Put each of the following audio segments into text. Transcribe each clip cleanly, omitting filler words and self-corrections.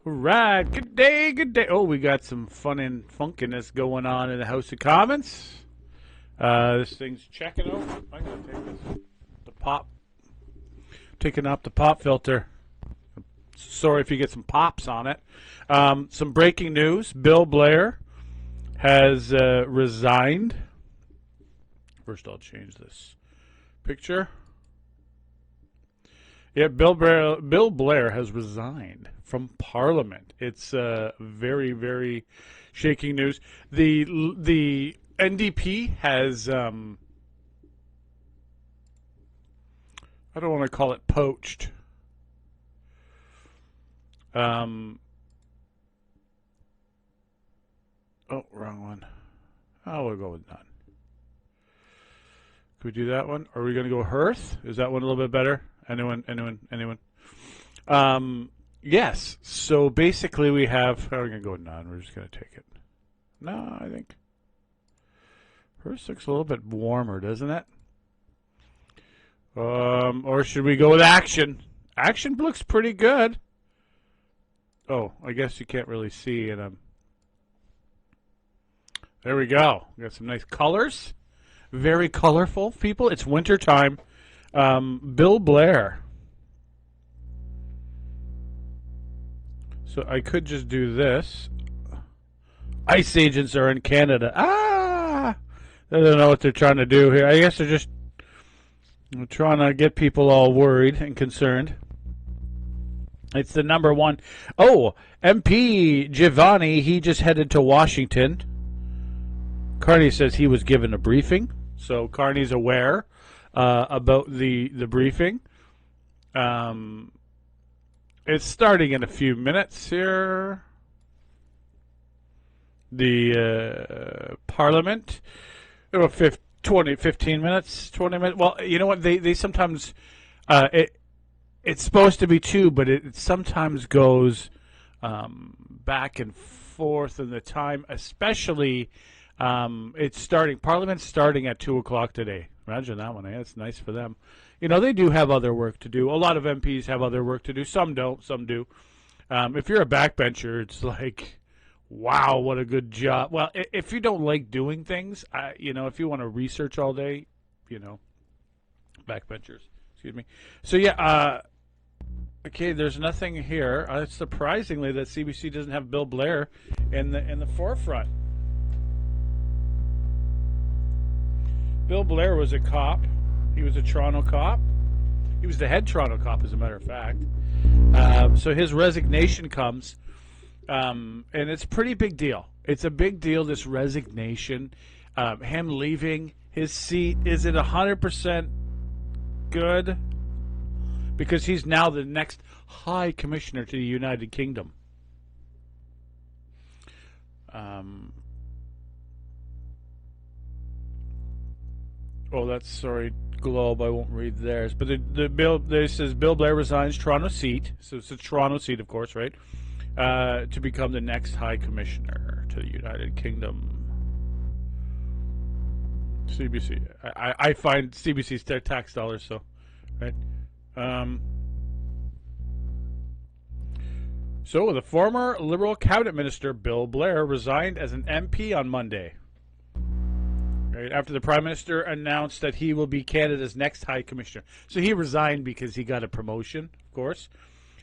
Right, good day, good day. Oh, we got some fun and funkiness going on in the House of Commons. This thing's checking out. I'm gonna take taking off the pop filter. Sorry if you get some pops on it. Some breaking news: Bill Blair has resigned. First, I'll change this picture. Yeah, Bill Blair has resigned from Parliament. It's very, very shaking news. The NDP has I don't want to call it poached. Oh, wrong one. Oh, we'll go with none. Could we do that one? Or are we going to go Hearth? Is that one a little bit better? Anyone? Yes. So basically we have... How are we going to go with none? We're just going to take it. No, I think... Hearth looks a little bit warmer, doesn't it? Or should we go with Action? Action looks pretty good. Oh, I guess you can't really see it. There we go. We got some nice colors. Very colorful, people. It's winter time. Bill Blair. So I could just do this. ICE agents are in Canada. I don't know what they're trying to do here. I guess they're just trying to get people all worried and concerned. It's the number one. Oh, MP Giovanni, he just headed to Washington. Carney says he was given a briefing. So Carney's aware about the briefing. It's starting in a few minutes here. The Parliament. 15 minutes, 20 minutes. Well, you know what? They sometimes... it's supposed to be two, but it sometimes goes back and forth in the time, especially... it's starting. Parliament's starting at 2:00 today. Imagine that one. Eh? It's nice for them. You know, they do have other work to do. A lot of MPs have other work to do. Some don't. Some do. If you're a backbencher, it's like, wow, what a good job. Well, if you don't like doing things, you know, if you want to research all day, you know, backbenchers. Excuse me. So yeah. Okay, there's nothing here. It's surprisingly that CBC doesn't have Bill Blair in the forefront. Bill Blair was a cop. He was a Toronto cop. He was the head Toronto cop, as a matter of fact. So his resignation comes, and it's a pretty big deal. It's a big deal, this resignation. Him leaving his seat. Is it 100% good? Because he's now the next High Commissioner to the United Kingdom. Oh, that's, sorry, Globe. I won't read theirs. But there says Bill Blair resigns Toronto seat. So it's a Toronto seat, of course, right? To become the next High Commissioner to the United Kingdom. CBC. I find CBC's their tax dollars, so, right? So the former Liberal Cabinet Minister Bill Blair resigned as an MP on Monday. Right, after the Prime Minister announced that he will be Canada's next High Commissioner. So he resigned because he got a promotion, of course.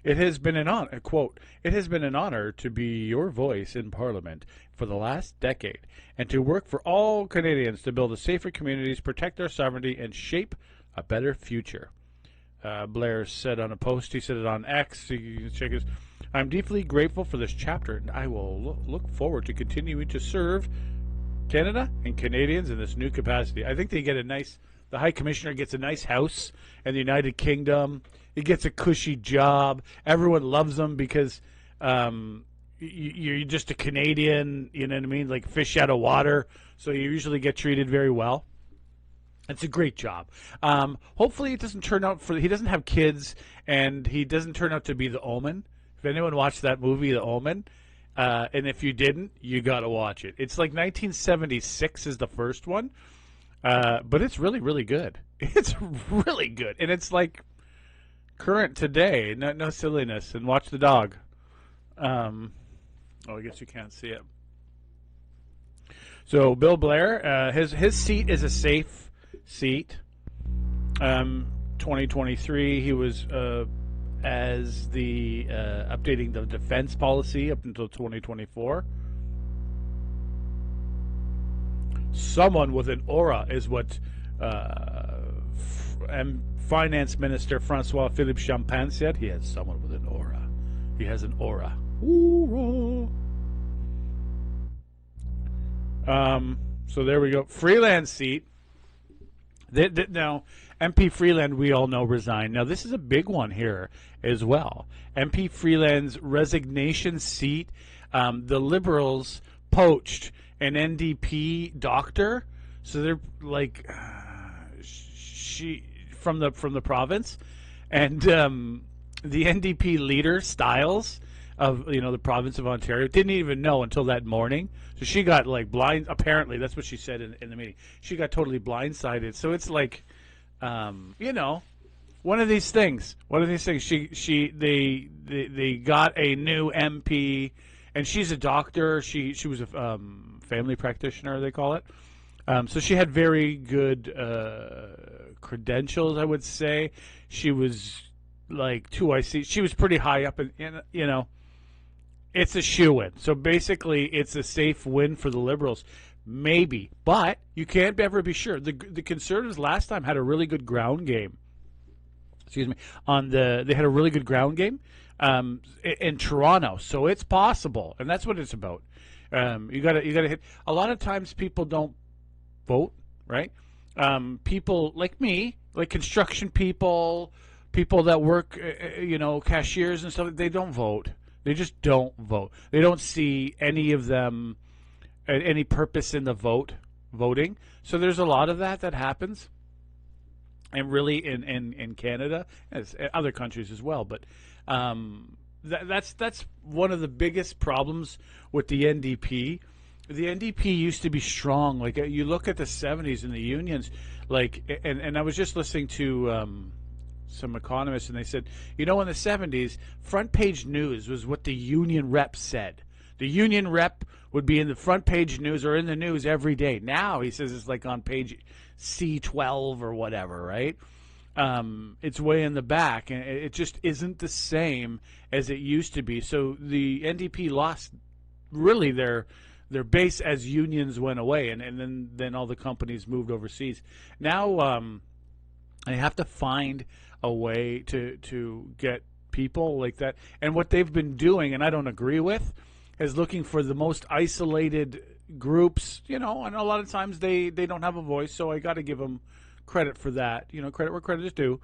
It has been an honor, quote, "It has been an honor to be your voice in Parliament for the last decade and to work for all Canadians to build a safer communities, protect our sovereignty, and shape a better future." Blair said on a post. He said it on X. You can check his. "I'm deeply grateful for this chapter, and I will look forward to continuing to serve Canada and Canadians in this new capacity." I think they get the High Commissioner gets a nice house in the United Kingdom. He gets a cushy job. Everyone loves him because you're just a Canadian, you know what I mean? Like fish out of water. So you usually get treated very well. It's a great job. Hopefully it doesn't turn out he doesn't have kids and he doesn't turn out to be the Omen. If anyone watched that movie, The Omen, and if you didn't, you got to watch it. It's like 1976 is the first one, but it's really, really good. It's really good, and it's like current today. No silliness. And watch the dog. I guess you can't see it. So Bill Blair, his seat is a safe seat. 2023, he was as the updating the defense policy up until 2024. Someone with an aura is what Finance Minister Francois-Philippe Champagne said. He has someone with an aura. He has an aura. Aura. So there we go. Freeland seat. Now, MP Freeland, we all know, resigned. Now, this is a big one here as well. MP Freeland's resignation seat. The Liberals poached an NDP doctor, so they're like she from the province, and the NDP leader Stiles of the province of Ontario didn't even know until that morning. So she got like blind. Apparently, that's what she said in the meeting. She got totally blindsided. So it's like, one of these things. They got a new MP, and she's a doctor. She was a family practitioner, they call it. So she had very good credentials, I would say. She was like 2IC. She was pretty high up in. It's a shoo-in. So basically, it's a safe win for the Liberals. Maybe. But you can't ever be sure. The Conservatives last time had a really good ground game. Excuse me. They had a really good ground game in Toronto. So it's possible. And that's what it's about. You gotta hit. A lot of times people don't vote, right? People like me, like construction people that work, cashiers and stuff, they don't vote. They just don't vote. They don't see any of them, any purpose in the voting. So there's a lot of that happens, and really in Canada, as other countries as well. But that's one of the biggest problems with the NDP. The NDP used to be strong. Like you look at the 70s and the unions, and I was just listening to some economists, and they said, in the 70s, front page news was what the union rep said. The union rep would be in the front page news or in the news every day. Now he says it's like on page C12 or whatever, right? It's way in the back, and it just isn't the same as it used to be. So the NDP lost really their base as unions went away, and then all the companies moved overseas. Now they have to find a way to get people like that. And what they've been doing, and I don't agree with, is looking for the most isolated groups, and a lot of times they don't have a voice, so I got to give them credit for that, credit where credit is due.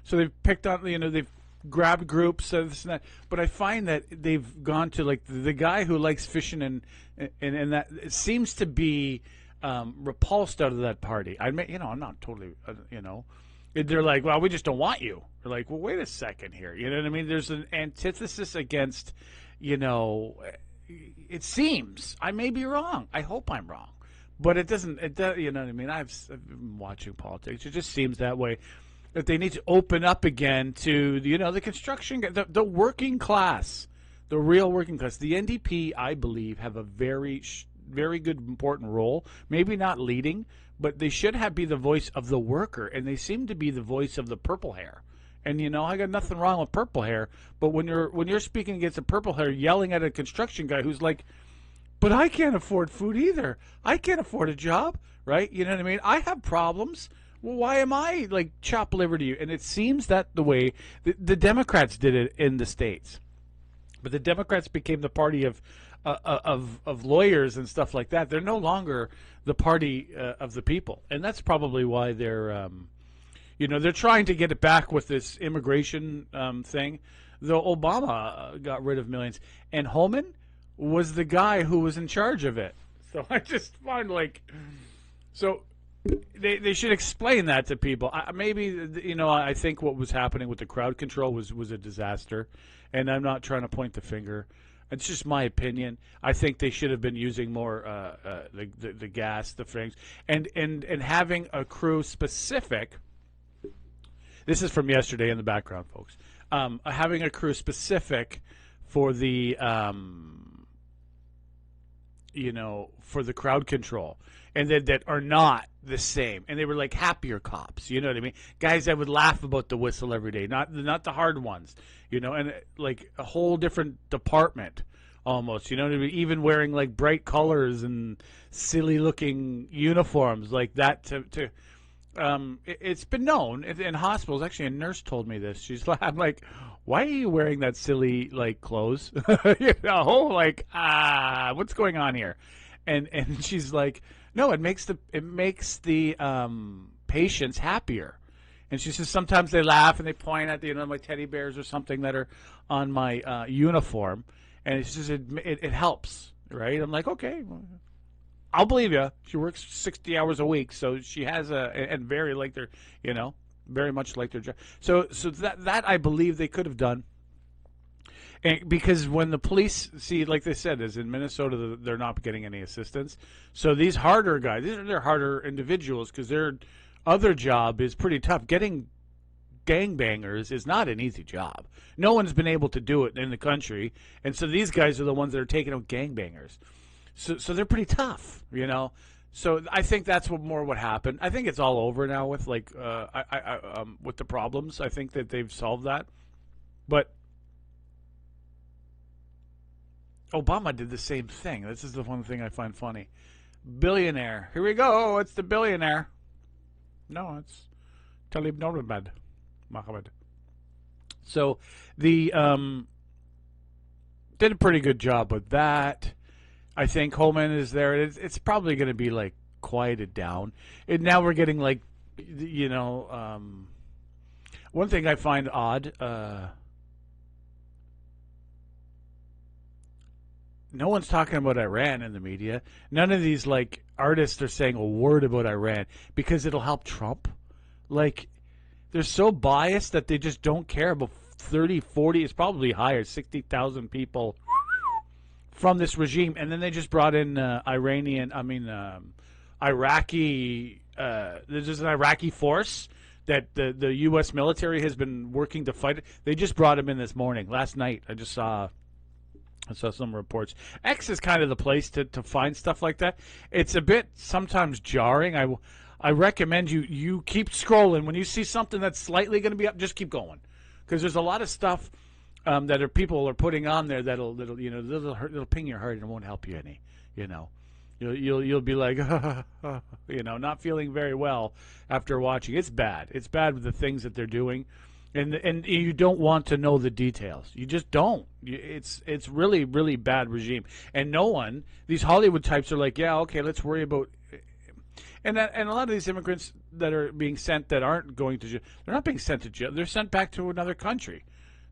So they've picked on, they've grabbed groups, this and that. But I find that they've gone to like the guy who likes fishing and that it seems to be repulsed out of that party. I'm not totally, They're like, well, we just don't want you. They're like, well, wait a second here. You know what I mean? There's an antithesis against, it seems. I may be wrong. I hope I'm wrong. But it doesn't, you know what I mean? I've been watching politics. It just seems that way, that they need to open up again to, the construction, the working class, the real working class. The NDP, I believe, have a very, very good, important role. Maybe not leading, but they should be the voice of the worker, and they seem to be the voice of the purple hair. And I got nothing wrong with purple hair, but when you're speaking against a purple hair, yelling at a construction guy who's like, but I can't afford food either. I can't afford a job, right? You know what I mean? I have problems. Well, why am I like chop liver to you? And it seems that the way the Democrats did it in the States, but the Democrats became the party of lawyers and stuff like that. They're no longer the party of the people, and that's probably why they're trying to get it back with this immigration thing. Though Obama got rid of millions, and Omen was the guy who was in charge of it. So I just find they should explain that to people. I think what was happening with the crowd control was a disaster, and I'm not trying to point the finger. It's just my opinion. I think they should have been using more the gas, the things, and having a crew specific. This is from yesterday in the background, folks. Having a crew specific for the for the crowd control, and that are not the same, and they were like happier cops. You know what I mean? Guys that would laugh about the whistle every day, not the hard ones. And like a whole different department almost. You know what I mean? Even wearing like bright colors and silly looking uniforms like that it's been known in hospitals. Actually, a nurse told me this. I'm like, why are you wearing that silly like clothes? Like what's going on here? And she's like, no, it makes the patients happier. And she says sometimes they laugh and they point at my teddy bears or something that are on my uniform, and it's just it helps, right? I'm like, okay. I'll believe you. She works 60 hours a week, so she has and very like their, very much like their job. So that I believe they could have done, and because when the police see, like they said, is in Minnesota, they're not getting any assistance. So these harder guys, they're harder individuals because their other job is pretty tough. Getting gangbangers is not an easy job. No one's been able to do it in the country, and so these guys are the ones that are taking out gangbangers. So they're pretty tough, So I think that's what happened. I think it's all over now with with the problems. I think that they've solved that. But Obama did the same thing. This is the one thing I find funny. Billionaire. Here we go. It's the billionaire. No, it's Talib Mohammed. So the did a pretty good job with that. I think Omen is there. It's probably going to be like quieted down. And now we're getting like, one thing I find odd. No one's talking about Iran in the media. None of these like artists are saying a word about Iran because it'll help Trump. Like, they're so biased that they just don't care about 30, 40. It's probably higher, 60,000 people from this regime, and then they just brought in Iraqi. There's just an Iraqi force that the U.S. military has been working to fight. They just brought him in this morning, last night. I saw some reports. X is kind of the place to find stuff like that. It's a bit sometimes jarring. I recommend you keep scrolling. When you see something that's slightly going to be up, just keep going, because there's a lot of stuff that people are putting on there that'll it'll ping your heart and it won't help you any. You'll be like not feeling very well after watching. It's bad. It's bad with the things that they're doing, and you don't want to know the details. You just don't. It's really, really bad regime. And no one, these Hollywood types are like, yeah, okay, let's worry about. And a lot of these immigrants that are being sent that aren't going to jail, they're not being sent to jail. They're sent back to another country.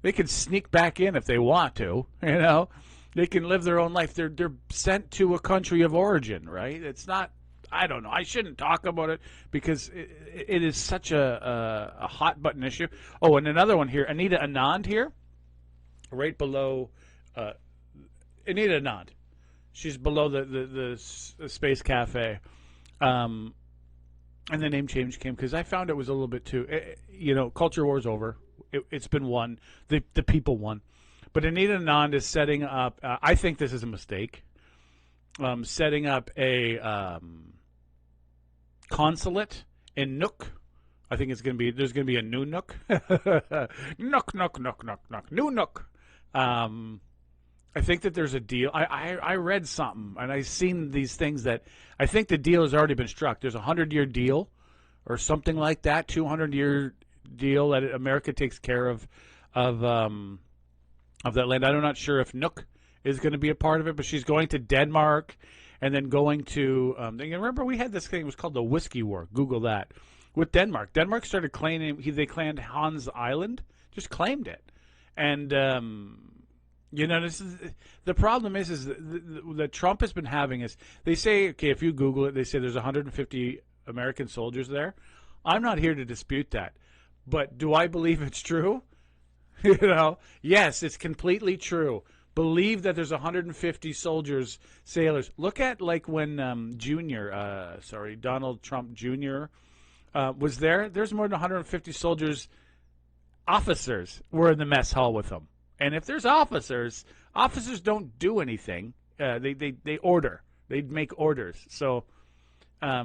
They can sneak back in if they want to, They can live their own life. They're sent to a country of origin, right? It's not, I don't know. I shouldn't talk about it because it is such a hot button issue. Oh, and another one here. Anita Anand here, right below Anita Anand. She's below the Space Cafe. And the name change came because I found it was a little bit too, culture war's over. It's been won. The people won. But Anita Anand is setting up, I think this is a mistake, setting up a consulate in Nook. I think there's going to be a new Nook. Nook. New Nook. I think that there's a deal. I read something, and I've seen these things that I think the deal has already been struck. There's a 100-year deal or something like that, 200-year deal that America takes care of that land. I'm not sure if Nook is going to be a part of it, but she's going to Denmark and then going to remember we had this thing, it was called the Whiskey War. Google that. With Denmark. Denmark started claiming, they claimed Hans Island, just claimed it. And this is the problem is that Trump has been having is they say, okay, if you Google it, they say there's 150 American soldiers there. I'm not here to dispute that. But do I believe it's true? Yes, it's completely true. Believe that there's 150 soldiers, sailors. Look at like when Donald Trump Jr. Was there. There's more than 150 soldiers, officers were in the mess hall with him. And if there's officers don't do anything. They order. They make orders. So I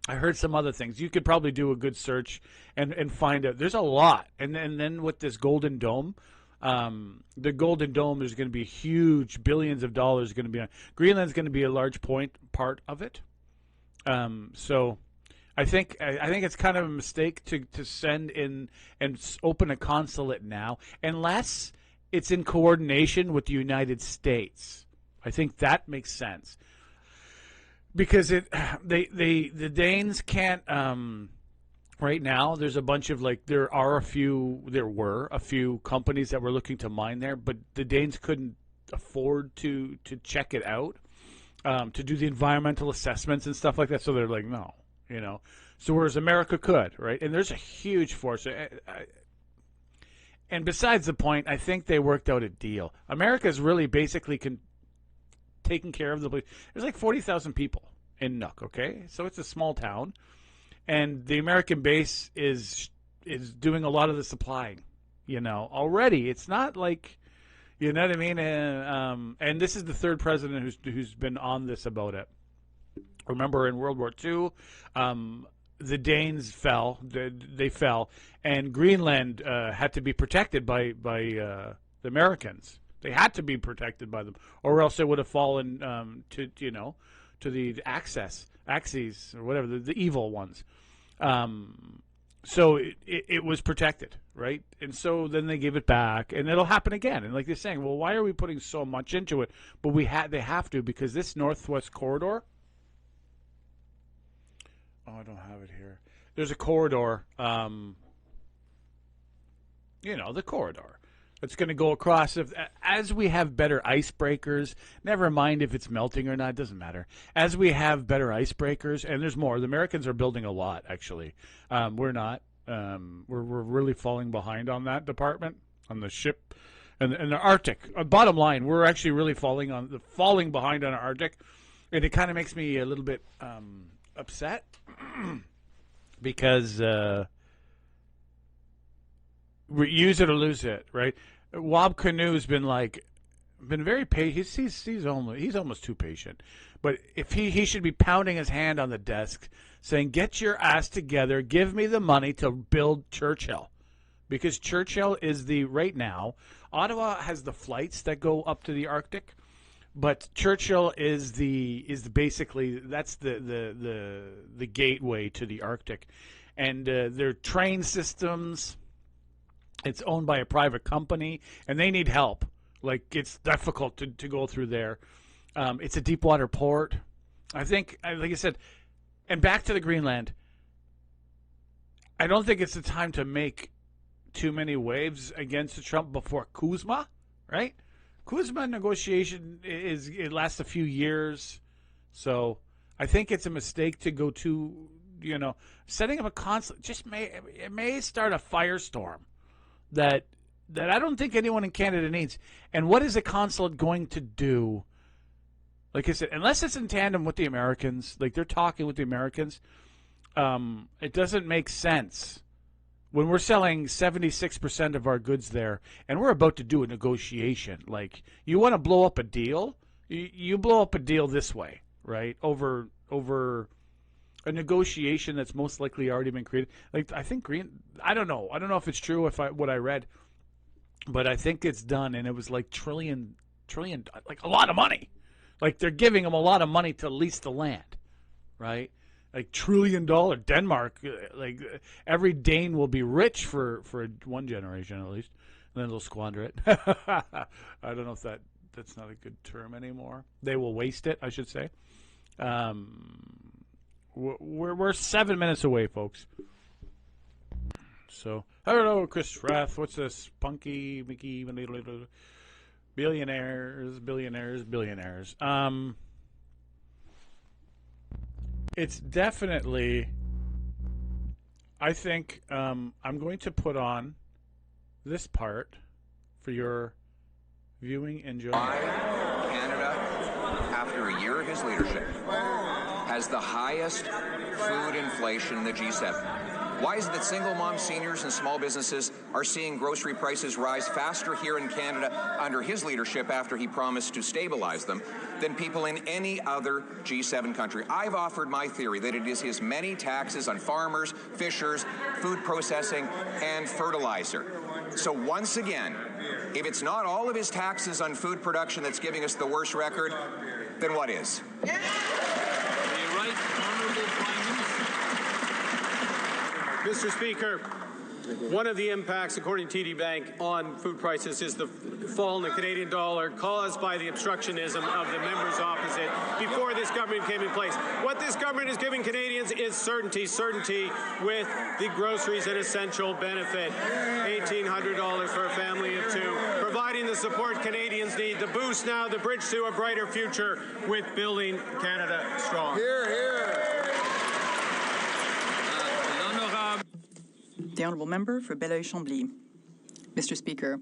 heard some other things. You could probably do a good search and find out. There's a lot. And then with this Golden Dome, the Golden Dome is going to be huge. Billions of dollars going to be on. Greenland's going to be a large part of it. So I think it's kind of a mistake to send in and open a consulate now, unless it's in coordination with the United States. I think that makes sense. Because the Danes can't right now. There's a bunch of there were a few companies that were looking to mine there, but the Danes couldn't afford to check it out, to do the environmental assessments and stuff like that. So they're like, no, So whereas America could, right? And there's a huge force. And besides the point, I think they worked out a deal. America's really basically taking care of the place. There's like 40,000 people in Nuuk, okay? So it's a small town. And the American base is doing a lot of the supplying, already. It's not like, you know what I mean? And this is the third president who's been on this about it. Remember in World War II, the Danes fell. They fell. And Greenland had to be protected by the Americans. They had to be protected by them, or else it would have fallen to the axes or whatever, the evil ones. So it was protected, right? And so then they give it back, and it'll happen again. And like they're saying, well, why are we putting so much into it? But they have to, because this Northwest Corridor. Oh, I don't have it here. There's a corridor. The corridor. It's going to go across. As we have better icebreakers, never mind if it's melting or not, it doesn't matter. As we have better icebreakers, and there's more. The Americans are building a lot, actually. We're not. We're really falling behind on that department, on the ship and the Arctic. Bottom line, we're actually really falling behind on the Arctic, and it kind of makes me a little bit upset because we use it or lose it, right? Wob Canoe's been very patient. He's almost too patient. But if he should be pounding his hand on the desk, saying, "Get your ass together. Give me the money to build Churchill," because Churchill is right now. Ottawa has the flights that go up to the Arctic, but Churchill is basically that's the gateway to the Arctic, and their train systems. It's owned by a private company, and they need help. It's difficult to go through there. It's a deep water port. I think, like I said, and back to the Greenland, I don't think it's the time to make too many waves against Trump before Kuzma, right? Kuzma negotiation it lasts a few years. So I think it's a mistake to go to, setting up a consulate. It may start a firestorm that I don't think anyone in Canada needs. And what is a consulate going to do? Like I said, unless it's in tandem with the Americans, they're talking with the Americans, it doesn't make sense. When we're selling 76% of our goods there, and we're about to do a negotiation, you want to blow up a deal, you blow up a deal this way, right? Over a negotiation that's most likely already been created. I think I don't know if it's true what I read, but I think it's done, and it was trillion, a lot of money. They're giving them a lot of money to lease the land, right? $1 trillion. Denmark, every Dane will be rich for one generation at least, and then they'll squander it. I don't know if that's not a good term anymore. They will waste it, I should say. We're 7 minutes away, folks. So, I don't know, Chris Rath, what's this? Punky, Mickey, billionaires. It's definitely, I think, I'm going to put on this part for your viewing enjoyment. Canada, after a year of his leadership, has the highest food inflation in the G7. Why is it that single mom seniors and small businesses are seeing grocery prices rise faster here in Canada under his leadership after he promised to stabilize them than people in any other G7 country? I've offered my theory that it is his many taxes on farmers, fishers, food processing, and fertilizer. So once again, if it's not all of his taxes on food production that's giving us the worst record, then what is? The Right Honourable Prime Minister. Mr. Speaker, one of the impacts, according to TD Bank, on food prices is the fall in the Canadian dollar caused by the obstructionism of the members opposite before this government came in place. What this government is giving Canadians is certainty with the groceries and essential benefit. $1,800 for a family of two, providing the support Canadians need, the boost now, the bridge to a brighter future with building Canada strong. Hear, hear. The Honourable Member for Belleuil-Chambly. Mr. Speaker,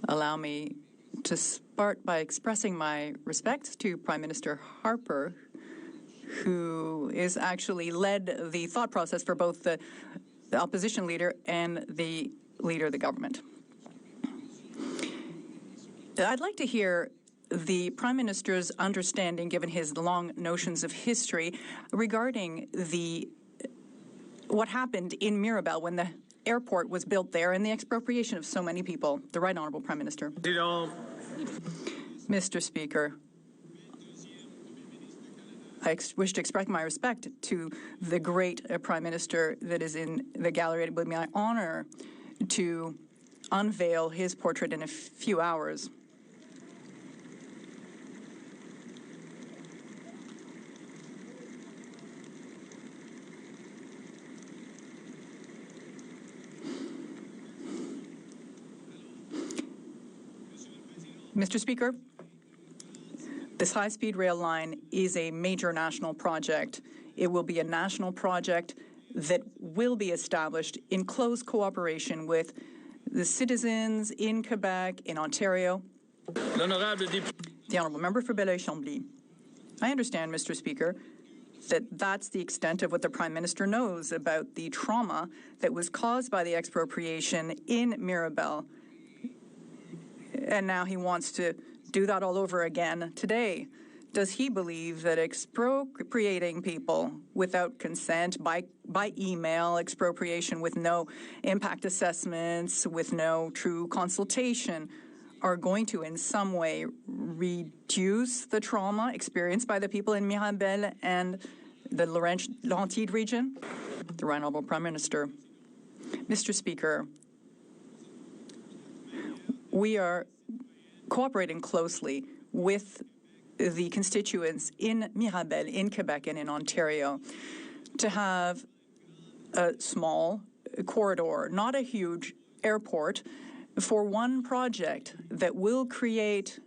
allow me to start by expressing my respect to Prime Minister Harper, who is actually led the thought process for both the opposition leader and the leader of the government. I'd like to hear the Prime Minister's understanding, given his long notions of history, regarding what happened in Mirabel when the airport was built there and the expropriation of so many people. The Right Honourable Prime Minister. Mr. Speaker, I wish to express my respect to the great Prime Minister that is in the gallery. It would be my honour to unveil his portrait in a few hours. Mr. Speaker, this high-speed rail line is a major national project. It will be a national project that will be established in close cooperation with the citizens in Quebec, in Ontario. The Honourable Member for Belleuil-Chambly. I understand, Mr. Speaker, that that's the extent of what the Prime Minister knows about the trauma that was caused by the expropriation in Mirabel. And now he wants to do that all over again today. Does he believe that expropriating people without consent, by email, expropriation with no impact assessments, with no true consultation, are going to in some way reduce the trauma experienced by the people in Mirabel and the Laurentides region? The Right Honourable Prime Minister. Mr. Speaker, we are cooperating closely with the constituents in Mirabel, in Quebec, and in Ontario to have a small corridor, not a huge airport, for one project that will create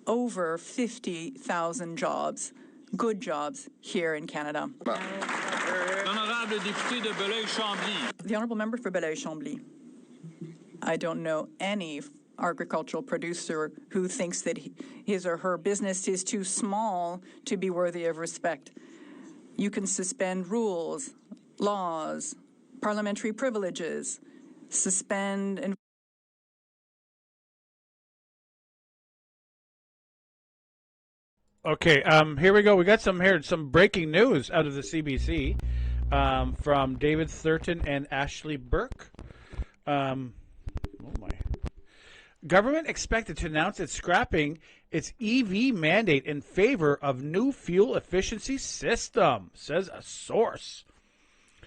over 50,000 jobs, good jobs, here in Canada. The Honourable Member for Belleuil-Chambly. I don't know any agricultural producer who thinks that his or her business is too small to be worthy of respect. You can suspend rules, laws, parliamentary privileges, suspend and Okay, here we go. We got some breaking news out of the CBC from David Thurton and Ashley Burke. Oh my. Government expected to announce it's scrapping its EV mandate in favor of new fuel efficiency system, says a source.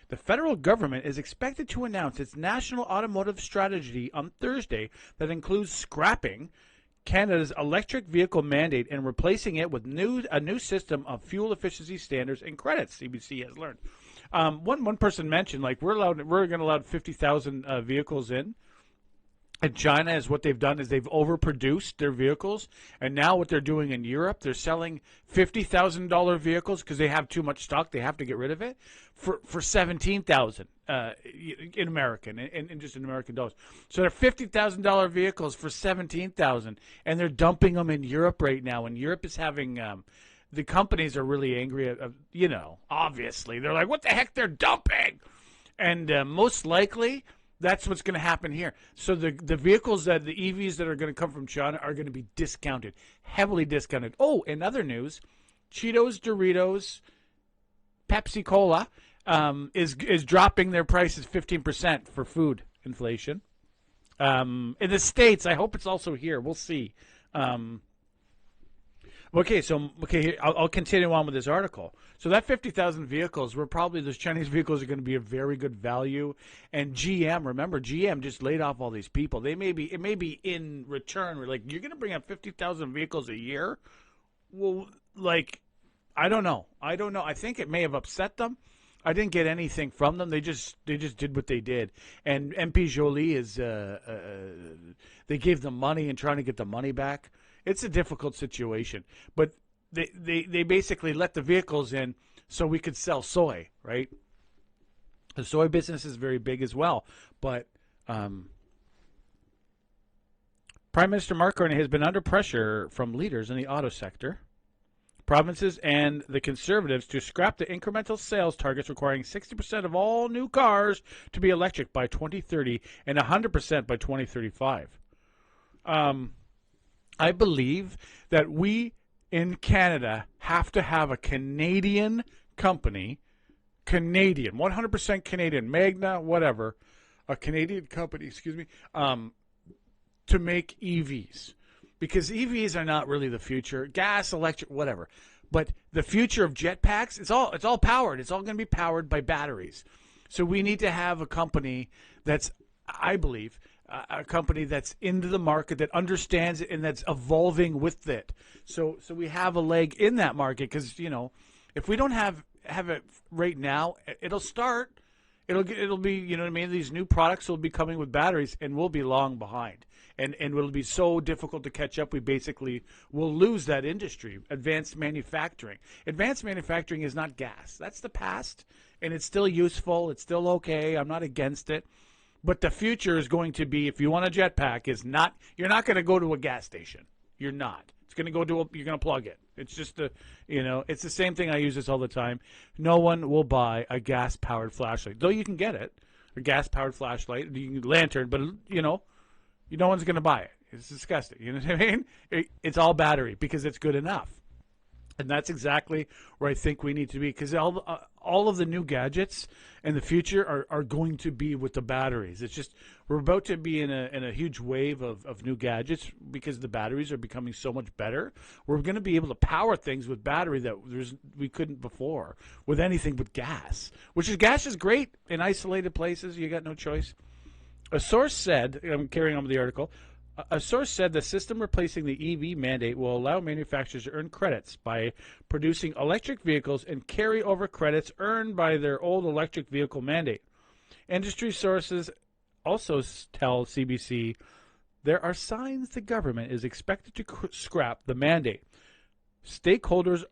The federal government is expected to announce its national automotive strategy on Thursday that includes scrapping Canada's electric vehicle mandate and replacing it with a new system of fuel efficiency standards and credits, CBC has learned. One person mentioned, like, we're going to allow 50,000 vehicles in. And China is what they've done is they've overproduced their vehicles, and now what they're doing in Europe, they're selling $50,000 vehicles because they have too much stock. They have to get rid of it for $17,000 in American and just in American dollars. So they're $50,000 vehicles for $17,000, and they're dumping them in Europe right now. And Europe is having the companies are really angry. Obviously they're like, what the heck? They're dumping. And most likely, that's what's going to happen here. So the vehicles the EVs that are going to come from China are going to be discounted, heavily discounted. Oh, in other news, Cheetos, Doritos, Pepsi Cola is dropping their prices 15% for food inflation. In the States, I hope it's also here. We'll see. I'll continue on with this article. So that 50,000 vehicles, those Chinese vehicles are going to be a very good value. And GM just laid off all these people. It may be in return. We're like, you're going to bring up 50,000 vehicles a year? Well, like, I don't know. I think it may have upset them. I didn't get anything from them. They just did what they did. And MP Joly they gave them money and trying to get the money back. It's a difficult situation. But they basically let the vehicles in so we could sell soy, right? The soy business is very big as well. But Prime Minister Mark Carney has been under pressure from leaders in the auto sector, provinces, and the Conservatives to scrap the incremental sales targets requiring 60% of all new cars to be electric by 2030 and 100% by 2035. I believe that we in Canada have to have a Canadian company, 100% Canadian, Magna, whatever, a Canadian company, to make EVs. Because EVs are not really the future. Gas, electric, whatever. But the future of jetpacks, it's all powered. It's all going to be powered by batteries. So we need to have a company that's, I believe, a company that's into the market, that understands it, and that's evolving with it. So we have a leg in that market because, if we don't have it right now, it'll start. It'll be, these new products will be coming with batteries, and we'll be long behind. And it'll be so difficult to catch up. We basically will lose that industry. Advanced manufacturing. Advanced manufacturing is not gas. That's the past, and it's still useful. It's still okay. I'm not against it. But the future is going to be, if you want a jetpack, you're not going to go to a gas station. You're not. It's going to go you're going to plug it. It's just it's the same thing. I use this all the time. No one will buy a gas-powered flashlight, though you can get it, a gas-powered flashlight, lantern, but no one's going to buy it. It's disgusting. You know what I mean? It's all battery because it's good enough. And that's exactly where I think we need to be, because all of the new gadgets in the future are going to be with the batteries. It's just we're about to be in a huge wave of new gadgets because the batteries are becoming so much better. We're going to be able to power things with battery that we couldn't before with anything but gas. Gas is great in isolated places. You got no choice. A source said, I'm carrying on with the article, a source said the system replacing the EV mandate will allow manufacturers to earn credits by producing electric vehicles and carry over credits earned by their old electric vehicle mandate. Industry sources also tell CBC there are signs the government is expected to scrap the mandate. Stakeholders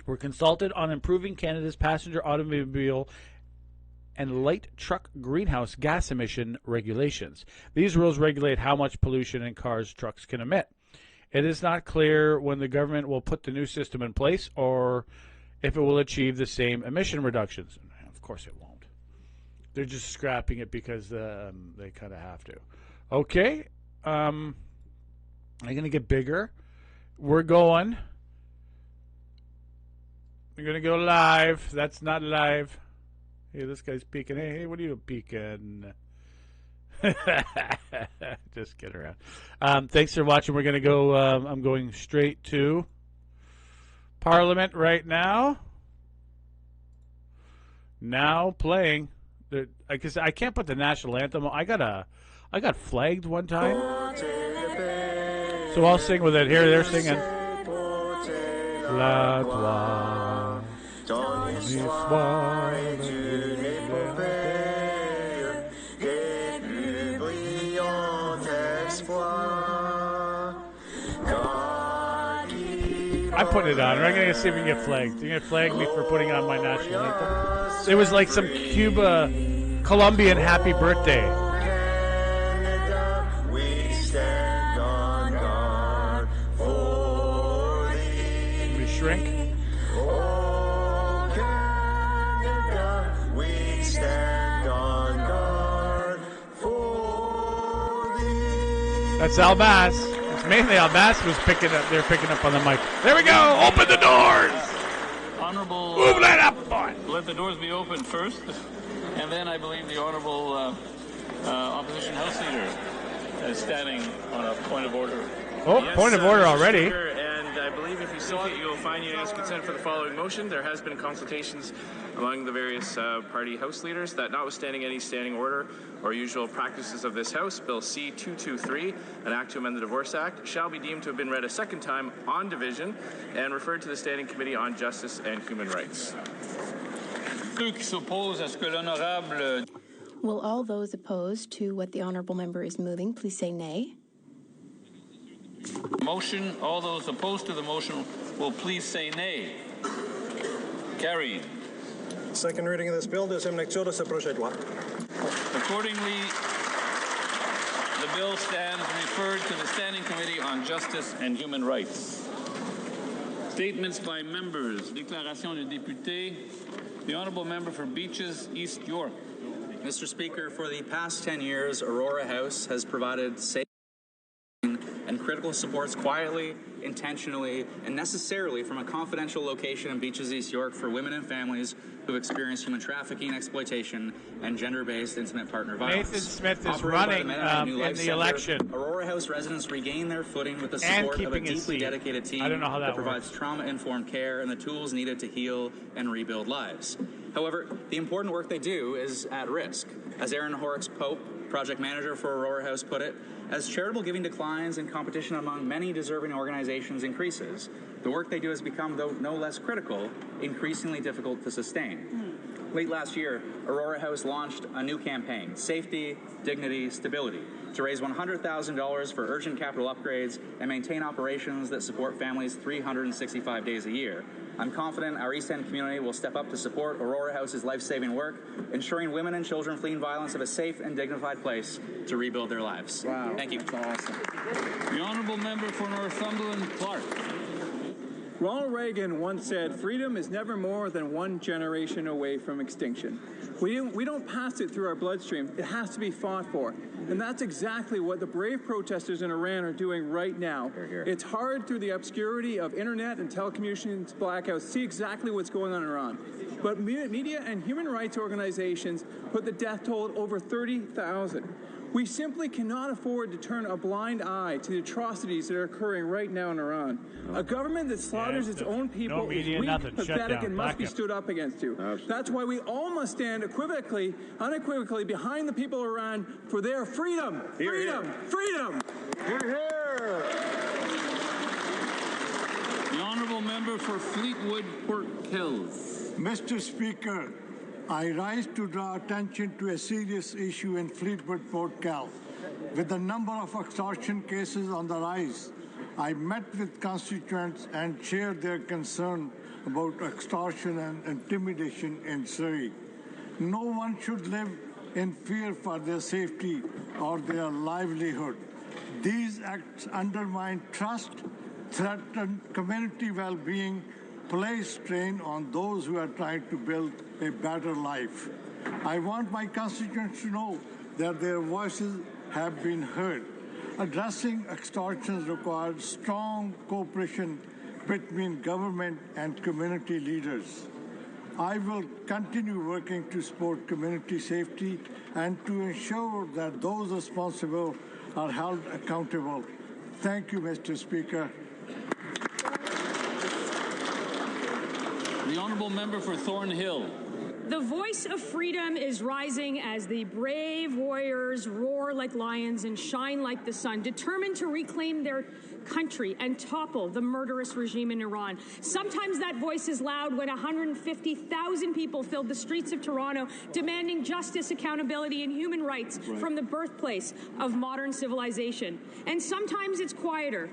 were consulted on improving Canada's passenger automobile and light truck greenhouse gas emission regulations. These rules regulate how much pollution in cars trucks can emit. It is not clear when the government will put the new system in place or if it will achieve the same emission reductions. Of course it won't. They're just scrapping it because they kind of have to. Okay. I'm going to get bigger. We're going to go live. That's not live. Hey, this guy's peeking. Hey, what are you peeking? Just get around. Thanks for watching. We're going to go, I'm going straight to Parliament right now. Now playing. Because I can't put the national anthem. I got flagged one time. So I'll sing with it. Here, they're singing. La toi, I'm putting it on. I'm going to see if we can get flagged. You're going to flag me for putting on my national anthem? It was like some Colombian happy birthday. We shrink. That's Almas. It's mainly Almas was picking up. They're picking up on the mic. There we go. Open the doors. Honorable. Move that up, boy. Let the doors be opened first, and then I believe the Honorable Opposition House Leader is standing on a point of order. Oh, yes, point of order already. Speaker, and I believe if you seek it, you will find unanimous consent for the following motion. There has been consultations among the various party House leaders that notwithstanding any standing order or usual practices of this House, Bill C-223, an act to amend the Divorce Act, shall be deemed to have been read a second time on division and referred to the Standing Committee on Justice and Human Rights. Ceux qui s'opposent à ce que l'honorable. Will all those opposed to what the honourable member is moving please say nay? Motion. All those opposed to the motion will please say nay. Carried. Second reading of this bill, deuxième lecture de ce projet de loi. Accordingly, the bill stands referred to the Standing Committee on Justice and Human Rights. Statements by members. Déclaration de député. The Honourable Member for Beaches, East York. Mr. Speaker, for the past 10 years, Aurora House has provided safe and critical supports quietly, intentionally, and necessarily from a confidential location in Beaches, East York for women and families who experience human trafficking, exploitation, and gender-based intimate partner violence. Nathan Smith is Operated by running the in the election. Aurora House residents regain their footing with the support of a deeply dedicated team that provides trauma-informed care and the tools needed to heal and rebuild lives. However, the important work they do is at risk. As Aaron Horrocks-Pope, project manager for Aurora House, put it, as charitable giving declines and competition among many deserving organizations increases, the work they do has become, though no less critical, increasingly difficult to sustain. Late last year, Aurora House launched a new campaign, Safety, Dignity, Stability, to raise $100,000 for urgent capital upgrades and maintain operations that support families 365 days a year. I'm confident our East End community will step up to support Aurora House's life-saving work, ensuring women and children fleeing violence have a safe and dignified place to rebuild their lives. Wow. Thank you. That's awesome. The Honourable Member for Northumberland, Clark. Ronald Reagan once said, freedom is never more than one generation away from extinction. We don't pass it through our bloodstream. It has to be fought for. And that's exactly what the brave protesters in Iran are doing right now. It's hard through the obscurity of internet and telecommunications blackouts to see exactly what's going on in Iran. But media and human rights organizations put the death toll at over 30,000. We simply cannot afford to turn a blind eye to the atrocities that are occurring right now in Iran. A government that slaughters its own people is weak, pathetic, and must be stood up against you. That's why we all must stand unequivocally behind the people of Iran for their freedom. Freedom! Freedom! Hear, hear. The Honourable Member for Fleetwood, Port Hills. Mr. Speaker, I rise to draw attention to a serious issue in Fleetwood, Port Cal. With the number of extortion cases on the rise, I met with constituents and shared their concern about extortion and intimidation in Surrey. No one should live in fear for their safety or their livelihood. These acts undermine trust, threaten community well-being, place strain on those who are trying to build a better life. I want my constituents to know that their voices have been heard. Addressing extortions requires strong cooperation between government and community leaders. I will continue working to support community safety and to ensure that those responsible are held accountable. Thank you, Mr. Speaker. The Honourable Member for Thornhill. The voice of freedom is rising as the brave warriors roar like lions and shine like the sun, determined to reclaim their country and topple the murderous regime in Iran. Sometimes that voice is loud when 150,000 people filled the streets of Toronto demanding justice, accountability, and human rights from the birthplace of modern civilization. And sometimes it's quieter.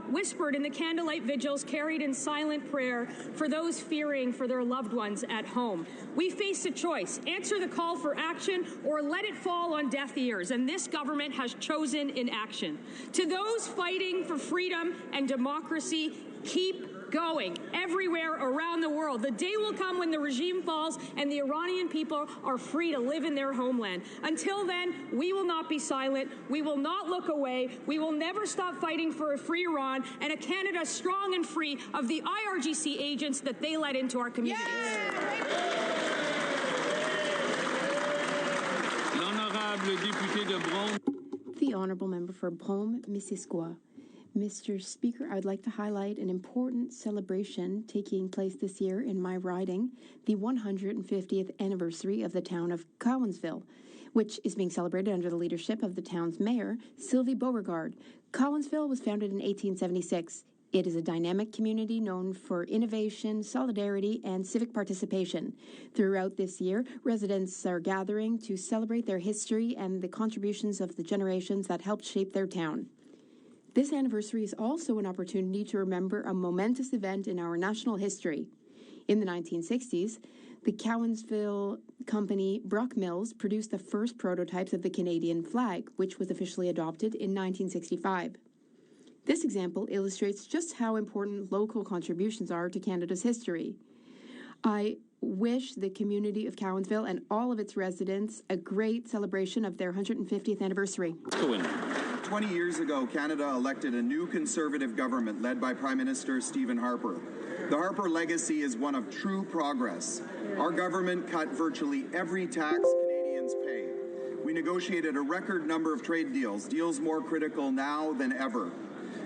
Whispered in the candlelight vigils, carried in silent prayer for those fearing for their loved ones at home. We face a choice: answer the call for action or let it fall on deaf ears, and this government has chosen inaction. To those fighting for freedom and democracy, keep going everywhere around the world. The day will come when the regime falls and the Iranian people are free to live in their homeland. Until then, we will not be silent. We will not look away. We will never stop fighting for a free Iran and a Canada strong and free of the IRGC agents that they let into our communities. The Honourable Member for Brome-Missisquoi. Mr. Speaker, I'd like to highlight an important celebration taking place this year in my riding, the 150th anniversary of the town of Cowansville, which is being celebrated under the leadership of the town's mayor, Sylvie Beauregard. Cowansville was founded in 1876. It is a dynamic community known for innovation, solidarity, and civic participation. Throughout this year, residents are gathering to celebrate their history and the contributions of the generations that helped shape their town. This anniversary is also an opportunity to remember a momentous event in our national history. In the 1960s, the Cowansville company Brock Mills produced the first prototypes of the Canadian flag, which was officially adopted in 1965. This example illustrates just how important local contributions are to Canada's history. I wish the community of Cowansville and all of its residents a great celebration of their 150th anniversary. 20 years ago, Canada elected a new Conservative government led by Prime Minister Stephen Harper. The Harper legacy is one of true progress. Our government cut virtually every tax Canadians pay. We negotiated a record number of trade deals more critical now than ever.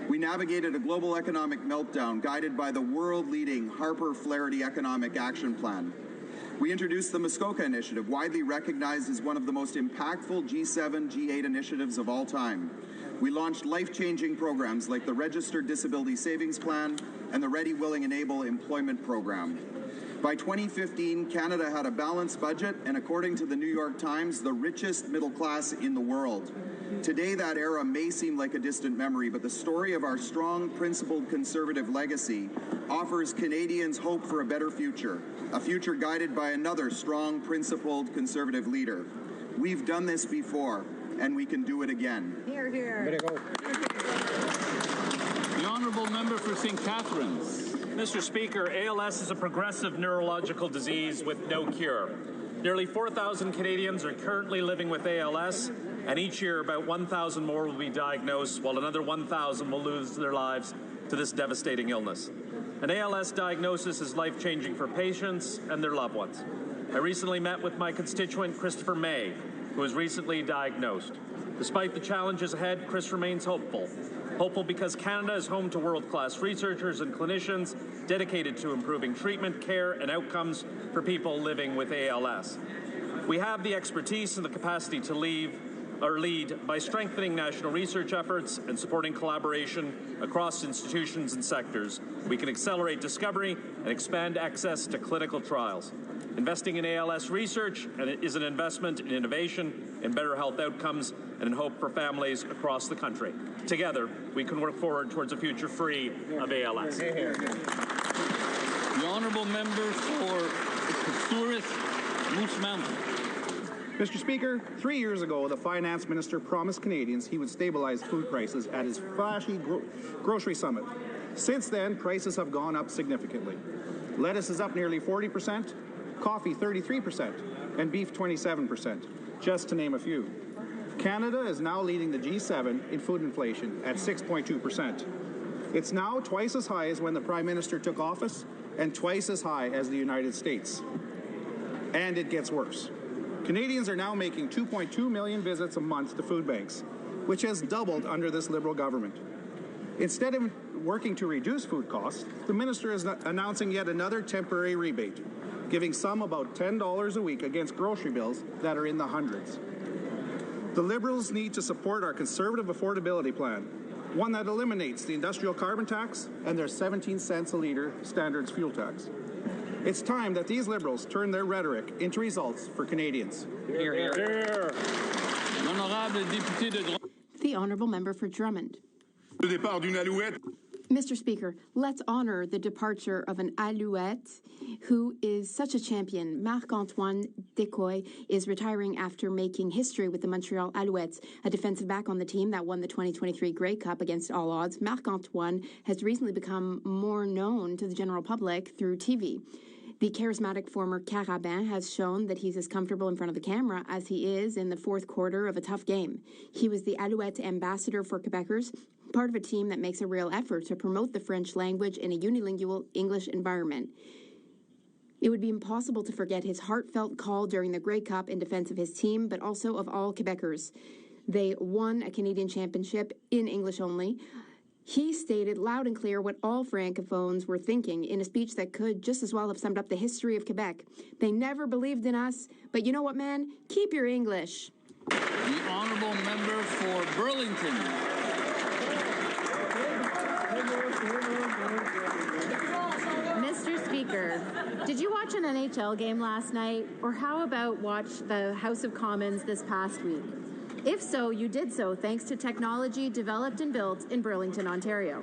We navigated a global economic meltdown guided by the world-leading Harper-Flaherty Economic Action Plan. We introduced the Muskoka Initiative, widely recognized as one of the most impactful G7, G8 initiatives of all time. We launched life-changing programs like the Registered Disability Savings Plan and the Ready, Willing, and Able Employment Program. By 2015, Canada had a balanced budget and, according to the New York Times, the richest middle class in the world. Today, that era may seem like a distant memory, but the story of our strong, principled Conservative legacy offers Canadians hope for a better future, a future guided by another strong, principled Conservative leader. We've done this before, and we can do it again. Here, here. The Honourable Member for St. Catharines. Mr. Speaker, ALS is a progressive neurological disease with no cure. Nearly 4,000 Canadians are currently living with ALS, and each year about 1,000 more will be diagnosed, while another 1,000 will lose their lives to this devastating illness. An ALS diagnosis is life-changing for patients and their loved ones. I recently met with my constituent, Christopher May, who was recently diagnosed. Despite the challenges ahead, Chris remains hopeful. Hopeful because Canada is home to world-class researchers and clinicians dedicated to improving treatment, care, and outcomes for people living with ALS. We have the expertise and the capacity to lead by strengthening national research efforts and supporting collaboration across institutions and sectors. We can accelerate discovery and expand access to clinical trials. Investing in ALS research is an investment in innovation, in better health outcomes, and in hope for families across the country. Together, we can work forward towards a future free of ALS. The Honourable Member for Souris Moose Mountain. Mr. Speaker, 3 years ago, the Finance Minister promised Canadians he would stabilize food prices at his flashy grocery summit. Since then, prices have gone up significantly. Lettuce is up nearly 40%, coffee 33%, and beef 27%, just to name a few. Canada is now leading the G7 in food inflation at 6.2%. It's now twice as high as when the Prime Minister took office and twice as high as the United States. And it gets worse. Canadians are now making 2.2 million visits a month to food banks, which has doubled under this Liberal government. Instead of working to reduce food costs, the minister is announcing yet another temporary rebate, giving some about $10 a week against grocery bills that are in the hundreds. The Liberals need to support our Conservative affordability plan, one that eliminates the industrial carbon tax and their 17 cents a litre standards fuel tax. It's time that these Liberals turn their rhetoric into results for Canadians. Hear, hear. Hear. The Honourable Member for Drummond. Mr. Speaker, let's honor the departure of an Alouette who is such a champion. Marc-Antoine Decoy is retiring after making history with the Montreal Alouettes, a defensive back on the team that won the 2023 Grey Cup against all odds. Marc-Antoine has recently become more known to the general public through TV. The charismatic former Carabin has shown that he's as comfortable in front of the camera as he is in the fourth quarter of a tough game. He was the Alouette ambassador for Quebecers, part of a team that makes a real effort to promote the French language in a unilingual English environment. It would be impossible to forget his heartfelt call during the Grey Cup in defense of his team, but also of all Quebecers. They won a Canadian championship in English only. He stated loud and clear what all Francophones were thinking in a speech that could just as well have summed up the history of Quebec. They never believed in us, but you know what, man? Keep your English. The honourable member for Burlington. Mr. Speaker, did you watch an NHL game last night? Or how about watch the House of Commons this past week? If so, you did so thanks to technology developed and built in Burlington, Ontario.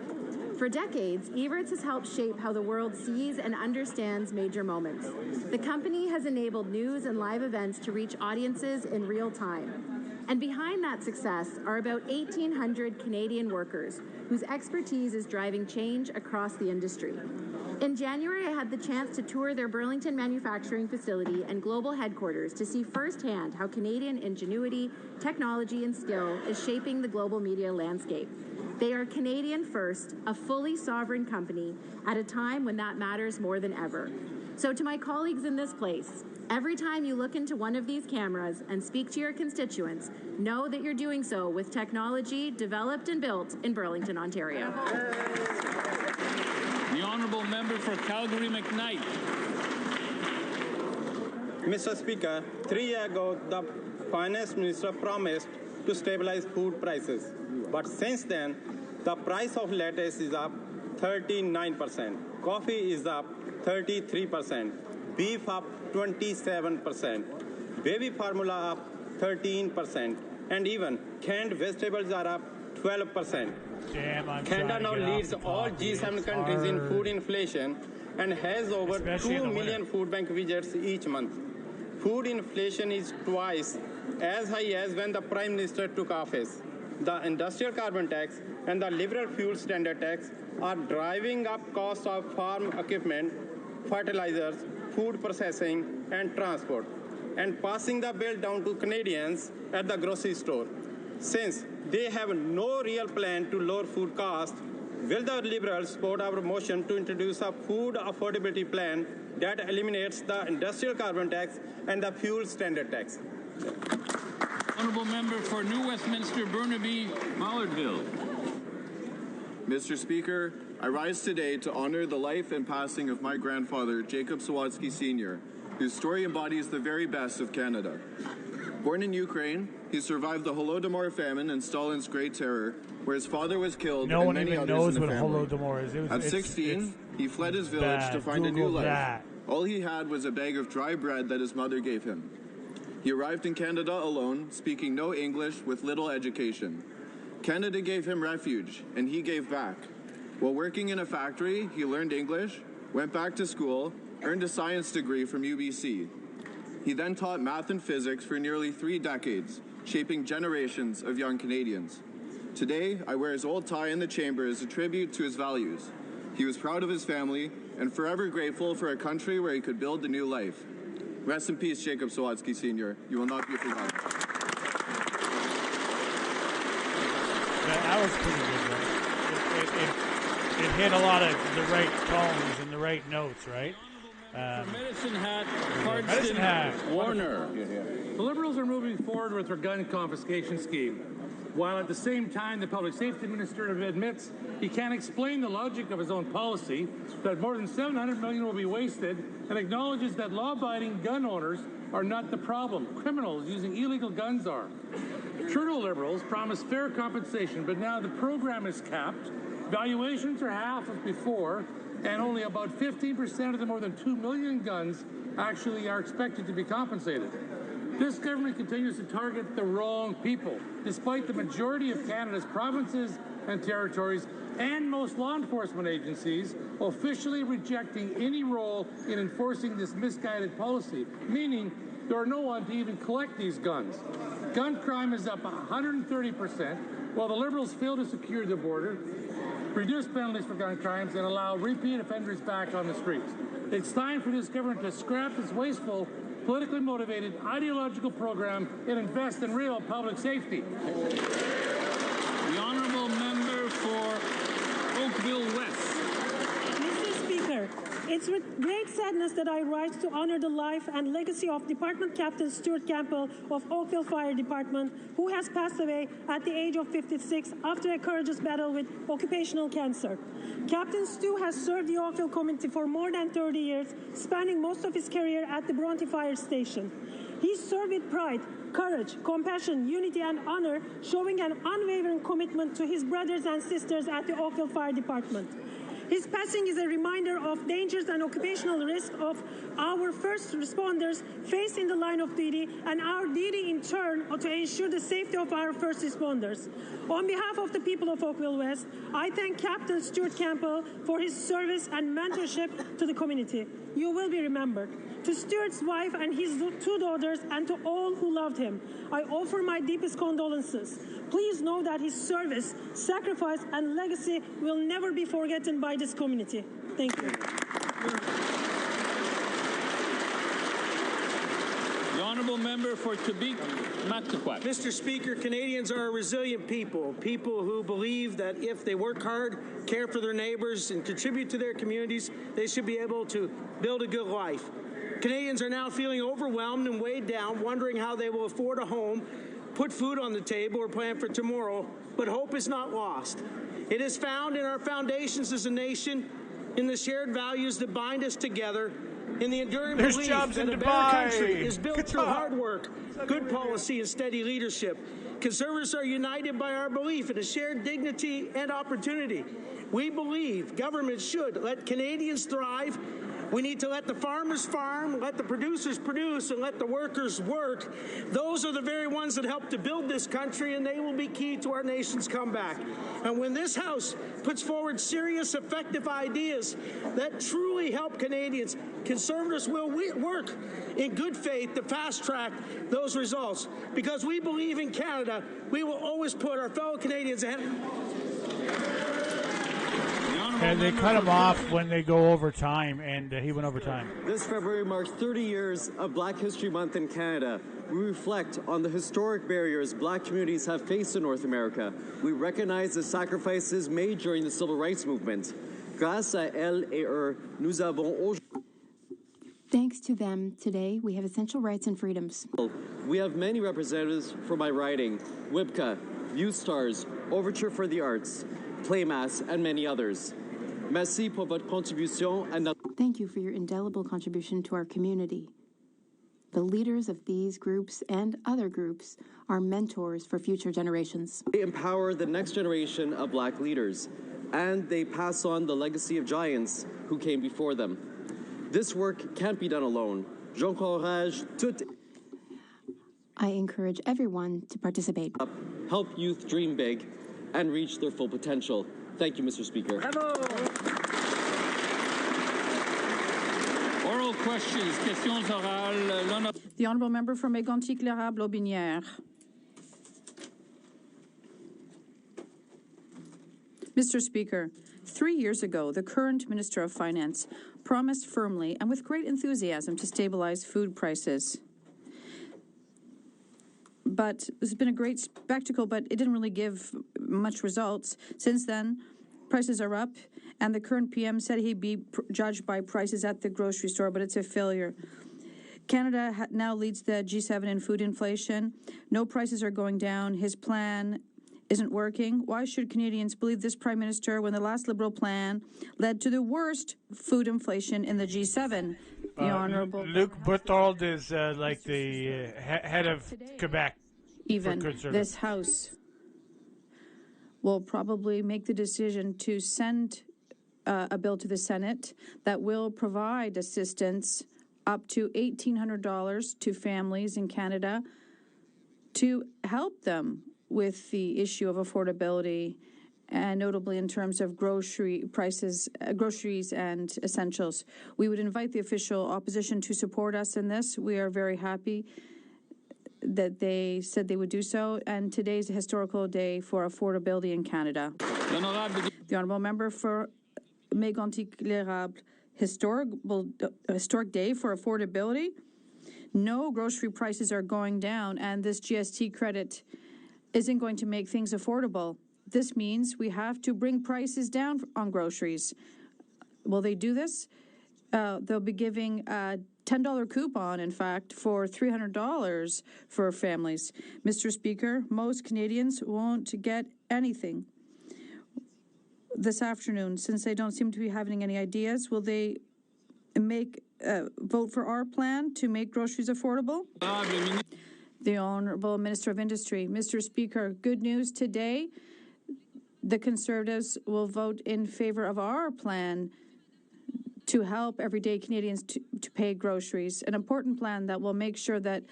For decades, Evertz has helped shape how the world sees and understands major moments. The company has enabled news and live events to reach audiences in real time. And behind that success are about 1,800 Canadian workers whose expertise is driving change across the industry. In January, I had the chance to tour their Burlington manufacturing facility and global headquarters to see firsthand how Canadian ingenuity, technology, and skill is shaping the global media landscape. They are Canadian first, a fully sovereign company at a time when that matters more than ever. So to my colleagues in this place, every time you look into one of these cameras and speak to your constituents, know that you're doing so with technology developed and built in Burlington, Ontario. The honourable member for Calgary-McKnight. Mr. Speaker, 3 years ago, the Finance Minister promised to stabilize food prices. But since then, the price of lettuce is up 39%, coffee is up 33%, beef up 27%, baby formula up 13%, and even canned vegetables are up 12%. Canada now leads all G7 countries in food inflation and has over 2 million food bank visits each month. Food inflation is twice as high as when the Prime Minister took office. The industrial carbon tax and the liberal fuel standard tax are driving up costs of farm equipment, fertilizers, food processing, and transport, and passing the bill down to Canadians at the grocery store. Since they have no real plan to lower food costs, will the Liberals support our motion to introduce a food affordability plan that eliminates the industrial carbon tax and the fuel standard tax? Honourable member for New Westminster, Burnaby, Mallardville. Mr. Speaker, I rise today to honor the life and passing of my grandfather, Jacob Sawatsky Sr., whose story embodies the very best of Canada. Born in Ukraine, he survived the Holodomor famine and Stalin's Great Terror, where his father was killed No and one many even others knows in the what family. Holodomor is. At 16, he fled his village bad. to find a new Google life. that. All he had was a bag of dry bread that his mother gave him. He arrived in Canada alone, speaking no English, with little education. Canada gave him refuge, and he gave back. While working in a factory, he learned English, went back to school, earned a science degree from UBC. He then taught math and physics for nearly 3 decades, shaping generations of young Canadians. Today, I wear his old tie in the chamber as a tribute to his values. He was proud of his family and forever grateful for a country where he could build a new life. Rest in peace, Jacob Sawatsky Sr. You will not be forgotten. That was pretty good, right? It hit a lot of the right tones and the right notes, right? Medicine Hat, Medicine Hat. Warner. The Liberals are moving forward with their gun confiscation scheme, while at the same time the Public Safety Minister admits he can't explain the logic of his own policy, that more than $700 million will be wasted, and acknowledges that law-abiding gun owners are not the problem. Criminals using illegal guns are. Trudeau Liberals promised fair compensation, but now the program is capped. Valuations are half of before, and only about 15% of the more than 2 million guns actually are expected to be compensated. This government continues to target the wrong people, despite the majority of Canada's provinces and territories and most law enforcement agencies officially rejecting any role in enforcing this misguided policy, meaning there are no one to even collect these guns. Gun crime is up 130%, while the Liberals fail to secure the border, reduce penalties for gun crimes, and allow repeat offenders back on the streets. It's time for this government to scrap this wasteful, politically motivated, ideological program and invest in real public safety. The honourable member for Oakville West. Mr. Speaker, it's with great sadness that I rise to honour the life and legacy of Department Captain Stuart Campbell of Oakville Fire Department, who has passed away at the age of 56 after a courageous battle with occupational cancer. Captain Stu has served the Oakville community for more than 30 years, spanning most of his career at the Bronte Fire Station. He served with pride, courage, compassion, unity, and honor, showing an unwavering commitment to his brothers and sisters at the Oakville Fire Department. His passing is a reminder of dangers and occupational risk of our first responders faced in the line of duty, and our duty in turn to ensure the safety of our first responders. On behalf of the people of Oakville West, I thank Captain Stuart Campbell for his service and mentorship to the community. You will be remembered. To Stuart's wife and his two daughters, and to all who loved him, I offer my deepest condolences. Please know that his service, sacrifice, and legacy will never be forgotten by this community. Thank you. The honourable member for Quebec-Matquac. Mr. Speaker, Canadians are a resilient people who believe that if they work hard, care for their neighbours, and contribute to their communities, they should be able to build a good life. Canadians are now feeling overwhelmed and weighed down, wondering how they will afford a home, put food on the table, or plan for tomorrow, but hope is not lost. It is found in our foundations as a nation, in the shared values that bind us together, in the enduring belief that a better country is built through hard work, good policy, and steady leadership. Conservatives are united by our belief in a shared dignity and opportunity. We believe government should let Canadians thrive. We need to let the farmers farm, let the producers produce, and let the workers work. Those are the very ones that help to build this country, and they will be key to our nation's comeback. And when this House puts forward serious, effective ideas that truly help Canadians, Conservatives will work in good faith to fast-track those results. Because we believe in Canada, we will always put our fellow Canadians ahead. And they cut him off when they go over time, and he went over time. This February marks 30 years of Black History Month in Canada. We reflect on the historic barriers Black communities have faced in North America. We recognize the sacrifices made during the Civil Rights Movement. Grâce à elles et eux, nous avons aujourd'hui. Thanks to them, today we have essential rights and freedoms. We have many representatives for my riding: WIPCA, Youth Stars, Overture for the Arts, Playmass, and many others. Merci pour votre contribution à notre... Thank you for your indelible contribution to our community. The leaders of these groups and other groups are mentors for future generations. They empower the next generation of Black leaders, and they pass on the legacy of giants who came before them. This work can't be done alone. J'encourage toutes... I encourage everyone to participate. Help youth dream big and reach their full potential. Thank you, Mr. Speaker. Bravo. Oral questions, questions orales. The honourable member from Mégantic-L'Érable-Aubinière. Mr. Speaker, 3 years ago, the current Minister of Finance promised firmly and with great enthusiasm to stabilize food prices. But this has been a great spectacle, but it didn't really give much results. Since then, prices are up, and the current PM said he'd be judged by prices at the grocery store, but it's a failure. Canada now leads the G7 in food inflation. No prices are going down. His plan isn't working. Why should Canadians believe this Prime Minister when the last Liberal plan led to the worst food inflation in the G7? The Honourable Luc Berthold is like the head of Quebec. Even this House will probably make the decision to send a bill to the Senate that will provide assistance up to $1,800 to families in Canada to help them with the issue of affordability and notably in terms of grocery prices, groceries and essentials. We would invite the official opposition to support us in this. We are very happy that they said they would do so, and today's a historical day for affordability in Canada. The Honourable Member for Mégantic-L'Érable, historic day for affordability. No, grocery prices are going down, and this GST credit isn't going to make things affordable. This means we have to bring prices down on groceries. Will they do this? They'll be giving a $10 coupon, in fact, for $300 for families. Mr. Speaker, most Canadians won't get anything this afternoon, since they don't seem to be having any ideas. Will they vote for our plan to make groceries affordable? The Honourable Minister of Industry. Mr. Speaker, good news today. The Conservatives will vote in favor of our plan to help everyday Canadians to pay groceries, an important plan that will make sure that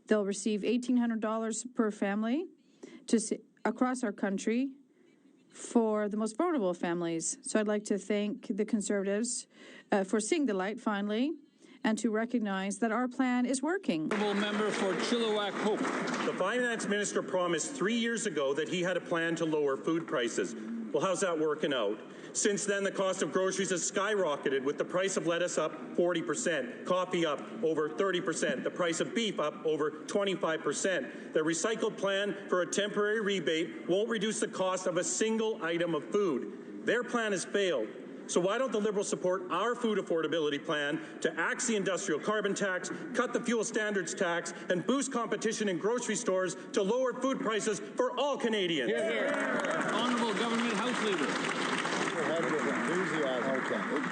they'll receive $1,800 per family across our country for the most vulnerable families. So I'd like to thank the Conservatives for seeing the light finally, and to recognize that our plan is working. Member for Chilliwack Hope. The Finance Minister promised 3 years ago that he had a plan to lower food prices. Well, how's that working out? Since then, the cost of groceries has skyrocketed, with the price of lettuce up 40%, coffee up over 30%, the price of beef up over 25%. The recycled plan for a temporary rebate won't reduce the cost of a single item of food. Their plan has failed. So why don't the Liberals support our food affordability plan to axe the industrial carbon tax, cut the fuel standards tax, and boost competition in grocery stores to lower food prices for all Canadians? Hear, hear. Honourable Government House Leader.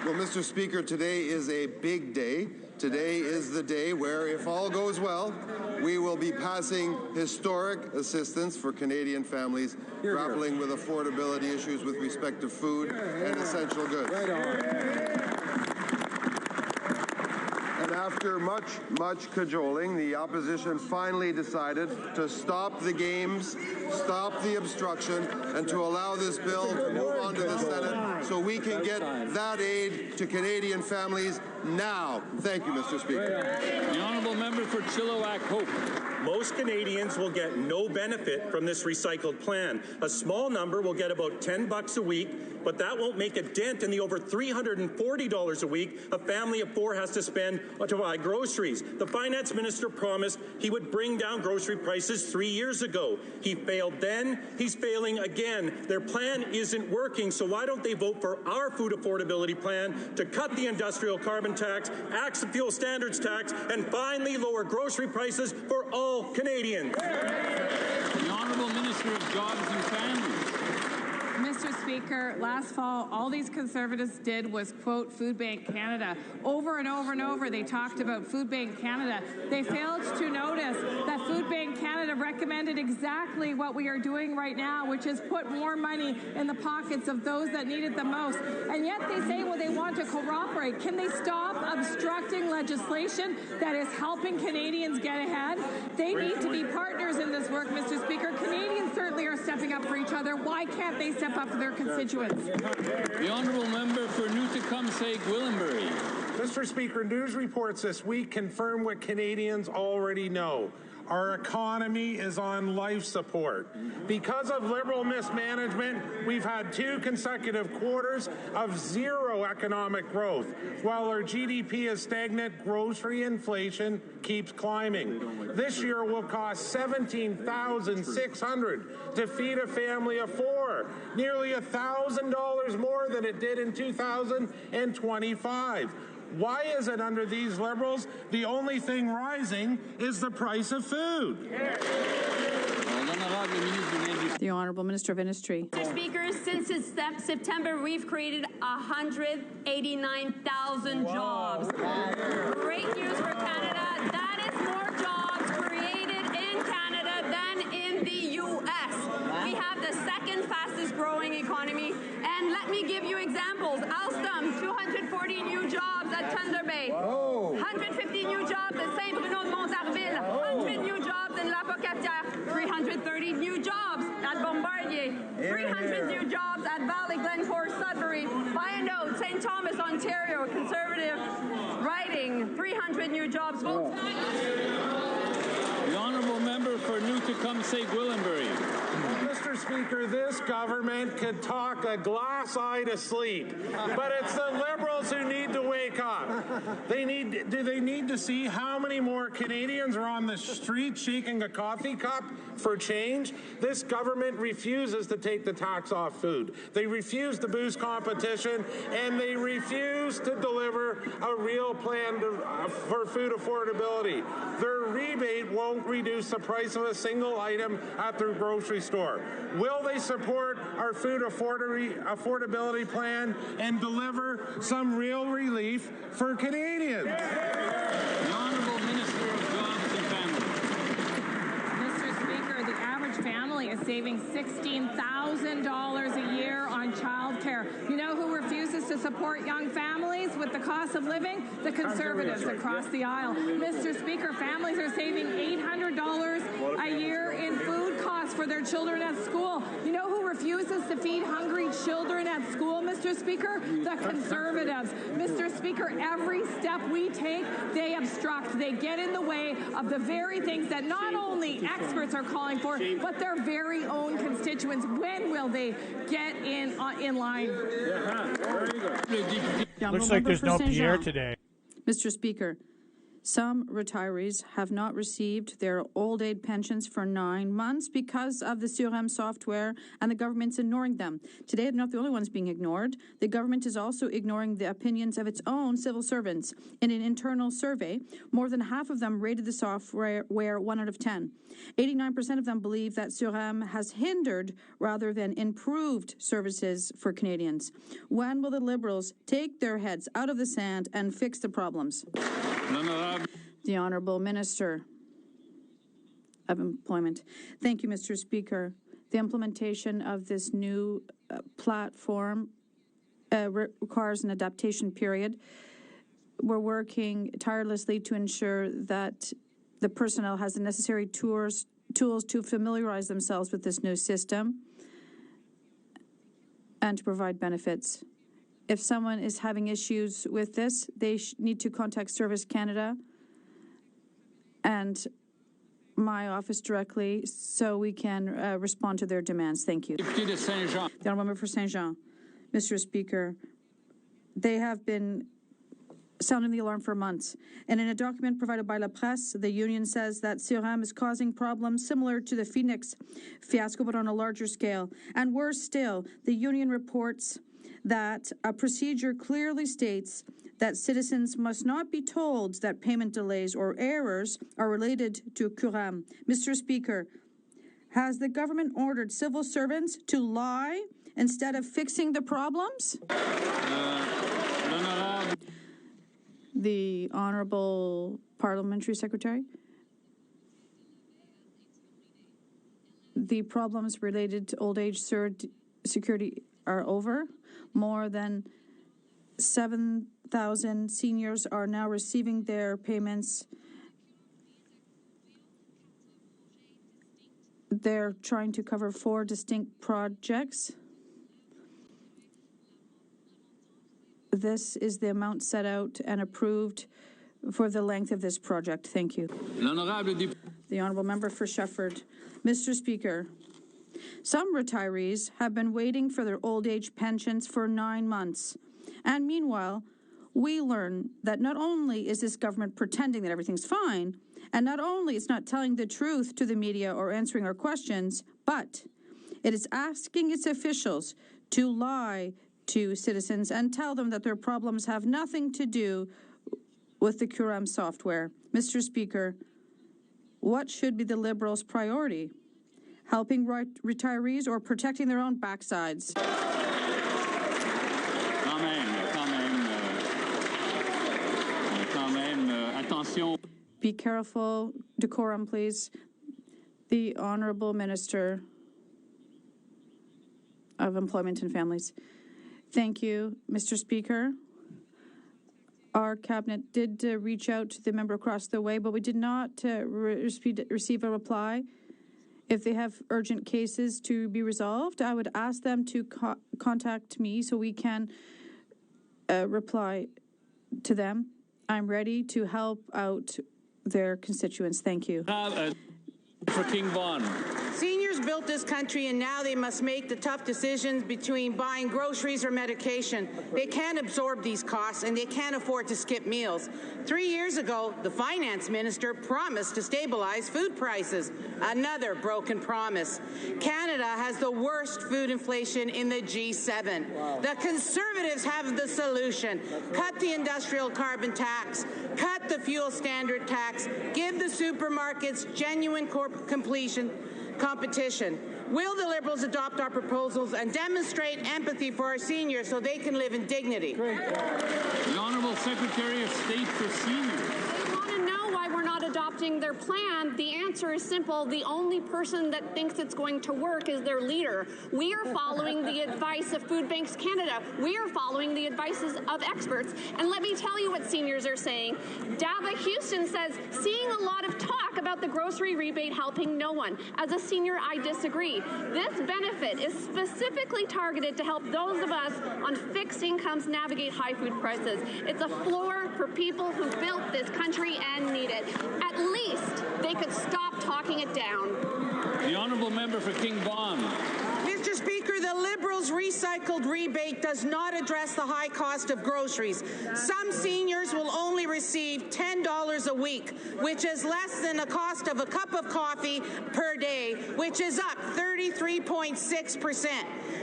Well, Mr. Speaker, today is a big day. Today is the day where, if all goes well, we will be passing historic assistance for Canadian families grappling with affordability issues with respect to food and essential goods. And after much cajoling, the opposition finally decided to stop the games, stop the obstruction, and to allow this bill to move on to the Senate so we can get that aid to Canadian families now. Thank you, Mr. Speaker. The Honourable Member for Chilliwack Hope. Most Canadians will get no benefit from this recycled plan. A small number will get about $10 a week, but that won't make a dent in the over $340 a week a family of four has to spend to buy groceries. The Finance Minister promised he would bring down grocery prices 3 years ago. He failed then, he's failing again. Their plan isn't working, so why don't they vote for our food affordability plan to cut the industrial carbon tax, axe the fuel standards tax, and finally lower grocery prices for all Canadians? The Honourable Minister of Jobs and Families. Mr. Speaker, last fall, all these Conservatives did was quote Food Bank Canada. Over and over and over, they talked about Food Bank Canada. They failed to notice that Food Bank Canada recommended exactly what we are doing right now, which is put more money in the pockets of those that need it the most. And yet they say, well, they want to cooperate. Can they stop obstructing legislation that is helping Canadians get ahead? They need to be partners in this work, Mr. Speaker. Canadians certainly are stepping up for each other. Why can't they step up for their constituents? The Honourable Member for Newtecumseh-Gwillimbury. Mr. Speaker, news reports this week confirm what Canadians already know. Our economy is on life support. Because of Liberal mismanagement, we've had 2 consecutive quarters of zero economic growth. While our GDP is stagnant, grocery inflation keeps climbing. This year will cost $17,600 to feed a family of 4, nearly $1,000 more than it did in 2025. Why is it under these Liberals the only thing rising is the price of food? The Honourable Minister of Industry. Mr. Speaker, since September, we've created 189,000 jobs. Great news for Canada. That is more jobs created in Canada than in the U.S. We have the second fastest growing economy. And let me give you examples. Alstom, 240 new jobs at Thunder Bay. 150 new jobs at Saint-Bruno-de-Montarville. 100 new jobs in La Pocatière. 330 new jobs at Bombardier. 300 new jobs at Valley, Glencore, Sudbury. Wyandotte, St. Thomas, Ontario, Conservative riding, 300 new jobs. Vote. The honourable member for Newtecumseh Gwillimbury. Mr. Speaker, this government could talk a glass eye to sleep, but it's the Liberals who need to wake up. Do they need to see how many more Canadians are on the street shaking a coffee cup for change? This government refuses to take the tax off food. They refuse to boost competition, and they refuse to deliver a real plan for food affordability. Their rebate won't reduce the price of a single item at their grocery store. Will they support our food affordability plan and deliver some real relief for Canadians? The Honourable Minister of Jobs and Family. Mr. Speaker, the average family is saving $16,000 a year on childcare. You know who refuses to support young families with the cost of living? The Conservatives across the aisle. Mr. Speaker, families are saving $800 a year in food costs for their children at school. You know who refuses to feed hungry children at school, Mr. Speaker? The Conservatives. Mr. Speaker, every step we take, they obstruct. They get in the way of the very things that not only experts are calling for, but their very own constituents. When will they get in line? Looks like there's no Pierre today. Mr. Speaker, some retirees have not received their old age pensions for 9 months because of the CRM software, and the government's ignoring them. Today, they're not the only ones being ignored. The government is also ignoring the opinions of its own civil servants. In an internal survey, more than half of them rated the software 1 out of 10. 89% of them believe that CRM has hindered rather than improved services for Canadians. When will the Liberals take their heads out of the sand and fix the problems? The Honourable Minister of Employment. Thank you, Mr. Speaker. The implementation of this new platform requires an adaptation period. We're working tirelessly to ensure that the personnel has the necessary tools to familiarize themselves with this new system and to provide benefits. If someone is having issues with this, they need to contact Service Canada and my office directly so we can respond to their demands. Thank you. The Honourable Member for Saint Jean. Mr. Speaker, they have been sounding the alarm for months. And in a document provided by La Presse, the union says that CRM is causing problems similar to the Phoenix fiasco, but on a larger scale. And worse still, the union reports that a procedure clearly states that citizens must not be told that payment delays or errors are related to CRM. Mr. Speaker, has the government ordered civil servants to lie instead of fixing the problems? The Honourable Parliamentary Secretary. The problems related to old age security are over. More than 7,000 seniors are now receiving their payments. They're trying to cover 4 distinct projects. This is the amount set out and approved for the length of this project. Thank you. The Honourable Member for Shefford. Mr. Speaker, some retirees have been waiting for their old age pensions for 9 months. And meanwhile, we learn that not only is this government pretending that everything's fine, and not only it's not telling the truth to the media or answering our questions, but it is asking its officials to lie to citizens and tell them that their problems have nothing to do with the CRM software. Mr. Speaker, what should be the Liberals' priority? Helping retirees or protecting their own backsides? Be careful. Decorum, please. The Honourable Minister of Employment and Families. Thank you, Mr. Speaker. Our cabinet did reach out to the member across the way, but we did not receive a reply. if they have urgent cases to be resolved, I would ask them to contact me so we can reply to them. I'm ready to help out their constituents. Thank you. For King Vaughan. Seniors built this country, and now they must make the tough decisions between buying groceries or medication. They can't absorb these costs, and they can't afford to skip meals. 3 years ago, the finance minister promised to stabilize food prices. Another broken promise. Canada has the worst food inflation in the G7. Wow. The Conservatives have the solution. Cut the industrial carbon tax, cut the fuel standard tax, give the supermarkets genuine competition. Will the Liberals adopt our proposals and demonstrate empathy for our seniors so they can live in dignity? The Honourable Secretary of State for Seniors. They want to know why we're not adopting their plan. The answer is simple. The only person that thinks it's going to work is their leader. We are following the advice of Food Banks Canada. We are following the advices of experts. And let me tell you what seniors are saying. Dava Houston says, seeing a lot of talk about the grocery rebate helping no one. As a senior, I disagree. This benefit is specifically targeted to help those of us on fixed incomes navigate high food prices. It's a floor for people who built this country and need it. At least they could stop talking it down. The Honourable Member for King Vaughan. Mr. Speaker, the Liberals' recycled rebate does not address the high cost of groceries. Some seniors will only receive $10 a week, which is less than the cost of a cup of coffee per day, which is up 33.6%.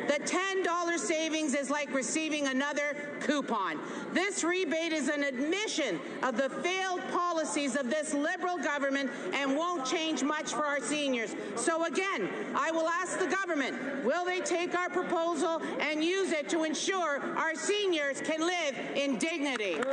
The $10 savings is like receiving another coupon. This rebate is an admission of the failed policies of this Liberal government and won't change much for our seniors. So again, I will ask the government, will they take our proposal and use it to ensure our seniors can live in dignity? The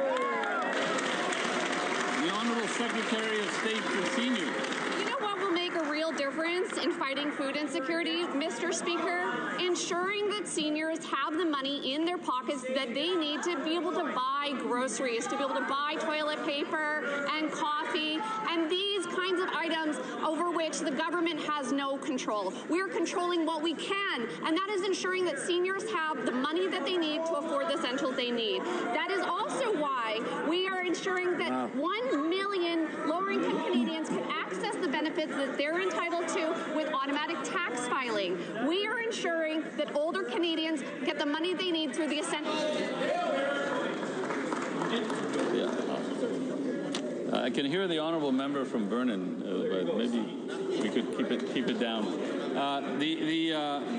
Honourable Secretary of State for Seniors. You know what will make a real difference in fighting food insecurity, Mr. Speaker? Ensuring that seniors have the money in their pockets that they need to be able to buy groceries, to be able to buy toilet paper and coffee and these kinds of items over which the government has no control. We're controlling what we can, and that is ensuring that seniors have the money that they need to afford the essentials they need. That is also why we are ensuring that 1 million lower-income Canadians can access the benefits that they're entitled to with automatic tax filing. We are ensuring that older Canadians get the money they need through the essentials. I can hear the Honourable Member from Vernon, but maybe we could keep it down. The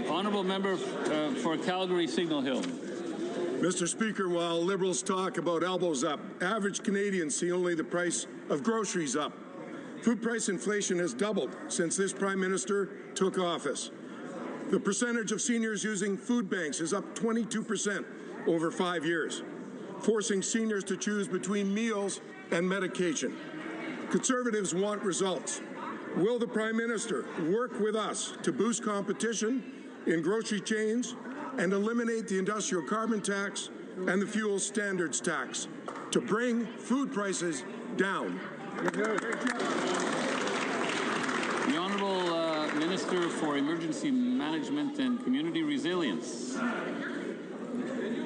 Honourable Member for Calgary Signal Hill. Mr. Speaker, while Liberals talk about elbows up, average Canadians see only the price of groceries up. Food price inflation has doubled since this Prime Minister took office. The percentage of seniors using food banks is up 22% over 5 years, forcing seniors to choose between meals and medication. Conservatives want results. Will the Prime Minister work with us to boost competition in grocery chains and eliminate the industrial carbon tax and the fuel standards tax to bring food prices down? The Honourable Minister for Emergency Management and Community Resilience.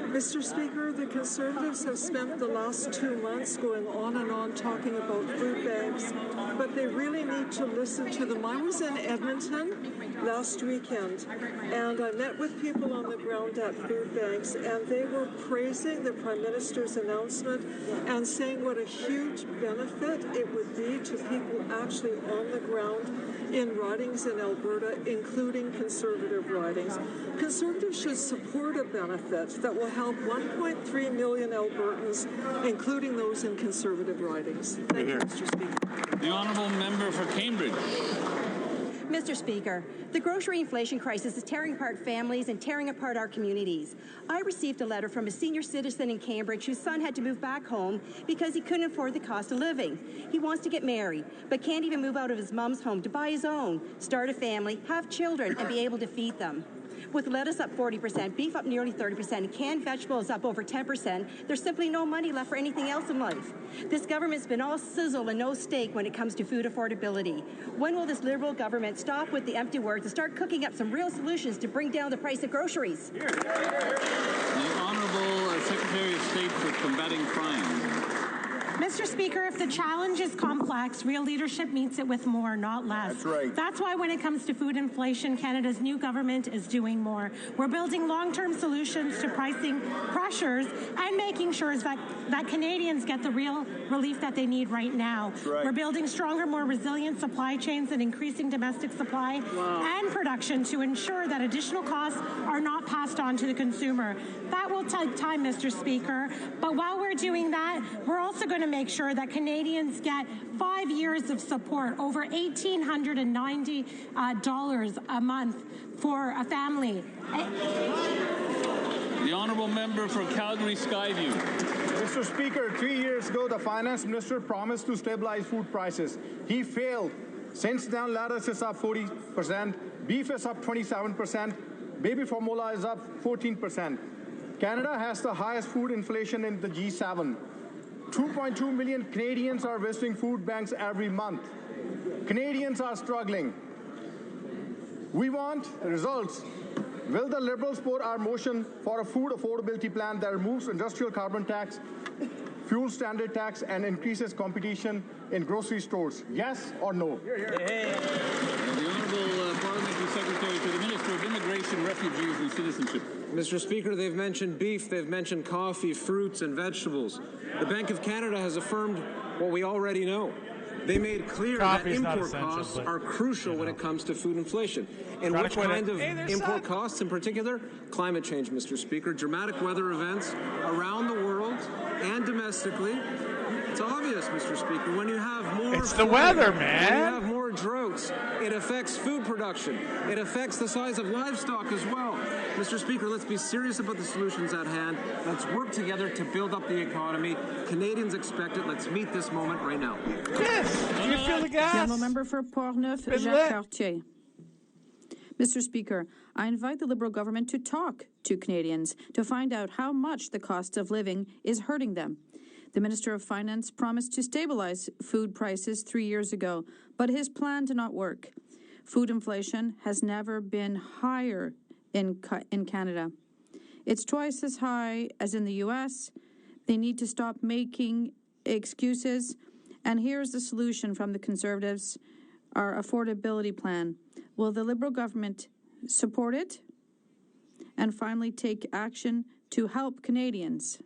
Mr. Speaker, the Conservatives have spent the last 2 months going on and on talking about food banks, but they really need to listen to them. I was in Edmonton last weekend, and I met with people on the ground at food banks, and they were praising the Prime Minister's announcement and saying what a huge benefit it would be to people actually on the ground in ridings in Alberta, including Conservative ridings. Conservatives should support a benefit that will help 1.3 million Albertans, including those in Conservative ridings. Thank you, Mr. Speaker. The Honourable Member for Cambridge. Mr. Speaker, the grocery inflation crisis is tearing apart families and tearing apart our communities. I received a letter from a senior citizen in Cambridge whose son had to move back home because he couldn't afford the cost of living. He wants to get married, but can't even move out of his mom's home to buy his own, start a family, have children, and be able to feed them. With lettuce up 40%, beef up nearly 30%, and canned vegetables up over 10%, there's simply no money left for anything else in life. This government's been all sizzle and no steak when it comes to food affordability. When will this Liberal government stop with the empty words and start cooking up some real solutions to bring down the price of groceries? The Honourable Secretary of State for Combating Crime. Mr. Speaker, if the challenge is complex, real leadership meets it with more, not less. That's right. That's why when it comes to food inflation, Canada's new government is doing more. We're building long-term solutions to pricing pressures and making sure that Canadians get the real relief that they need right now. Right. We're building stronger, more resilient supply chains and increasing domestic supply and production to ensure that additional costs are not passed on to the consumer. That will take time, Mr. Speaker, but while we're doing that, we're also going to make sure that Canadians get 5 years of support, over $1,890 a month for a family. The Honourable Member for Calgary Skyview. Mr. Speaker, 3 years ago, the Finance Minister promised to stabilize food prices. He failed. Since then, lettuce is up 40%, beef is up 27%, baby formula is up 14%. Canada has the highest food inflation in the G7. 2.2 million Canadians are visiting food banks every month. Canadians are struggling. We want results. Will the Liberals support our motion for a food affordability plan that removes industrial carbon tax, fuel standard tax, and increases competition in grocery stores? Yes or no? The Honourable Parliamentary Secretary to the Minister of Immigration, Refugees and Citizenship. Mr. Speaker, they've mentioned beef, they've mentioned coffee, fruits, and vegetables. The Bank of Canada has affirmed what we already know. They made clear that import costs are crucial when it comes to food inflation. And which kind of import costs in particular? Climate change, Mr. Speaker. Dramatic weather events around the world and domestically. It's obvious, Mr. Speaker, when you have more... It's the weather, man! When you have more droughts, it affects food production. It affects the size of livestock as well. Mr. Speaker, let's be serious about the solutions at hand. Let's work together to build up the economy. Canadians expect it. Let's meet this moment right now. Yes! Do you feel the gas? The honourable member for Portneuf, Jacques Cartier. Mr. Speaker, I invite the Liberal government to talk to Canadians to find out how much the cost of living is hurting them. The Minister of Finance promised to stabilize food prices 3 years ago, but his plan did not work. Food inflation has never been higher in Canada. It's twice as high as in the U.S. They need to stop making excuses. And here's the solution from the Conservatives, our affordability plan. Will the Liberal government support it and finally take action to help Canadians?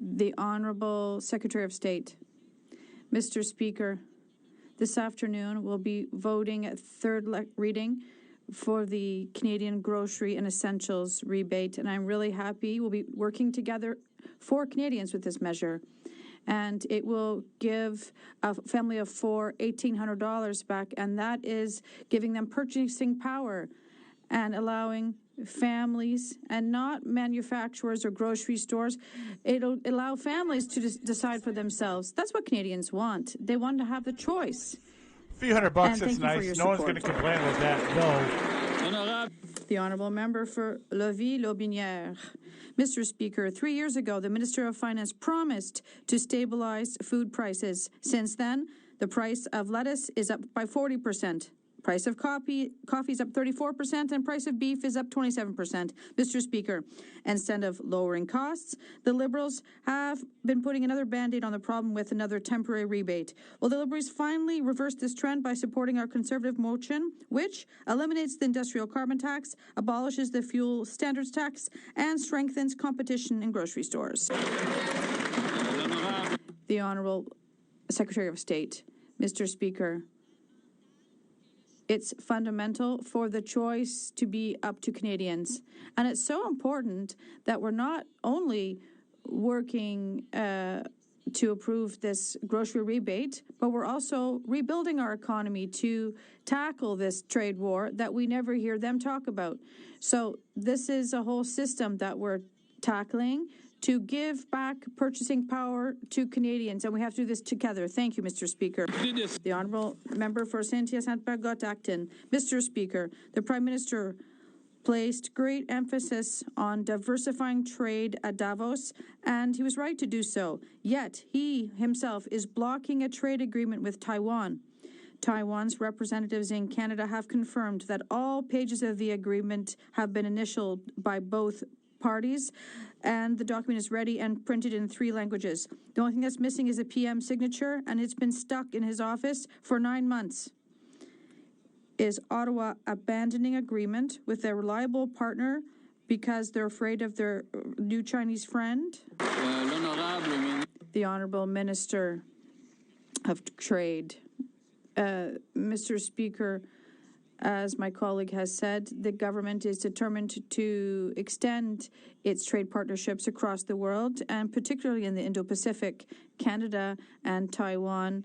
The Honourable Secretary of State. Mr. Speaker, this afternoon we'll be voting at third reading for the Canadian Grocery and Essentials rebate, and I'm really happy we'll be working together for Canadians with this measure. And it will give a family of four $1,800 back, and that is giving them purchasing power and allowing families and not manufacturers or grocery stores. It'll allow families to decide for themselves. That's what Canadians want. They want to have the choice. A few $100, it's nice. No one's going to complain about that, no. The Honourable Member for Lévis-Lotbinière. Mr. Speaker, 3 years ago, the Minister of Finance promised to stabilize food prices. Since then, the price of lettuce is up by 40%. Price of coffee is up 34%, and price of beef is up 27%. Mr. Speaker, instead of lowering costs, the Liberals have been putting another Band-Aid on the problem with another temporary rebate. Will the Liberals finally reverse this trend by supporting our Conservative motion, which eliminates the industrial carbon tax, abolishes the fuel standards tax, and strengthens competition in grocery stores? The Honourable Secretary of State. Mr. Speaker, it's fundamental for the choice to be up to Canadians. And it's so important that we're not only working to approve this grocery rebate, but we're also rebuilding our economy to tackle this trade war that we never hear them talk about. So this is a whole system that we're tackling to give back purchasing power to Canadians, and we have to do this together. Thank you, Mr. Speaker. The Honourable Member for Saint-Hyacinthe-Got-Acton. Mr. Speaker, the Prime Minister placed great emphasis on diversifying trade at Davos, and he was right to do so. Yet, he himself is blocking a trade agreement with Taiwan. Taiwan's representatives in Canada have confirmed that all pages of the agreement have been initialed by both parties, and the document is ready and printed in 3 languages. The only thing that's missing is a PM signature, and it's been stuck in his office for 9 months. Is Ottawa abandoning agreement with their reliable partner because they're afraid of their new Chinese friend? The Honourable Minister of Trade. Mr. Speaker, as my colleague has said, the government is determined to extend its trade partnerships across the world, and particularly in the Indo-Pacific. Canada and Taiwan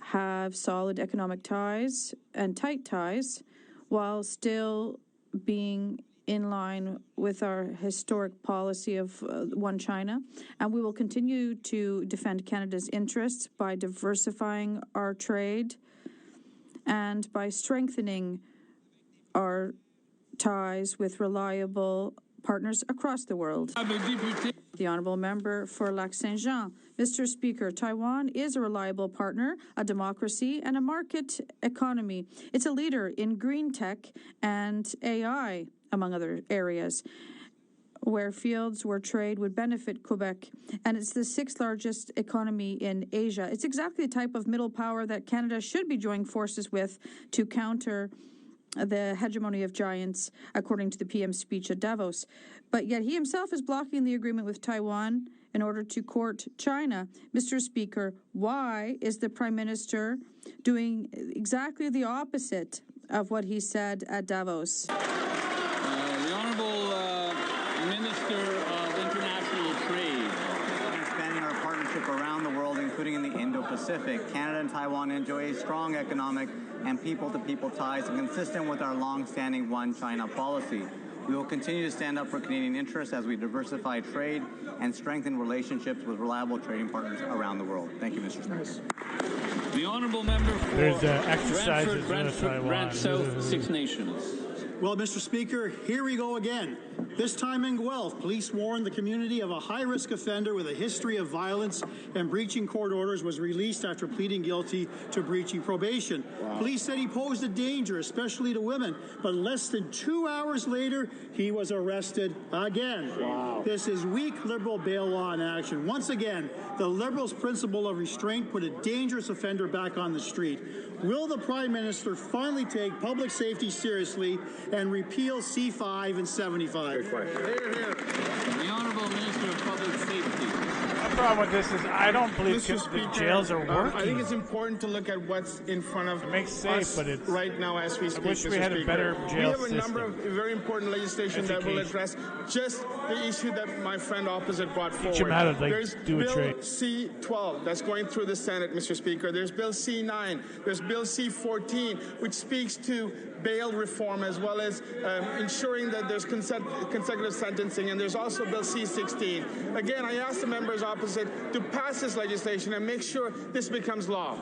have solid economic ties and tight ties, while still being in line with our historic policy of one China. And we will continue to defend Canada's interests by diversifying our trade and by strengthening our ties with reliable partners across the world. The Honourable Member for Lac-Saint-Jean. Mr. Speaker, Taiwan is a reliable partner, a democracy, and a market economy. It's a leader in green tech and AI, among other areas, where fields where trade would benefit Quebec, and it's the 6th largest economy in Asia. It's exactly the type of middle power that Canada should be joining forces with to counter the hegemony of giants, according to the PM's speech at Davos. But yet he himself is blocking the agreement with Taiwan in order to court China. Mr. Speaker, why is the Prime Minister doing exactly the opposite of what he said at Davos? The Honourable Minister of International Trade. Expanding our partnership around the world, including in the Indo-Pacific. Canada and Taiwan enjoy strong economic and people-to-people ties and consistent with our long-standing One China policy. We will continue to stand up for Canadian interests as we diversify trade and strengthen relationships with reliable trading partners around the world. Thank you, Mr. Speaker. The Honourable Member for Brantford South, Six Nations. Well, Mr. Speaker, here we go again. This time in Guelph, police warned the community of a high-risk offender with a history of violence and breaching court orders was released after pleading guilty to breaching probation. Wow. Police said he posed a danger, especially to women, but less than 2 hours later, he was arrested again. Wow. This is weak Liberal bail law in action. Once again, the Liberals' principle of restraint put a dangerous offender back on the street. Will the Prime Minister finally take public safety seriously and repeal C5 and 75? Good question. Here, here. The Honourable Minister of Public Safety. The problem with this is I don't believe the jails are working. I think it's important to look at what's in front of us right now as we speak. I wish we had a better jail system. We have a number of very important legislation that will address just the issue that my friend opposite brought forward. There's Bill C-12 that's going through the Senate, Mr. Speaker. There's Bill C-9. There's Bill C-14, which speaks to bail reform as well as ensuring that there's consecutive sentencing, and there's also Bill C-16. Again, I ask the members opposite to pass this legislation and make sure this becomes law.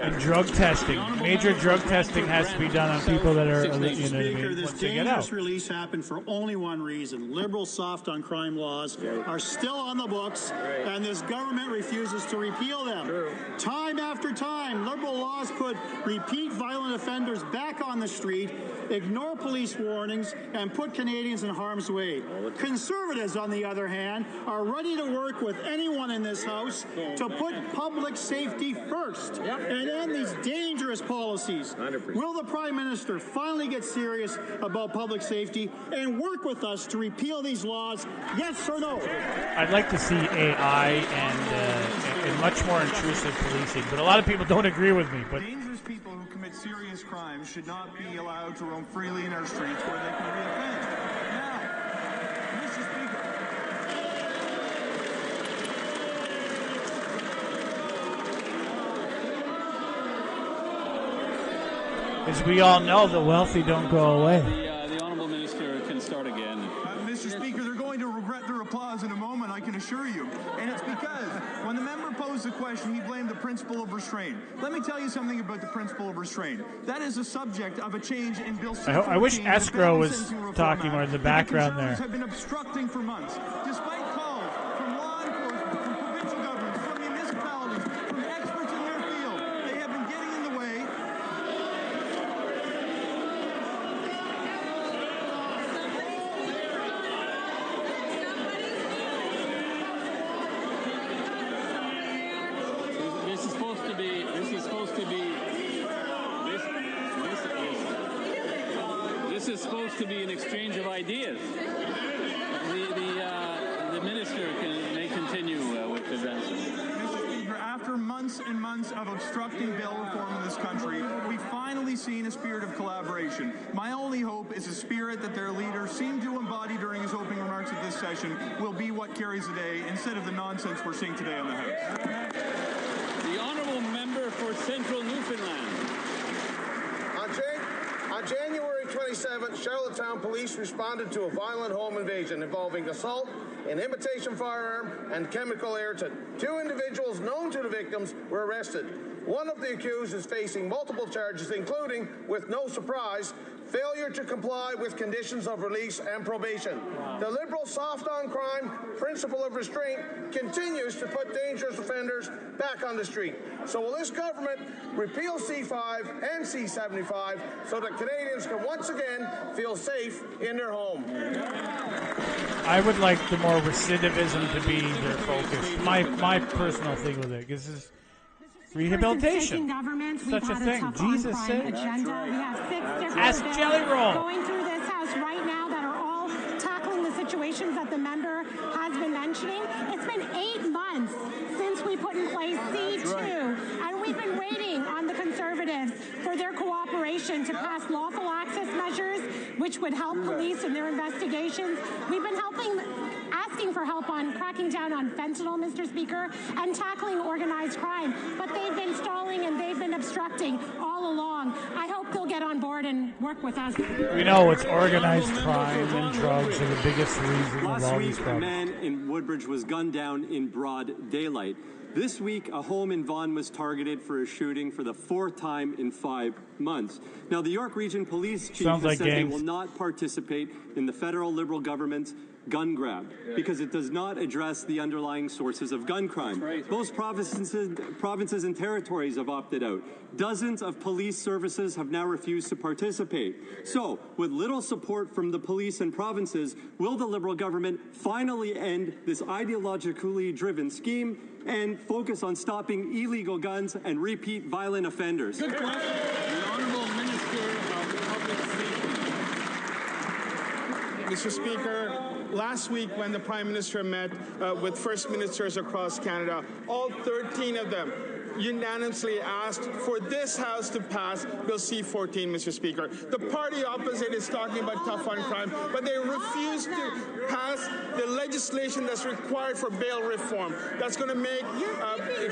And drug testing. Major drug testing has to be done on people that are, Mr. Speaker, this dangerous release happened for only one reason. Liberal soft on crime laws are still on the books, and this government refuses to repeal them. Time after time, Liberal laws put repeat violent offenders back on the street, ignore police warnings, and put Canadians in harm's way. Conservatives, on the other hand, are ready to work with anyone in this House to put public safety first and end these dangerous policies. 100%. Will the Prime Minister finally get serious about public safety and work with us to repeal these laws, yes or no? I'd like to see AI and much more intrusive policing, but a lot of people don't agree with me. But dangerous people who commit serious crimes should not be allowed to roam freely in our streets where they can reoffend. Now, Mr. Speaker. As we all know, the wealthy don't go away. The Honourable Minister can start again. Mr. Speaker, they're going to regret their applause in a moment, I can assure issue. And it's because when the member posed the question, he blamed the principle of restraint. Let me tell you something about the principle of restraint. That is a subject of a change in Bill C-14. I wish Escrow was talking more in the background there. Have been obstructing for months, despite calls from law enforcement, from provincial governments, from municipalities, from experts in their field. They have been getting in the way. This is supposed to be an exchange of ideas. The minister may continue with his answer. Mr. Speaker, after months and months of obstructing bill reform in this country, we've finally seen a spirit of collaboration. My only hope is a spirit that their leader seemed to embody during his opening remarks at this session will be what carries the day instead of the nonsense we're seeing today on the House. The honourable member for Central Newfoundland. On January 27th, Charlottetown police responded to a violent home invasion involving assault, an imitation firearm, and chemical irritant. 2 individuals known to the victims were arrested. One of the accused is facing multiple charges, including, with no surprise, failure to comply with conditions of release and probation. The Liberal soft-on-crime principle of restraint continues to put dangerous offenders back on the street. So will this government repeal C5 and C75 so that Canadians can once again feel safe in their home? I would like the more recidivism to be their focus. My personal thing with it, because this is rehabilitation. Such a thing. Jesus said. Agenda. We have 6 different Ask bills Jelly Roll. going through this House right now that are all tackling the situations that the member has been mentioning. It's been 8 months since we put in place C2, and we've been waiting on the Conservatives for their cooperation to pass lawful access measures, which would help police in their investigations. We've been asking for help on cracking down on fentanyl, Mr. Speaker, and tackling organized crime. But they've been stalling and they've been obstructing all along. I hope they'll get on board and work with us. We know it's organized crime and drugs are the biggest reason of all these Last week, a problems. man in Woodbridge was gunned down in broad daylight. This week, a home in Vaughan was targeted for a shooting for the 4th time in 5 months. Now, the York Region Police Chief has said they will not participate in the federal Liberal government's gun grab because it does not address the underlying sources of gun crime. Most provinces and territories have opted out. Dozens of police services have now refused to participate. So, with little support from the police and provinces, will the Liberal government finally end this ideologically driven scheme and focus on stopping illegal guns and repeat violent offenders? Good question. The Honourable Minister of Public Safety. Mr. Speaker, last week when the Prime Minister met with First Ministers across Canada, all 13 of them unanimously asked for this House to pass Bill C-14, Mr. Speaker. The party opposite is talking about tough on crime, but they refuse to pass the legislation that's required for bail reform. That's going to make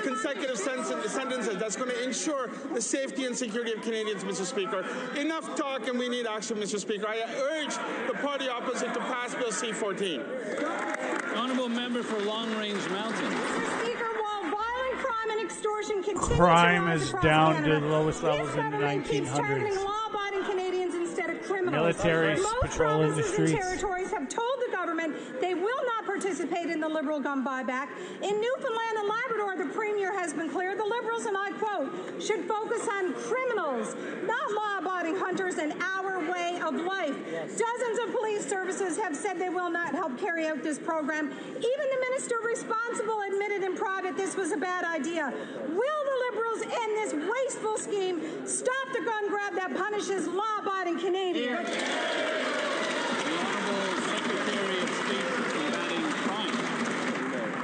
consecutive sentences. That's going to ensure the safety and security of Canadians, Mr. Speaker. Enough talk and we need action, Mr. Speaker. I urge the party opposite to pass Bill C-14. Honourable Member for Long Range Mountain. Mr. Speaker, while violent crime and extortion continue Crime to rise is across down Canada, to the lowest levels in the keeps targeting 1900s. law-abiding Canadians instead of criminals. Military Most patrolling the provinces streets. and territories have told the government they will not participate in the Liberal gun buyback. In Newfoundland and Labrador, the Premier has been clear. The Liberals, and I quote, should focus on criminals, not law-abiding hunters and our way of life. Dozens of police services have said they will not help carry out this program. Even the minister responsible admitted in private this was a bad idea. Will the Liberals end this wasteful scheme, stop the gun grab that punishes law-abiding Canadians?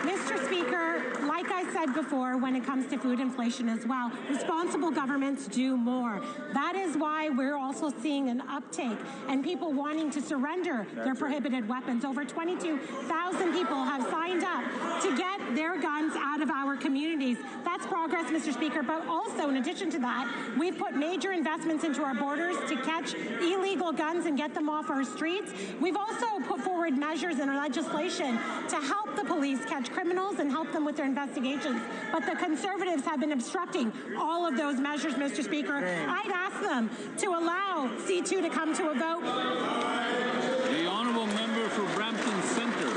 Mr. Speaker, like I said before, when it comes to food inflation as well, responsible governments do more. That is why we're also seeing an uptake and people wanting to surrender their prohibited weapons. Over 22,000 people have signed up to get their guns out of our communities. That's progress, Mr. Speaker, but also, in addition to that, we've put major investments into our borders to catch illegal guns and get them off our streets. We've also put forward measures in our legislation to help the police catch criminals and help them with their investigations. But the Conservatives have been obstructing all of those measures, Mr. Speaker. I'd ask them to allow C2 to come to a vote. The honourable member for Brampton Centre.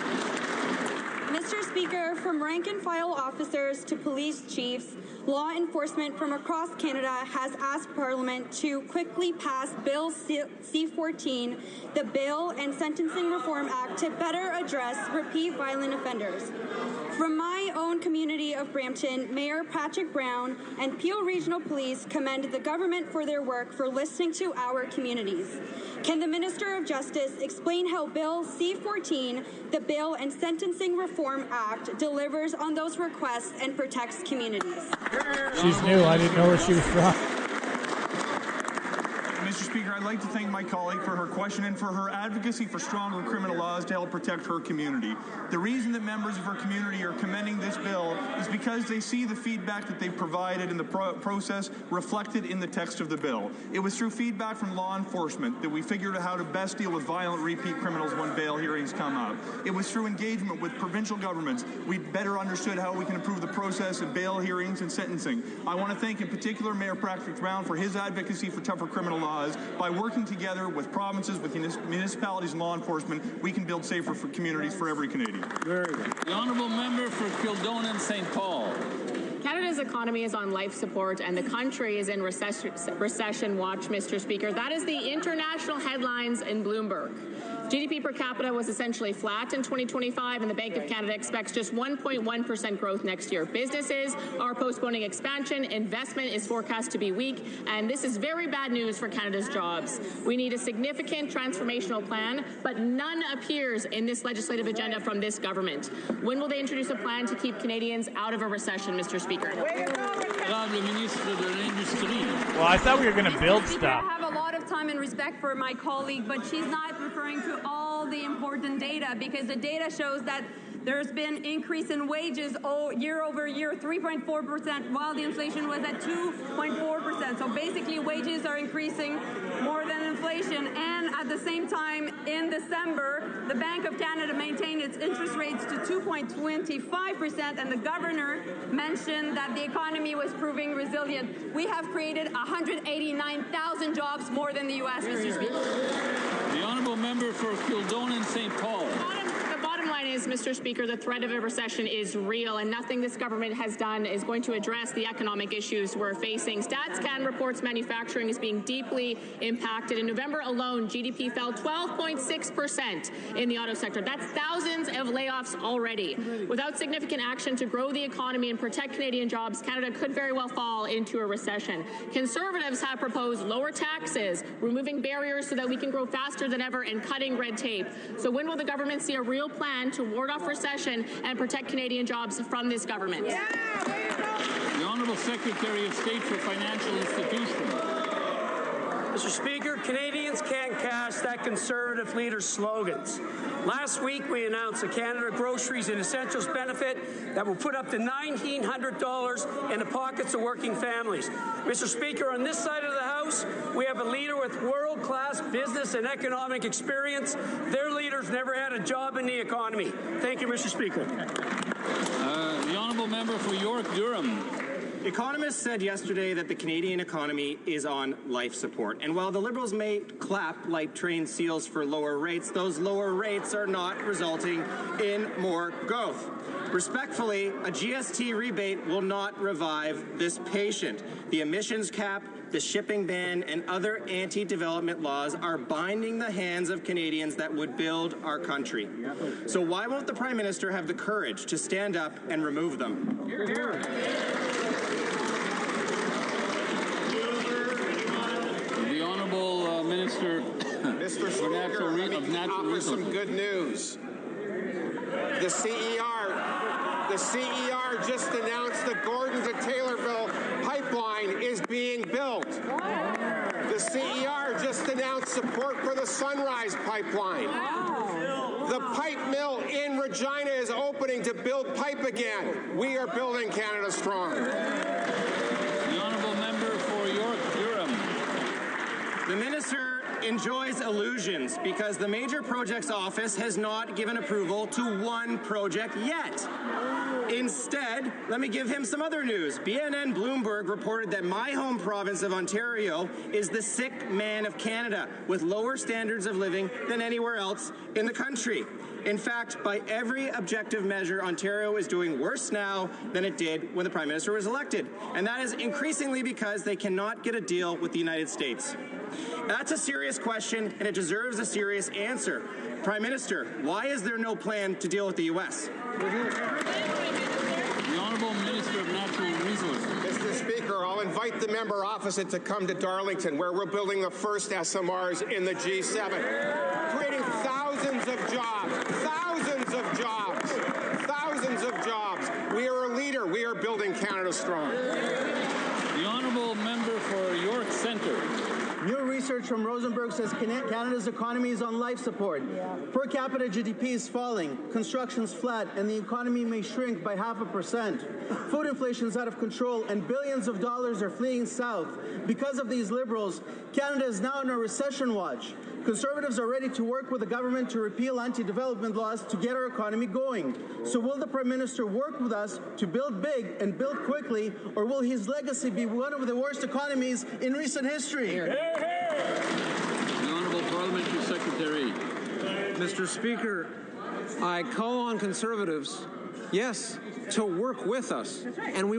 Mr. Speaker, from rank-and-file officers to police chiefs, law enforcement from across Canada has asked Parliament to quickly pass Bill C-14, the Bail and Sentencing Reform Act, to better address repeat violent offenders. From my own community of Brampton, Mayor Patrick Brown and Peel Regional Police commend the government for their work for listening to our communities. Can the Minister of Justice explain how Bill C-14, the Bail and Sentencing Reform Act, delivers on those requests and protects communities? She's new. I didn't know where she was from. Mr. Speaker, I'd like to thank my colleague for her question and for her advocacy for stronger criminal laws to help protect her community. The reason that members of her community are commending this bill is because they see the feedback that they provided in the process reflected in the text of the bill. It was through feedback from law enforcement that we figured out how to best deal with violent repeat criminals when bail hearings come up. It was through engagement with provincial governments we better understood how we can improve the process of bail hearings and sentencing. I want to thank in particular Mayor Patrick Brown for his advocacy for tougher criminal laws. By working together with provinces, with municipalities and law enforcement, we can build safer communities for every Canadian. Very good. The honourable member for Kildonan St. Paul. Canada's economy is on life support and the country is in recession watch, Mr. Speaker. That is the international headlines in Bloomberg. GDP per capita was essentially flat in 2025, and the Bank of Canada expects just 1.1% growth next year. Businesses are postponing expansion, investment is forecast to be weak, and this is very bad news for Canada's jobs. We need a significant transformational plan, but none appears in this legislative agenda from this government. When will they introduce a plan to keep Canadians out of a recession, Mr. Speaker? Well, I thought we were going to build stuff. I have a lot of time and respect for my colleague, but she's not referring to all the important data, because the data shows that there's been increase in wages year over year, 3.4%, while the inflation was at 2.4%. So basically wages are increasing more than inflation. And at the same time, in December, the Bank of Canada maintained its interest rates to 2.25%, and the governor mentioned that the economy was proving resilient. We have created 189,000 jobs more than the U.S., Mr. Speaker. The honourable member for Kildonan St. Paul. The bottom line is, Mr. Speaker, the threat of a recession is real, and nothing this government has done is going to address the economic issues we're facing. StatsCan reports manufacturing is being deeply impacted. In November alone, GDP fell 12.6% in the auto sector. That's thousands of layoffs already. Without significant action to grow the economy and protect Canadian jobs, Canada could very well fall into a recession. Conservatives have proposed lower taxes, removing barriers so that we can grow faster than ever, and cutting red tape. So when will the government see a real plan to ward off recession and protect Canadian jobs from this government? The Honourable Secretary of State for Financial Institutions. Mr. Speaker, Canadians can't cast that Conservative leader's slogans. Last week, we announced a Canada Groceries and Essentials benefit that will put up to $1,900 in the pockets of working families. Mr. Speaker, on this side of the House, we have a leader with world-class business and economic experience. Their leaders never had a job in the economy. Thank you, Mr. Speaker. The honourable member for York-Durham. Economists said yesterday that the Canadian economy is on life support. And while the Liberals may clap like trained seals for lower rates, those lower rates are not resulting in more growth. Respectfully, a GST rebate will not revive this patient. The emissions cap, the shipping ban, and other anti-development laws are binding the hands of Canadians that would build our country. So why won't the Prime Minister have the courage to stand up and remove them? Hear, hear. The Honourable Minister Mr. for Natural Resources. Some good news. The CER just announced the Gordon to Taylorville pipeline is being built. The CER just announced support for the Sunrise pipeline. The pipe mill in Regina is opening to build pipe again. We are building Canada strong. The honourable member for York-Durham. The minister enjoys illusions because the Major Projects Office has not given approval to one project yet. Instead, let me give him some other news. BNN Bloomberg reported that my home province of Ontario is the sick man of Canada, with lower standards of living than anywhere else in the country. In fact, by every objective measure, Ontario is doing worse now than it did when the Prime Minister was elected. And that is increasingly because they cannot get a deal with the United States. That's a serious question, and it deserves a serious answer. Prime Minister, why is there no plan to deal with the U.S.? The Honourable Minister of Natural Resources. Mr. Speaker, I'll invite the member opposite to come to Darlington, where we're building the first SMRs in the G7, creating thousands of jobs, thousands of jobs. We are a leader. We are building Canada strong. The Honourable Member for York Centre. New research from Rosenberg says Canada's economy is on life support. Per capita GDP is falling, construction's flat, and the economy may shrink by 0.5%. Food inflation is out of control, and billions of dollars are fleeing south. Because of these Liberals, Canada is now on a recession watch. Conservatives are ready to work with the government to repeal anti-development laws to get our economy going. So will the Prime Minister work with us to build big and build quickly, or will his legacy be one of the worst economies in recent history? The Honourable Parliamentary Secretary. Mr. Speaker, I call on Conservatives, yes, to work with us. And we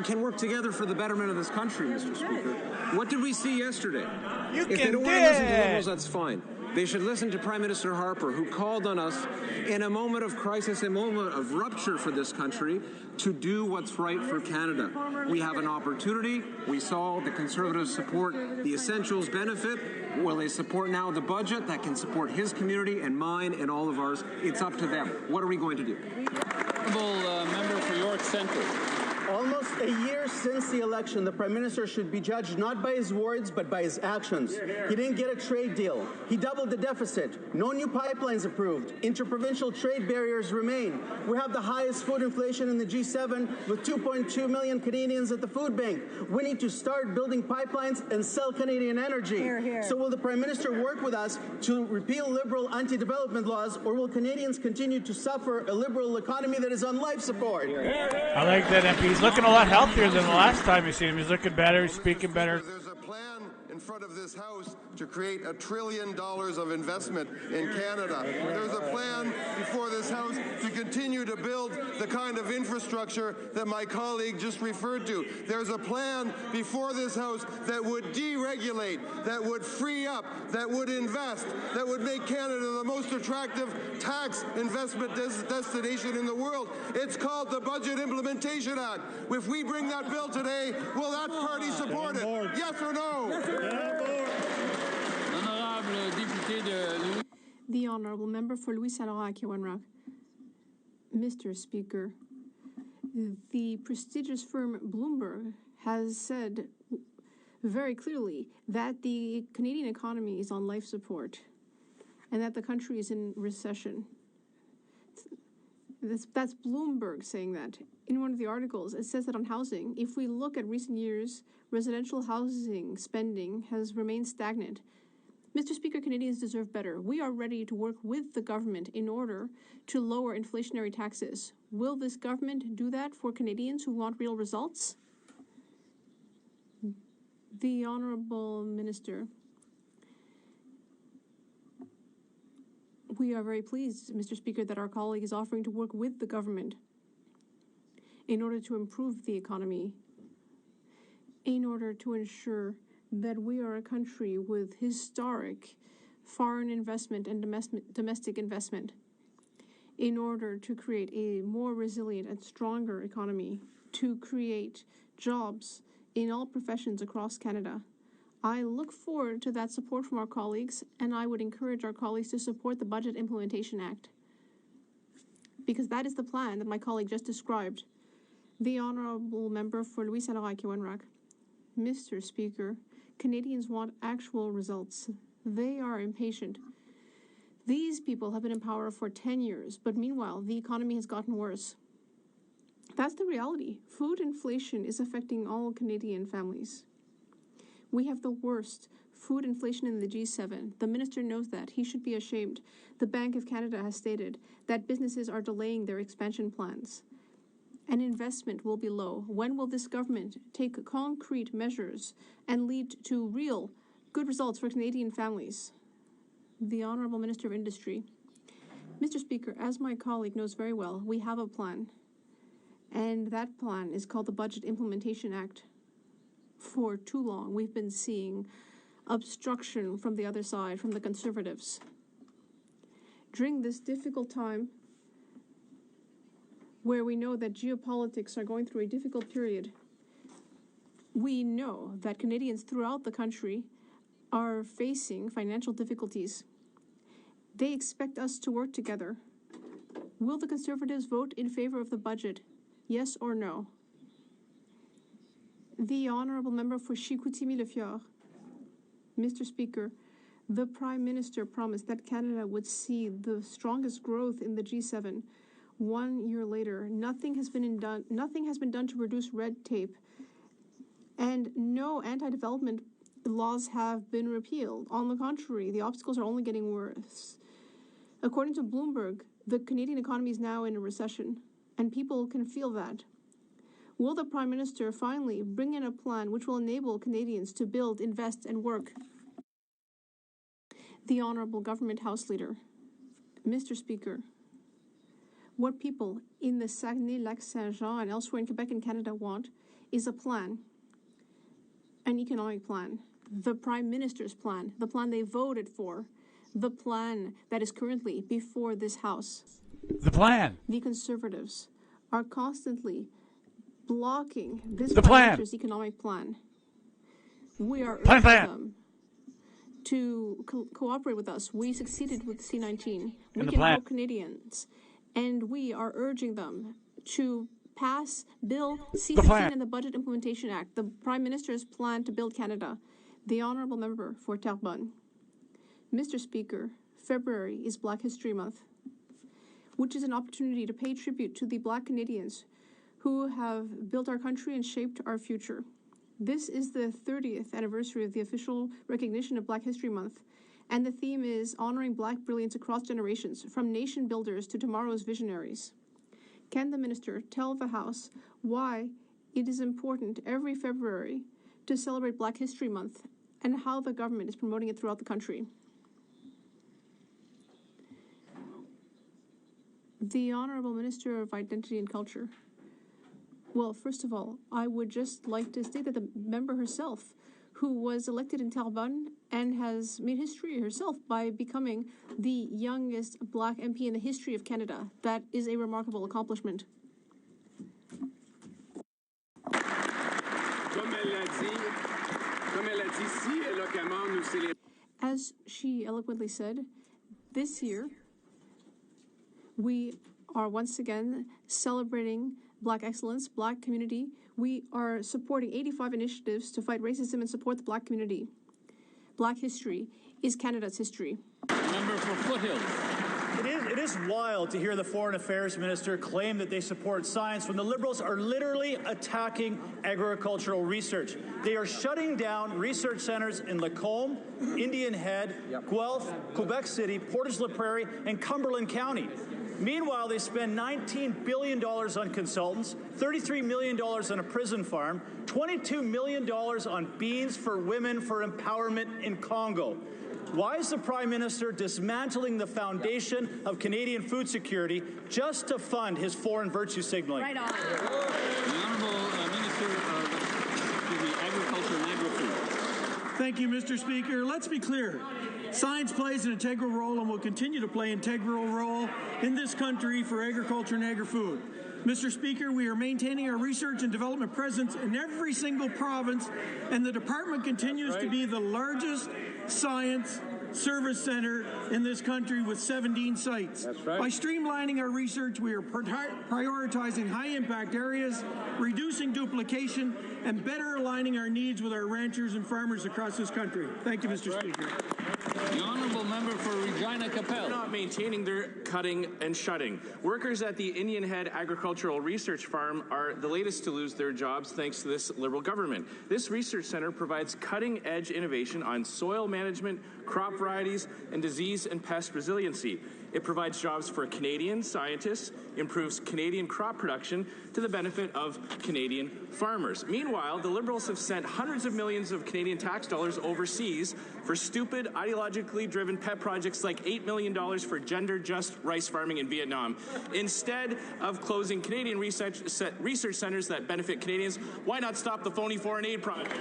can work together for the betterment of this country, Mr. Speaker. What did we see yesterday? If they don't want to listen to Liberals, that's fine. They should listen to Prime Minister Harper, who called on us in a moment of crisis, a moment of rupture for this country, to do what's right for Canada. We have an opportunity. We saw the Conservatives support the Essentials benefit. Will they support now the budget that can support his community and mine and all of ours? It's up to them. What are we going to do? Honourable Member for York Centre. Almost a year since the election, the Prime Minister should be judged not by his words, but by his actions. He didn't get a trade deal. He doubled the deficit. No new pipelines approved. Interprovincial trade barriers remain. We have the highest food inflation in the G7, with 2.2 million Canadians at the food bank. We need to start building pipelines and sell Canadian energy. Hear, hear. So will the Prime Minister work with us to repeal Liberal anti-development laws, or will Canadians continue to suffer a Liberal economy that is on life support? I like that MP. He's looking a lot healthier than the last time you seen him. He's looking better. He's speaking better. There's a plan in front of this House to create $1 trillion of investment in Canada. There's a plan before this House to continue to build the kind of infrastructure that my colleague just referred to. There's a plan before this House that would deregulate, that would free up, that would invest, that would make Canada the most attractive tax investment destination in the world. It's called the Budget Implementation Act. If we bring that bill today, will that party support it? Yes or no? The Honourable Member for Louis Saint-Laurent-Kewanrock. Mr. Speaker, the prestigious firm Bloomberg has said very clearly that the Canadian economy is on life support and that the country is in recession. That's Bloomberg saying that. In one of the articles, it says that on housing, if we look at recent years, residential housing spending has remained stagnant. Mr. Speaker, Canadians deserve better. We are ready to work with the government in order to lower inflationary taxes. Will this government do that for Canadians who want real results? The Honourable Minister. We are very pleased, Mr. Speaker, that our colleague is offering to work with the government in order to improve the economy, in order to ensure that we are a country with historic foreign investment and domestic investment, in order to create a more resilient and stronger economy, to create jobs in all professions across Canada. I look forward to that support from our colleagues, and I would encourage our colleagues to support the Budget Implementation Act, because that is the plan that my colleague just described. The Honourable Member for Louis Saint-Laurent-Kewanrock. Mr. Speaker, Canadians want actual results. They are impatient. These people have been in power for 10 years, but meanwhile, the economy has gotten worse. That's the reality. Food inflation is affecting all Canadian families. We have the worst food inflation in the G7. The minister knows that. He should be ashamed. The Bank of Canada has stated that businesses are delaying their expansion plans, and investment will be low. When will this government take concrete measures and lead to real good results for Canadian families? The Honourable Minister of Industry. Mr. Speaker, as my colleague knows very well, we have a plan, and that plan is called the Budget Implementation Act. For too long, we've been seeing obstruction from the other side, from the Conservatives. During this difficult time, where we know that geopolitics are going through a difficult period, we know that Canadians throughout the country are facing financial difficulties. They expect us to work together. Will the Conservatives vote in favor of the budget? Yes or no? The Honourable Member for Chicoutimi-Le-Fjord. Mr. Speaker, the Prime Minister promised that Canada would see the strongest growth in the G7. 1 year later, nothing has been done to reduce red tape, and no anti-development laws have been repealed. On the contrary, the obstacles are only getting worse. According to Bloomberg, the Canadian economy is now in a recession, and people can feel that. Will the Prime Minister finally bring in a plan which will enable Canadians to build, invest, and work? The Honourable Government House Leader. Mr. Speaker, what people in the Saguenay-Lac-Saint-Jean and elsewhere in Quebec and Canada want is a plan, an economic plan, the Prime Minister's plan, the plan they voted for, the plan that is currently before this House. The plan. The Conservatives are constantly blocking this Prime Minister's economic plan. We are urging them to cooperate with us. We succeeded with C-19. We can help Canadians. And we are urging them to pass Bill C-16 and the Budget Implementation Act, the Prime Minister's plan to build Canada. The Honourable Member for Terrebonne. Mr. Speaker, February is Black History Month, which is an opportunity to pay tribute to the Black Canadians who have built our country and shaped our future. This is the 30th anniversary of the official recognition of Black History Month, and the theme is honoring Black brilliance across generations, from nation builders to tomorrow's visionaries. Can the Minister tell the House why it is important every February to celebrate Black History Month and how the government is promoting it throughout the country? The Honourable Minister of Identity and Culture. Well, first of all, I would just like to state that the member herself, who was elected in Terrebonne and has made history herself by becoming the youngest Black MP in the history of Canada. That is a remarkable accomplishment. As she eloquently said, this year we are once again celebrating Black excellence, Black community. We are supporting 85 initiatives to fight racism and support the Black community. Black history is Canada's history. Member for Foothills. It is wild to hear the Foreign Affairs Minister claim that they support science when the Liberals are literally attacking agricultural research. They are shutting down research centres in Lacombe, Indian Head, Guelph, Quebec City, Portage-la-Prairie, and Cumberland County. Meanwhile, they spend $19 billion on consultants, $33 million on a prison farm, $22 million on beans for women for empowerment in Congo. Why is the Prime Minister dismantling the foundation of Canadian food security just to fund his foreign virtue signaling? Right on. The Honourable Minister of Agriculture and Agri-Food. Thank you, Mr. Speaker. Let's be clear. Science plays an integral role and will continue to play an integral role in this country for agriculture and agri-food. Mr. Speaker, we are maintaining our research and development presence in every single province, and the department continues to be the largest science service center in this country with 17 sites. That's right. By streamlining our research, we are prioritizing high-impact areas, reducing duplication, and better aligning our needs with our ranchers and farmers across this country. Thank you, Mr. Speaker. The honourable member for Regina Capel. Not maintaining their cutting and shutting. Workers at the Indian Head Agricultural Research Farm are the latest to lose their jobs thanks to this Liberal government. This research centre provides cutting-edge innovation on soil management, crop varieties, and disease and pest resiliency. It provides jobs for Canadian scientists, improves Canadian crop production to the benefit of Canadian farmers. Meanwhile, the Liberals have sent hundreds of millions of Canadian tax dollars overseas for stupid, ideologically driven pet projects like $8 million for gender-just rice farming in Vietnam. Instead of closing Canadian research centres that benefit Canadians, why not stop the phony foreign aid project?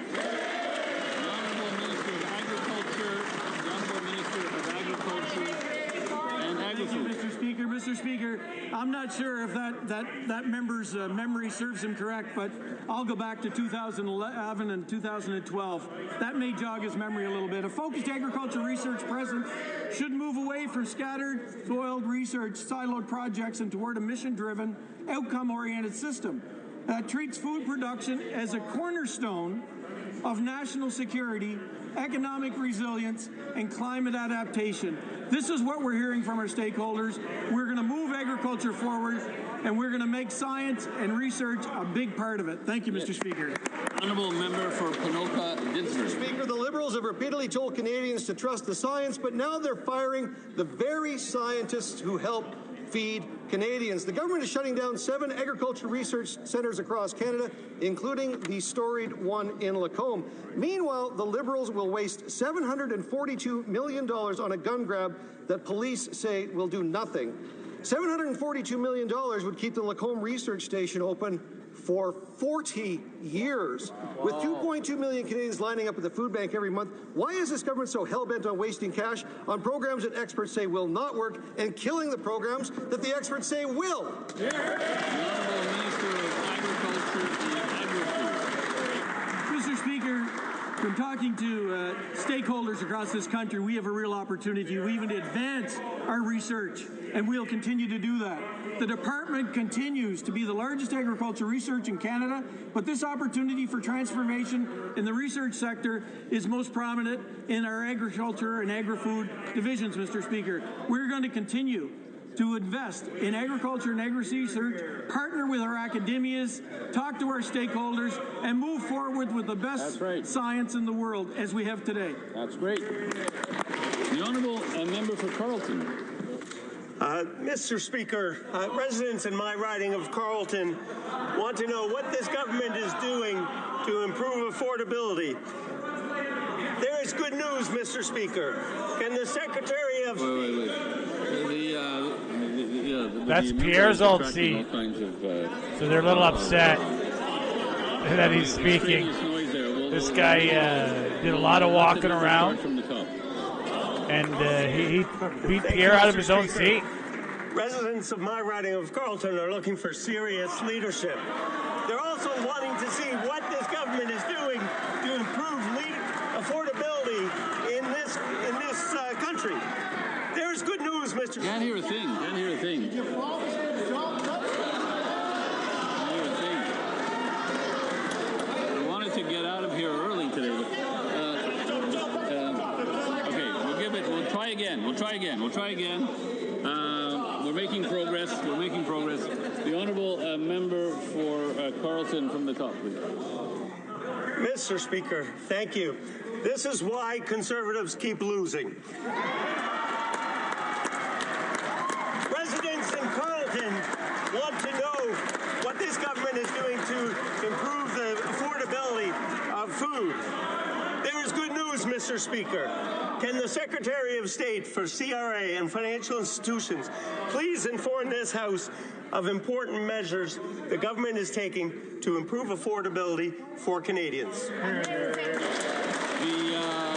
Thank you, Mr. Speaker. Mr. Speaker, I'm not sure if that member's memory serves him correct, but I'll go back to 2011 and 2012. That may jog his memory a little bit. A focused agriculture research presence should move away from scattered, soiled research, siloed projects and toward a mission-driven, outcome-oriented system that treats food production as a cornerstone of national security, economic resilience, and climate adaptation. This is what we're hearing from our stakeholders. We're going to move agriculture forward, and we're going to make science and research a big part of it. Thank you, Mr. Speaker. Honourable member for Ponoka Dinsbury. Mr. Speaker, the Liberals have repeatedly told Canadians to trust the science, but now they're firing the very scientists who help feed Canadians. The government is shutting down 7 agriculture research centres across Canada, including the storied one in Lacombe. Meanwhile, the Liberals will waste $742 million on a gun grab that police say will do nothing. $742 million would keep the Lacombe Research Station open for 40 years. Wow. With 2.2 million Canadians lining up at the food bank every month, why is this government so hell-bent on wasting cash on programs that experts say will not work and killing the programs that the experts say will? Yeah. The Honourable Minister of Agriculture and Agri-Food. Mr. Speaker, from talking to stakeholders across this country, we have a real opportunity to even advance our research, and we'll continue to do that. The department continues to be the largest agriculture research in Canada, but this opportunity for transformation in the research sector is most prominent in our agriculture and agri-food divisions, Mr. Speaker. We're going to continue to invest in agriculture and agri-research, partner with our academias, talk to our stakeholders, and move forward with the best science in the world as we have today. That's great. The Honourable member for Carleton. Mr. Speaker, residents in my riding of Carleton want to know what this government is doing to improve affordability. There is good news, Mr. Speaker. Can the Secretary of... That's Pierre's old seat. So they're a little upset that he's speaking. This guy did a lot of walking around, and he beat Pierre out of his own seat. Residents of my riding of Carleton are looking for serious leadership. They're also wanting to see what this government is doing to improve affordability in this country. There's good news, Mr. Can't hear a thing. Can't hear a thing. We wanted to get out of here early today. Okay, we'll give it. We'll try again. We're making progress. The Honourable member for Carleton from the top, please. Mr. Speaker, thank you. This is why Conservatives keep losing. Residents in Carleton want to know what this government is doing to improve the affordability of food. There is good news, Mr. Speaker. Can the Secretary of State for CRA and financial institutions please inform this House of important measures the government is taking to improve affordability for Canadians? The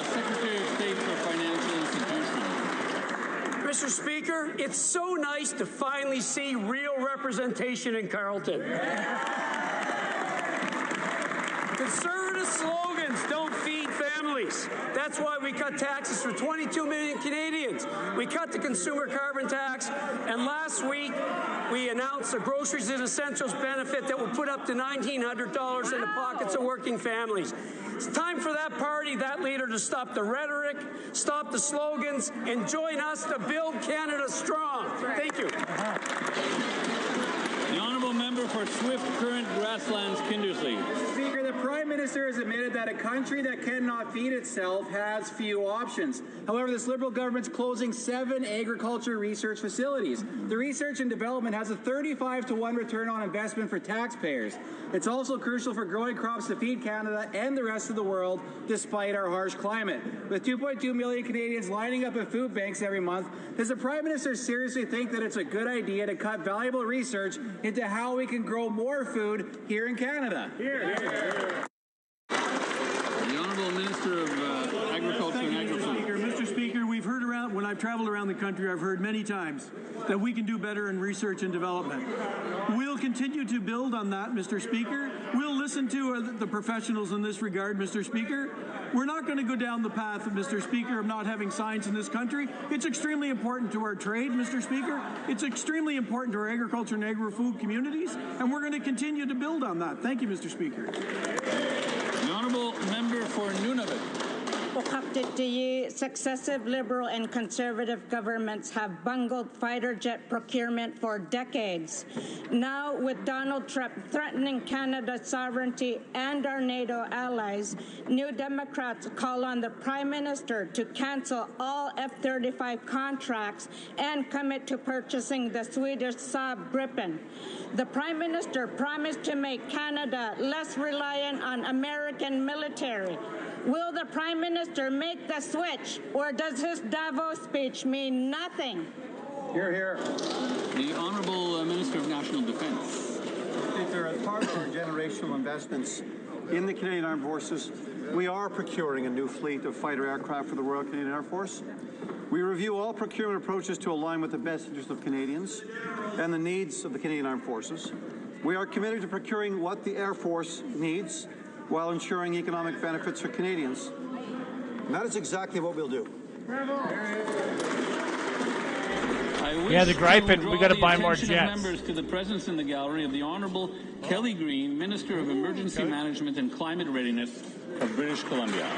Secretary of State for Financial Institutions. Mr. Speaker, it's so nice to finally see real representation in Carleton. Conservative slogans don't feed families. That's why we cut taxes for 22 million Canadians. We cut the consumer carbon tax, and last week we announced a groceries and essentials benefit that will put up to $1,900 in the pockets of working families. It's time for that party, that leader, to stop the rhetoric, stop the slogans, and join us to build Canada strong. Thank you. The honourable member for Swift Current Grasslands Kindersley. Speaker, the Prime Minister has admitted that a country that cannot feed itself has few options. However, this Liberal government's closing 7 agriculture research facilities. The research and development has a 35-to-1 return on investment for taxpayers. It's also crucial for growing crops to feed Canada and the rest of the world, despite our harsh climate. With 2.2 million Canadians lining up at food banks every month, does the Prime Minister seriously think that it's a good idea to cut valuable research into how we can grow more food here in Canada? The Honourable Minister of Agriculture and Agri-Food. Mr. Speaker, we've heard around, when I've traveled around the country, I've heard many times that we can do better in research and development. We'll continue to build on that, Mr. Speaker. We'll listen to the professionals in this regard, Mr. Speaker. We're not going to go down the path, Mr. Speaker, of not having science in this country. It's extremely important to our trade, Mr. Speaker. It's extremely important to our agriculture and agri-food communities, and we're going to continue to build on that. Thank you, Mr. Speaker. The Honourable Member for Nunavut. Successive Liberal and Conservative governments have bungled fighter jet procurement for decades. Now, with Donald Trump threatening Canada's sovereignty and our NATO allies, New Democrats call on the Prime Minister to cancel all F-35 contracts and commit to purchasing the Swedish Saab Gripen. The Prime Minister promised to make Canada less reliant on American military. Will the Prime Minister make the switch, or does his Davos speech mean nothing? Hear, hear. The Honourable Minister of National Defence. Speaker, as part of our generational investments in the Canadian Armed Forces, we are procuring a new fleet of fighter aircraft for the Royal Canadian Air Force. We review all procurement approaches to align with the best interests of Canadians and the needs of the Canadian Armed Forces. We are committed to procuring what the Air Force needs while ensuring economic benefits for Canadians. And that is exactly what we'll do. Yeah, the Gripen, we got to buy more jets. Members to the presence in the gallery of the Honourable Kelly Green, Minister of Emergency Management and Climate Readiness of British Columbia.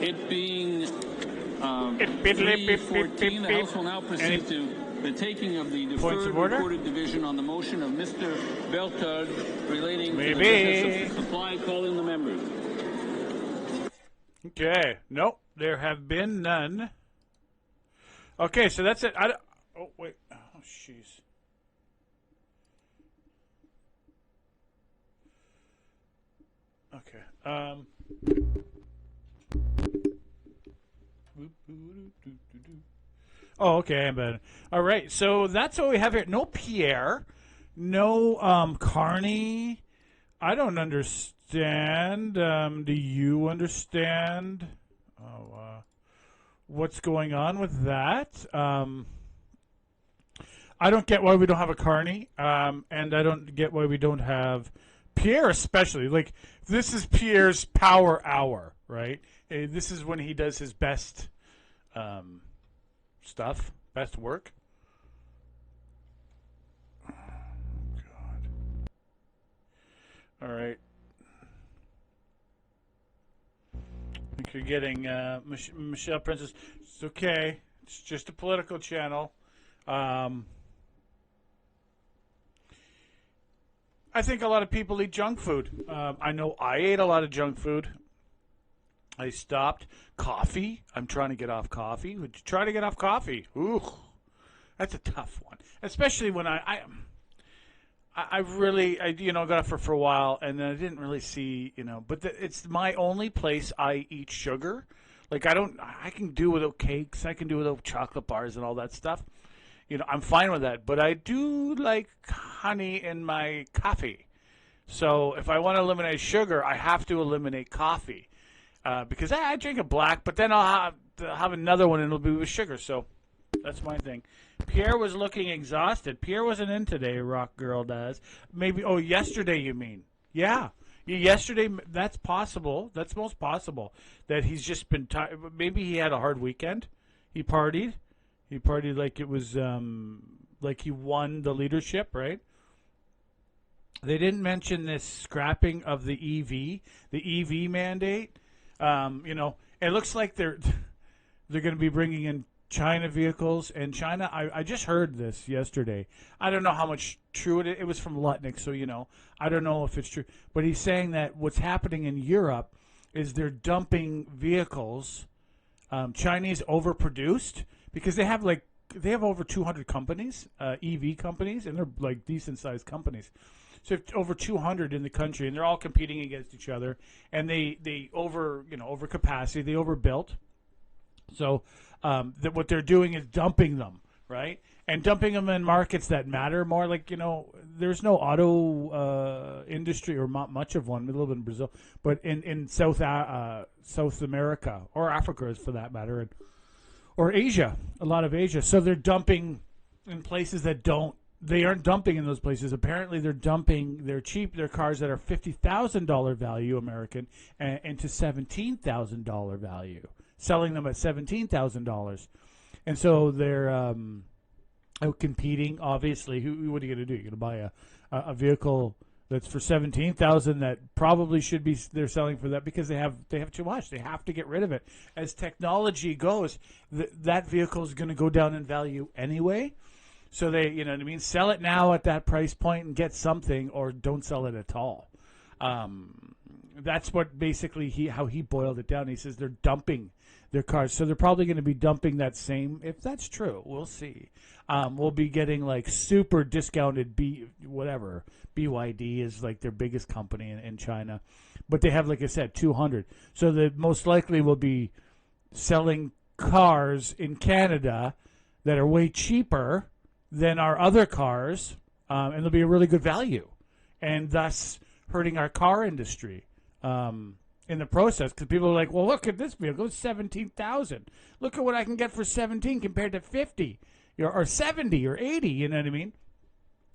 It being 3:14, the House will now proceed to the taking of the deferred recorded division on the motion of Mr. Berthold relating to the business of supply. Calling the members. Okay. Nope. There have been none. Okay, so that's it. Oh, wait. Oh, jeez. Okay. Oh, okay. But all right. So that's what we have here. No Pierre. No Carney. I don't understand. Do you understand? Oh, what's going on with that? I don't get why we don't have a Carney, and I don't get why we don't have Pierre, especially. Like, this is Pierre's power hour, right? This is when he does his best stuff, best work. Oh, God. All right. I think you're getting Michelle Princess. It's okay. It's just a political channel. I think a lot of people eat junk food. I know I ate a lot of junk food. I stopped. Coffee. I'm trying to get off coffee. Would you try to get off coffee? Ooh, that's a tough one. Especially when I really got off for a while, and then I didn't really see, But it's my only place I eat sugar. Like, I can do without cakes. I can do without chocolate bars and all that stuff. I'm fine with that. But I do like honey in my coffee. So if I want to eliminate sugar, I have to eliminate coffee because I drink a black, but then I'll have another one and it'll be with sugar. So that's my thing. Pierre was looking exhausted. Pierre wasn't in today, Rock Girl does. Maybe, yesterday you mean. Yeah. Yesterday, that's possible. That's most possible that he's just been tired. Maybe he had a hard weekend. He partied. He partied like it was like he won the leadership, right? They didn't mention this scrapping of the EV mandate. It looks like they're going to be bringing in China vehicles, and China, I just heard this yesterday. I don't know how much true it was from Lutnick, so I don't know if it's true. But he's saying that what's happening in Europe is they're dumping vehicles, Chinese overproduced, because they have over 200 companies, EV companies, and they're like decent sized companies. So over 200 in the country, and they're all competing against each other, and they over capacity, they overbuilt. So what they're doing is dumping them, right? And dumping them in markets that matter more. Like there's no auto industry or much of one, a little bit in Brazil, but in South America or Africa, for that matter, or Asia, a lot of Asia. So they're dumping in places that don't. They aren't dumping in those places. Apparently, they're dumping their cars that are $50,000 value American into $17,000 value, selling them at $17,000, and so they're out competing. Obviously, what are you going to do? You're going to buy a vehicle that's for $17,000 that probably should be they're selling for that because they have too much. They have to get rid of it. As technology goes, that vehicle is going to go down in value anyway. So they, sell it now at that price point and get something, or don't sell it at all. That's what basically how he boiled it down. He says they're dumping their cars. So they're probably going to be dumping that same, if that's true, we'll see. We'll be getting like super discounted BYD is like their biggest company in China. But they have, like I said, 200. So they most likely will be selling cars in Canada that are way cheaper than our other cars, and they'll be a really good value, and thus hurting our car industry in the process. Because people are like, well, look at this vehicle, it's $17,000. Look at what I can get for $17 compared to $50 or $70 or $80. You know what I mean?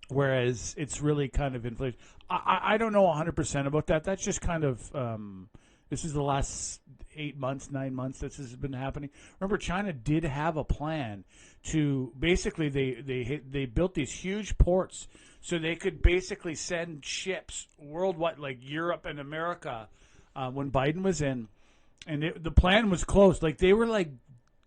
Whereas it's really kind of inflation. I don't know 100% about that. That's just kind of this is the last 8 months, 9 months this has been happening. Remember, China did have a plan to basically they built these huge ports so they could basically send ships worldwide, like Europe and America, when Biden was in, and the plan was close. Like they were like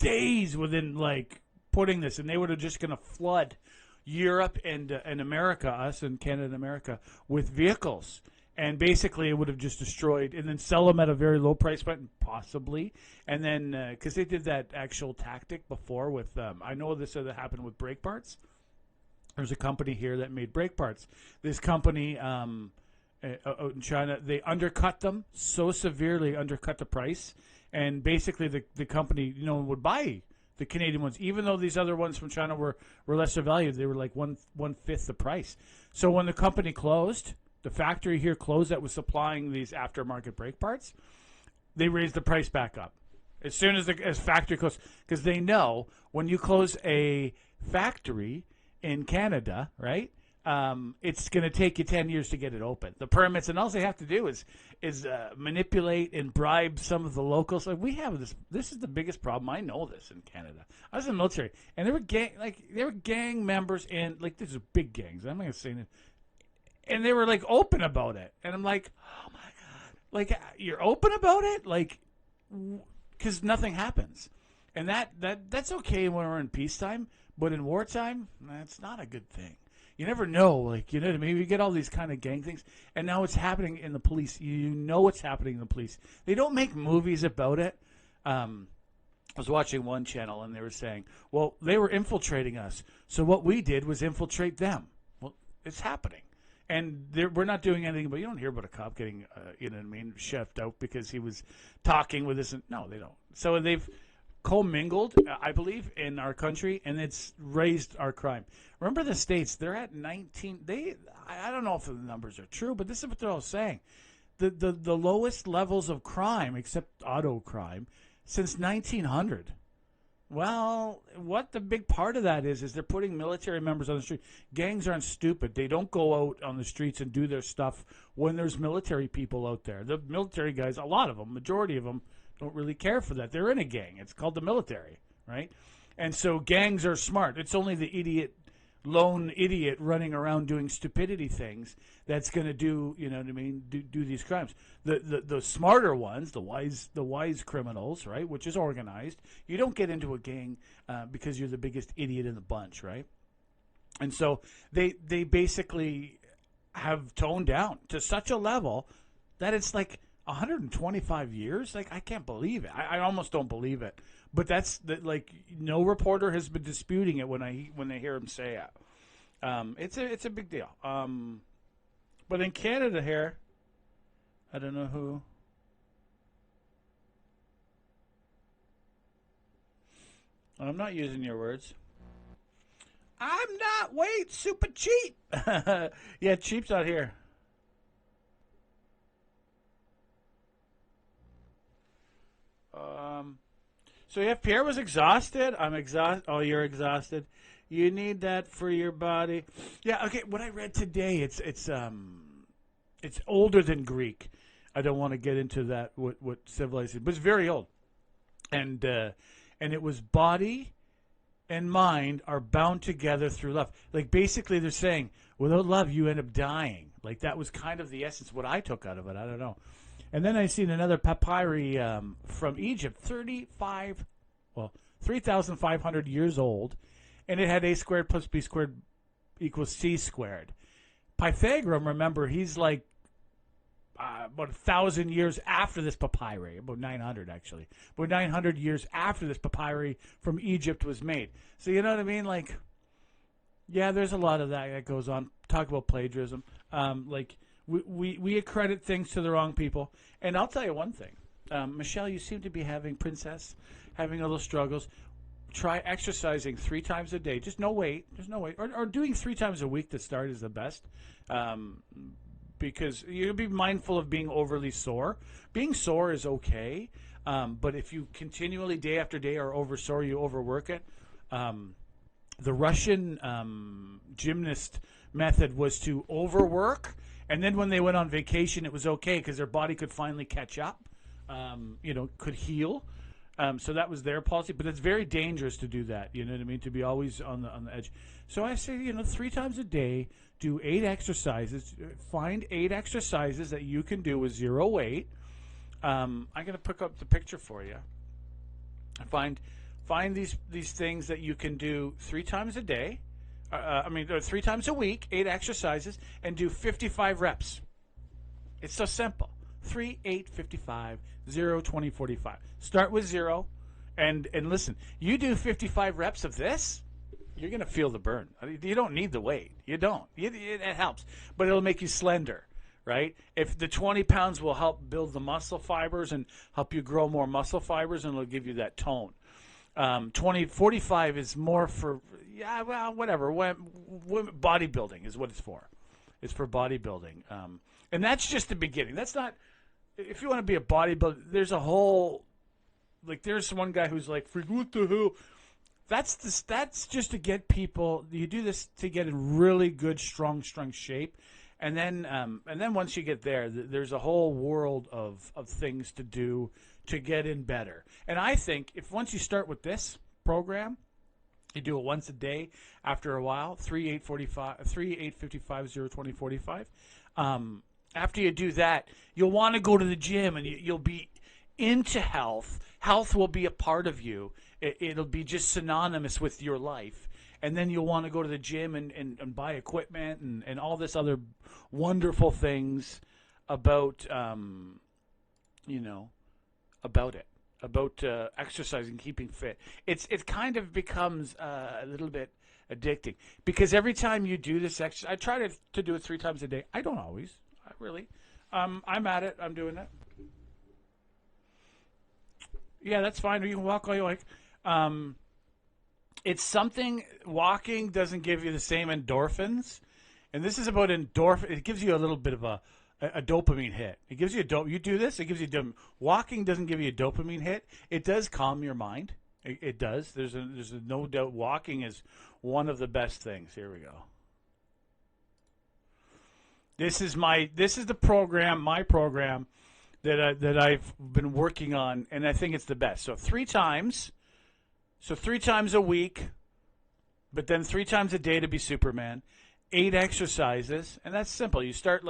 days within like putting this, and they were just going to flood Europe and America, us and Canada and America, with vehicles. And basically, it would have just destroyed, and then sell them at a very low price point, possibly. And then, because they did that actual tactic before with, I know this happened with brake parts. There's a company here that made brake parts. This company out in China, they undercut them so severely, undercut the price, and basically the company, would buy the Canadian ones, even though these other ones from China were lesser valued. They were like one-fifth the price. So when the company closed, the factory here closed that was supplying these aftermarket brake parts, they raised the price back up as soon as factory closed, because they know when you close a factory in Canada, right, it's going to take you 10 years to get it open. The permits, and all they have to do is manipulate and bribe some of the locals. Like we have this. This is the biggest problem. I know this in Canada. I was in the military, and there were gang members, and like these are big gangs. I'm not going to say it. And they were like open about it, and I'm like, oh my god, like you're open about it, like, because nothing happens, and that's okay when we're in peacetime, but in wartime, that's not a good thing. You never know, like, what I mean? We get all these kind of gang things, and now it's happening in the police. You know what's happening in the police. They don't make movies about it. I was watching one channel, and they were saying, well, they were infiltrating us, so what we did was infiltrate them. Well, it's happening. And we're not doing anything, but you don't hear about a cop getting, chefed out because he was talking with this. No, they don't. So commingled, I believe, in our country, and it's raised our crime. Remember the States, they're at 19, I don't know if the numbers are true, but this is what they're all saying. The lowest levels of crime, except auto crime, since 1900. Well, what the big part of that is they're putting military members on the street. Gangs aren't stupid. They don't go out on the streets and do their stuff when there's military people out there. The military guys, a lot of them, majority of them, don't really care for that. They're in a gang. It's called the military, right? And so gangs are smart. It's only the lone idiot running around doing stupidity things that's going to do, you know what I mean, do these crimes. The smarter ones, the wise criminals, right, which is organized, you don't get into a gang because you're the biggest idiot in the bunch, right? And so they basically have toned down to such a level that it's like 125 years. Like, I can't believe it. I almost don't believe it. But that's like, no reporter has been disputing it when they hear him say it. It's a big deal. But in Canada here, I don't know who. I'm not using your words. I'm not. Wait, super cheap. Yeah, cheap's not here. So if Pierre was exhausted, I'm exhausted. Oh, you're exhausted. You need that for your body. Yeah. Okay. What I read today, it's older than Greek. I don't want to get into that. What civilization, but it's very old. And it was body and mind are bound together through love. Like, basically, they're saying without love, you end up dying. Like, that was kind of the essence. What I took out of it, I don't know. And then I seen another papyri from Egypt, 3,500 years old, and it had a squared plus b squared equals c squared. Pythagoras, remember, he's like about 1,000 years after this papyri, about 900 actually. About 900 years after this papyri from Egypt was made. So you know what I mean? Like, yeah, there's a lot of that goes on. Talk about plagiarism. We accredit things to the wrong people. And I'll tell you one thing. Michelle, you seem to be having a little struggles. Try exercising 3 times a day. Just no weight. Or doing 3 times a week to start is the best. Because you'll be mindful of being overly sore. Being sore is okay. But if you continually, day after day, are over sore, you overwork it. The Russian gymnast method was to overwork. And then when they went on vacation, it was okay because their body could finally catch up, could heal. So that was their policy. But it's very dangerous to do that, you know what I mean, to be always on the edge. So I say, 3 times a day, do 8 exercises. Find 8 exercises that you can do with 0 weight. I'm going to pick up the picture for you. Find these things that you can do 3 times a day. 3 times a week, 8 exercises, and do 55 reps. It's so simple. 3, 8, 55, 0, 20, 45. Start with 0, and listen. You do 55 reps of this, you're going to feel the burn. You don't need the weight. You don't. It helps, but it'll make you slender, right? If the 20 pounds will help build the muscle fibers and help you grow more muscle fibers, and it'll give you that tone. 45 is more for, whatever. Bodybuilding is what it's for. It's for bodybuilding. And that's just the beginning. That's not, if you want to be a bodybuilder, there's a whole, there's one guy who's like, what the hell? That's just to get people, you do this to get in really good, strong shape. And then once you get there, there's a whole world of things to do to get in better. And I think if once you start with this program, you do it once a day after a while, 3, 8, 55, 0, 20, 45. After you do that, you'll want to go to the gym and you'll be into health. Health will be a part of you. It'll be just synonymous with your life. And then you'll want to go to the gym and buy equipment and all this other wonderful things about, about exercising, keeping fit. It kind of becomes a little bit addicting because every time you do this exercise, I try to do it 3 times a day. I don't always. I'm at it. I'm doing it. Yeah, that's fine. You can walk all you like. It's something, walking doesn't give you the same endorphins. And this is about endorphin. It gives you a little bit of a dopamine hit. It gives you you do this, it gives you walking doesn't give you a dopamine hit. It does calm your mind. It does. There's no doubt walking is one of the best things. Here we go. This is the program, my program that I've been working on, and I think it's the best. So 3 times a week, but then 3 times a day to be Superman. 8 exercises, and that's simple. You start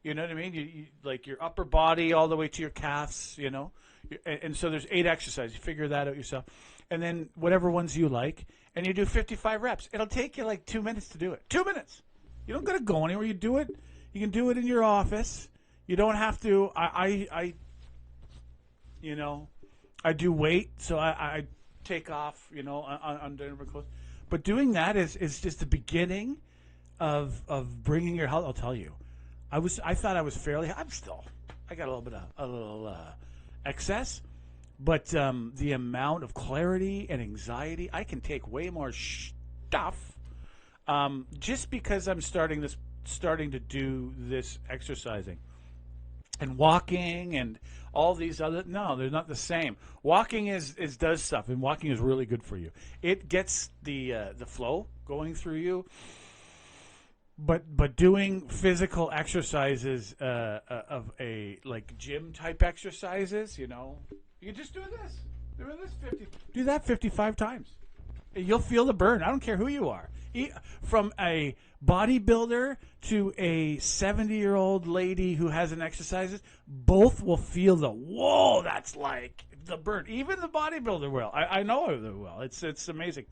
you know what I mean? You like your upper body all the way to your calves, you know. And so there's 8 exercises. You figure that out yourself. And then whatever ones you like, and you do 55 reps. It'll take you 2 minutes to do it. 2 minutes. You don't got to go anywhere. You do it. You can do it in your office. You don't have to. I do weight, so I take off, under my clothes. But doing that is just the beginning of bringing your health. I'll tell you, I thought I was fairly. I got a little bit of excess, but the amount of clarity and anxiety, I can take way more stuff, just because I'm starting to do this exercising and walking and all these other. No, they're not the same. Walking does stuff, and walking is really good for you. It gets the flow going through you. But doing physical exercises of a gym type exercises, you just do this. Do that 55 times. You'll feel the burn. I don't care who you are. From a bodybuilder to a 70-year-old lady who hasn't exercises, both will feel whoa, that's like the burn. Even the bodybuilder will. I know they will. It's amazing.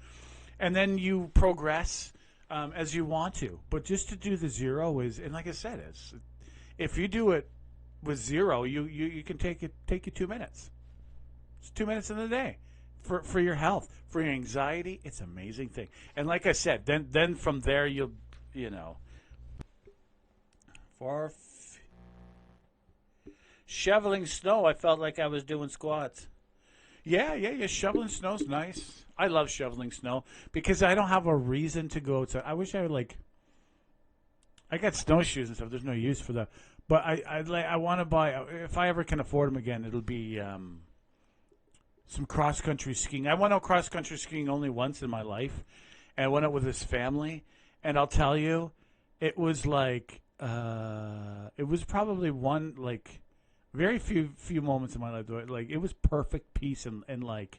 And then you progress as you want to. But just to do the 0 is, and like I said, if you do it with 0, you can take you 2 minutes. It's 2 minutes in the day. For your health, for your anxiety, it's an amazing thing. And like I said, then from there shoveling snow, I felt like I was doing squats. Yeah. Shoveling snow's nice. I love shoveling snow because I don't have a reason to go outside. I wish I would I got snowshoes and stuff. There's no use for that. But I want to buy, if I ever can afford them again, it'll be some cross-country skiing. I went out cross-country skiing only once in my life, and I went out with this family, and I'll tell you, it was it was probably one, very few moments in my life, it was perfect peace, and it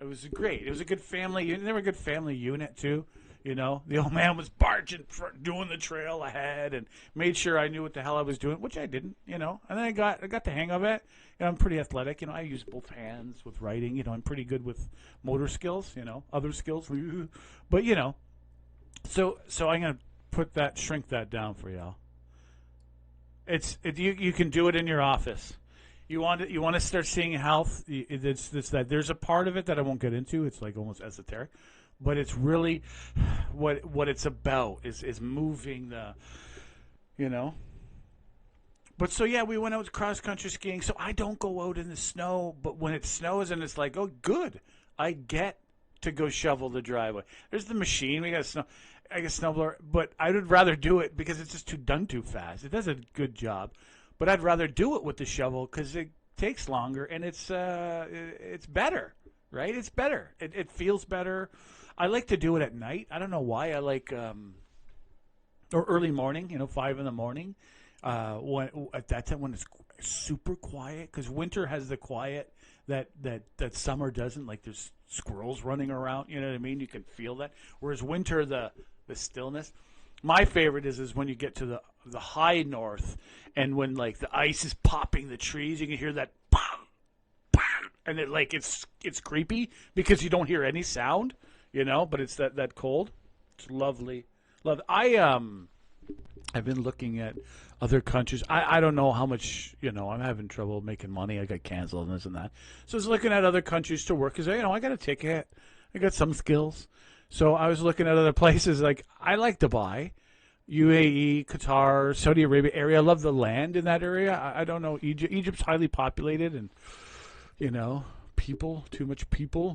was great. It was a good family, they were a good family unit, too. The old man was barging, doing the trail ahead, and made sure I knew what the hell I was doing, which I didn't, And then I got the hang of it. I'm pretty athletic, I use both hands with writing. I'm pretty good with motor skills, other skills. But so I'm gonna shrink that down for y'all. You can do it in your office. You want to start seeing health. It's that there's a part of it that I won't get into. It's almost esoteric. But it's really what it's about is moving the, But so yeah, we went out cross country skiing. So I don't go out in the snow, but when it snows and it's oh good, I get to go shovel the driveway. There's the machine. I got a snowblower, but I would rather do it because it's just done too fast. It does a good job, but I'd rather do it with the shovel because it takes longer and it's better, right? It's better. It feels better. I like to do it at night. I don't know why. I like or early morning, 5 in the morning. When at that time when it's super quiet, because winter has the quiet that summer doesn't. There's squirrels running around. You know what I mean? You can feel that. Whereas winter, the stillness. My favorite is when you get to the high north, and when the ice is popping the trees, you can hear that. And it's creepy because you don't hear any sound. But it's that cold. It's lovely. I've been looking at other countries. I don't know how much, I'm having trouble making money. I got canceled and this and that. So I was looking at other countries to work because, I got a ticket. I got some skills. So I was looking at other places. I like Dubai, UAE, Qatar, Saudi Arabia area. I love the land in that area. I don't know. Egypt's highly populated and, people, too much people,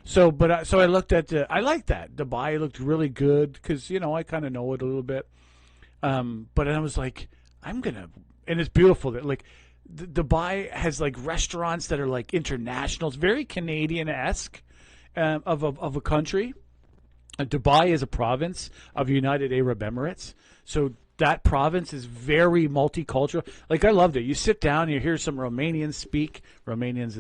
So, so I looked at, I like that. Dubai looked really good because, I kind of know it a little bit. But I was like, and it's beautiful that like Dubai has like restaurants that are like international. It's very Canadian-esque of a country. Dubai is a province of United Arab Emirates. So that province is very multicultural. Like I loved it. You sit down, and you hear some Romanians speak. Romanians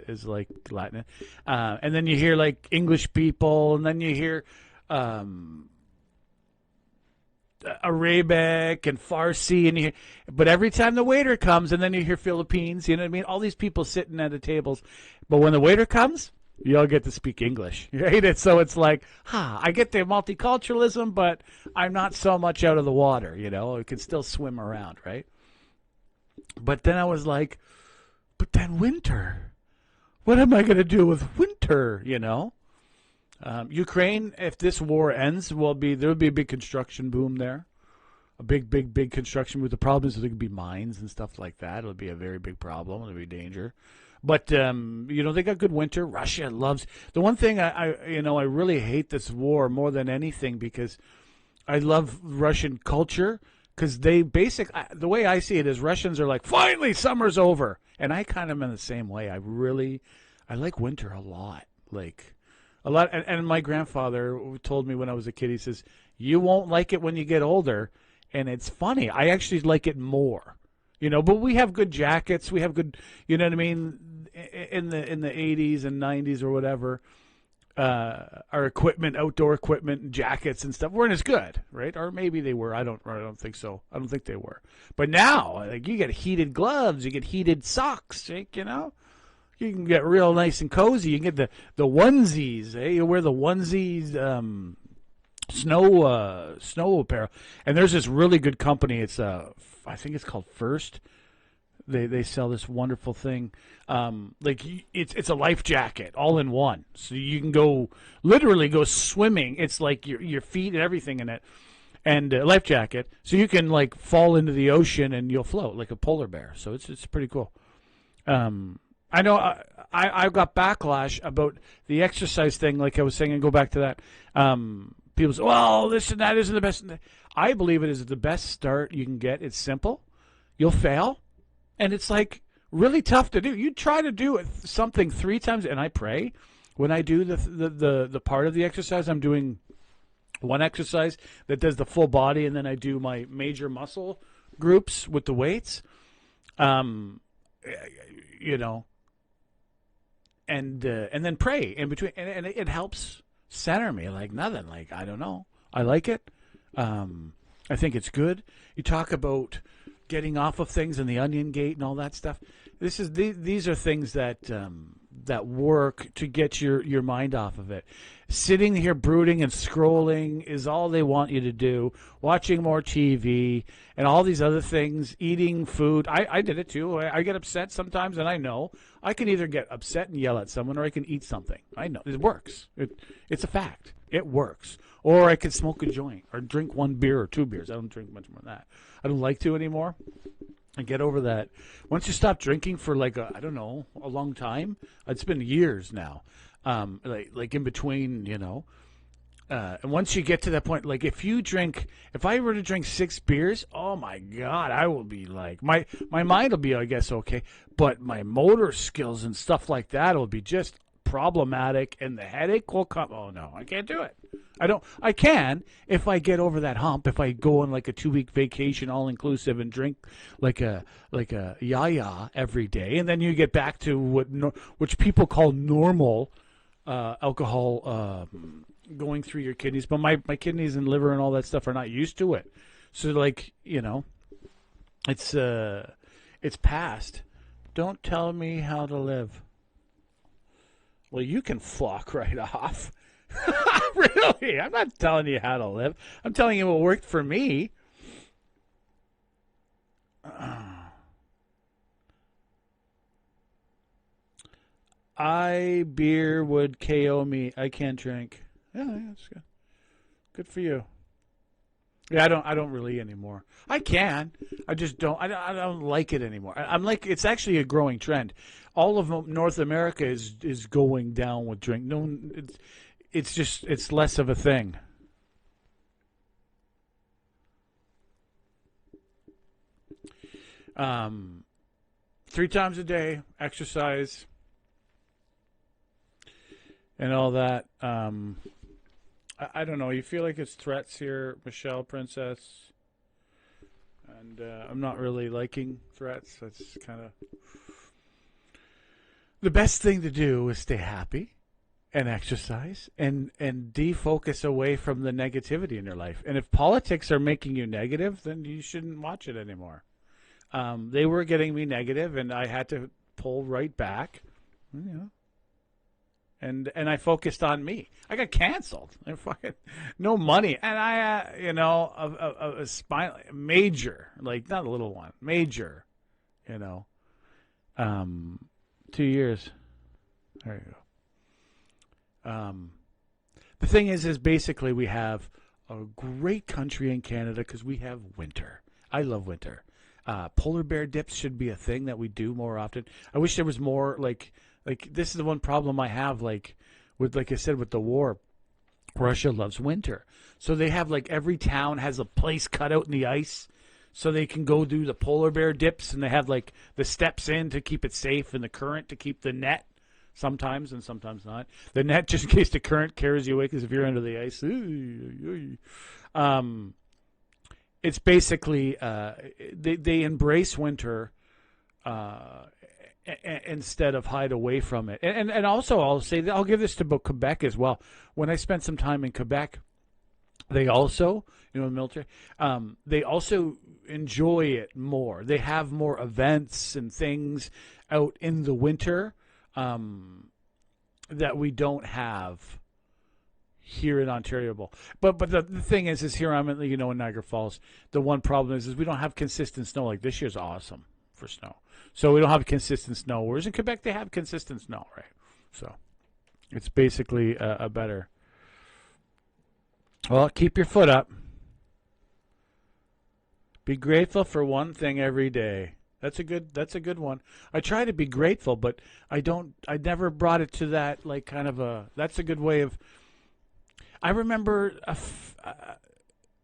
is like Latin, and then you hear like English people, and then you hear Arabic and Farsi, and but every time the waiter comes, and then you hear Philippines. You know what I mean? All these people sitting at the tables, but when the waiter comes, you all get to speak English, right? And so it's like, I get the multiculturalism, but I'm not so much out of the water, I can still swim around, right? But then I was like, but then winter. What am I going to do with winter, Ukraine, if this war ends, there'll be a big construction boom there. A big construction boom. The problem is there could be mines and stuff like that. It'll be a very big problem. It'll be danger. But, they got good winter. Russia loves... The one thing I really hate this war more than anything because I love Russian culture because they the way I see it is Russians are like, finally, summer's over. And I kind of am in the same way. I like winter a lot. Like, a lot. And my grandfather told me when I was a kid, he says, you won't like it when you get older. And it's funny. I actually like it more. But we have good jackets. We have good, you know what I mean, in the 80s and 90s or whatever. Our equipment, outdoor equipment, and jackets and stuff weren't as good, right? Or maybe they were. I don't think so. I don't think they were. But now, like, you get heated gloves, you get heated socks, Jake. You can get real nice and cozy. You can get the onesies. You wear the onesies. Snow apparel, and there's this really good company. It's I think it's called First. They sell this wonderful thing. It's a life jacket all in one, so you can literally go swimming. It's like your feet and everything in it, and a life jacket, so you can like fall into the ocean and you'll float like a polar bear. So it's pretty cool. I know I got backlash about the exercise thing, like I was saying, and go back to that. People say, well, this and that isn't the best. I believe it is the best start you can get. It's simple. You'll fail. And it's like really tough to do. You try to do something 3 times, and I pray when I do the part of the exercise, I'm doing one exercise that does the full body, and then I do my major muscle groups with the weights. And then pray in between, and it helps center me like nothing. Like, I don't know. I like it. I think it's good. You talk about getting off of things and the onion gate and all that stuff. These are things that work to get your mind off of it. Sitting here brooding and scrolling is all they want you to do. Watching more TV and all these other things. Eating food. I did it too. I get upset sometimes, and I know I can either get upset and yell at someone, or I can eat something. I know it works. It's a fact. It works. Or I could smoke a joint or drink 1 beer or 2 beers. I don't drink much more than that. I don't like to anymore. I get over that. Once you stop drinking for like a long time. It's been years now. Like in between, and once you get to that point, like if I were to drink 6 beers, oh my God, I will be like, my mind will be, I guess, okay, but my motor skills and stuff like that will be just problematic, and the headache will come. Oh no, I can't do it. I can if I get over that hump. If I go on like a 2-week vacation, all inclusive, and drink like a yaya every day, and then you get back to which people call normal alcohol going through your kidneys. But my kidneys and liver and all that stuff are not used to it. So like it's past. Don't tell me how to live. Well, you can fuck right off. Really? I'm not telling you how to live. I'm telling you what worked for me. Beer would KO me. I can't drink. Yeah, that's good. Good for you. Yeah, I don't really anymore. I can. I just don't. I don't like it anymore. I'm like, it's actually a growing trend. All of North America is going down with drink. No, it's less of a thing. Three times a day, exercise, and all that. I don't know. You feel like it's threats here, Michelle, Princess, and I'm not really liking threats. That's kind of the best thing to do is stay happy and exercise and defocus away from the negativity in your life. And if politics are making you negative, then you shouldn't watch it anymore. They were getting me negative, and I had to pull right back. You know. And I focused on me. I got canceled. I fucking no money, and I a spinal major, like not a little one, major, 2 years. There you go. The thing is basically we have a great country in Canada because we have winter. I love winter. Polar bear dips should be a thing that we do more often. I wish there was more like this is the one problem I have, like I said, with the war. Russia loves winter. So they have every town has a place cut out in the ice so they can go do the polar bear dips, and they have the steps in to keep it safe and the current to keep the net sometimes and sometimes not. The net just in case the current carries you away, because if you're under the ice, it's basically they embrace winter instead of hide away from it. And also I'll say, I'll give this to Quebec as well. When I spent some time in Quebec, they also, the military, they also enjoy it more. They have more events and things out in the winter that we don't have here in Ontario. But the thing is here I'm in Niagara Falls. The one problem is we don't have consistent snow. Like this year's awesome for snow. So we don't have consistent snow. Whereas in Quebec, they have consistent snow, right? So it's basically a better. Well, keep your foot up. Be grateful for one thing every day. That's a good one. I try to be grateful, but I never brought it to that kind of a. That's a good way of. I remember,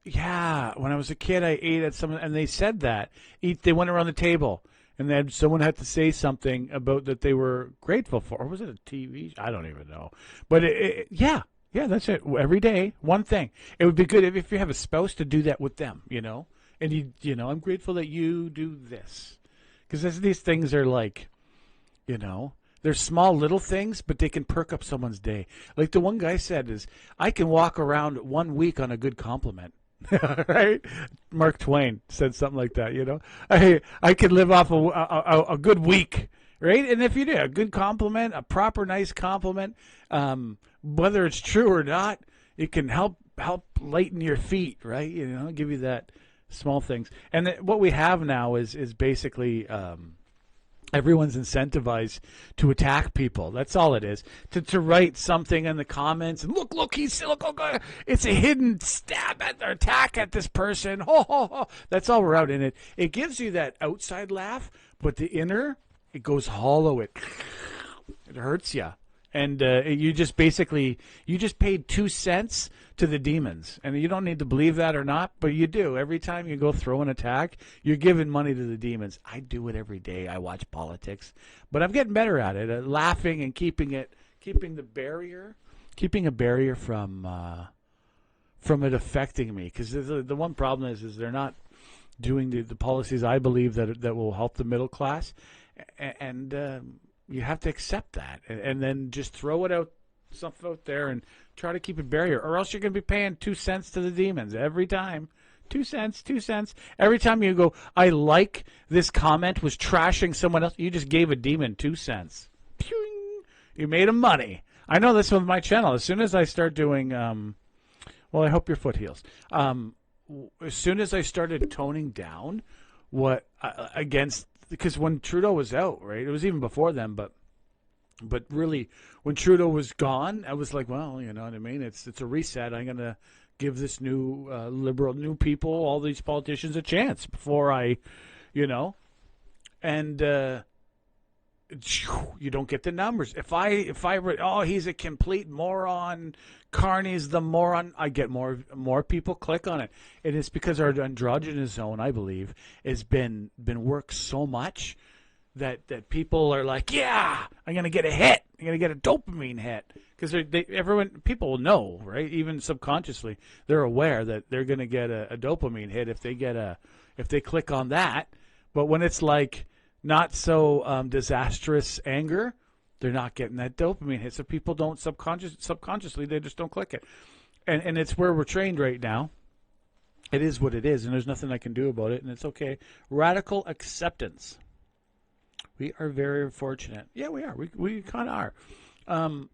when I was a kid, I ate at someone, and they said that they went around the table. And then someone had to say something about that they were grateful for. Or was it a TV? I don't even know. But yeah, that's it. Every day, one thing. It would be good if you have a spouse to do that with them, And I'm grateful that you do this, because these things are they're small little things, but they can perk up someone's day. Like the one guy said is, I can walk around 1 week on a good compliment. Right? Mark Twain said something like that, I could live off a good week, right? And if you do a good compliment, a proper nice compliment, whether it's true or not, it can help lighten your feet, right? Give you that small things. And what we have now is basically everyone's incentivized to attack people. That's all it is. To write something in the comments and look, it's a hidden stab at or attack at this person. Ho, ho, ho. That's all we're out in it. It gives you that outside laugh, but the inner, it goes hollow. It hurts you. And you just paid 2 cents to the demons. And you don't need to believe that or not, but you do. Every time you go throw an attack, you're giving money to the demons. I do it every day. I watch politics. But I'm getting better at it, laughing and keeping a barrier from it affecting me. Because the one problem is they're not doing the policies I believe that will help the middle class. And you have to accept that, and then just throw it out, stuff out there, and try to keep a barrier, or else you're going to be paying 2 cents to the demons every time. 2 cents, 2 cents. Every time you go, I like this comment was trashing someone else, you just gave a demon 2 cents. Pew! You made him money. I know this with my channel. As soon as I start doing, I hope your foot heals. As soon as I started toning down against. Because when Trudeau was out, right, it was even before then, but really, when Trudeau was gone, I was like, well, you know what I mean? It's a reset. I'm going to give this new liberal, new people, all these politicians a chance before I, and you don't get the numbers. If I read, he's a complete moron, Carney's the moron, I get more people click on it. And it's because our androgynous zone, I believe, has been worked so much that people are like, yeah, I'm gonna get a hit. I'm gonna get a dopamine hit because people will know, right? Even subconsciously, they're aware that they're gonna get a dopamine hit if they click on that. But when it's like not so disastrous anger, they're not getting that dopamine hit. So people don't subconsciously, they just don't click it. And it's where we're trained right now. It is what it is, and there's nothing I can do about it, and it's okay. Radical acceptance. We are very fortunate. Yeah, we are. We kind of are.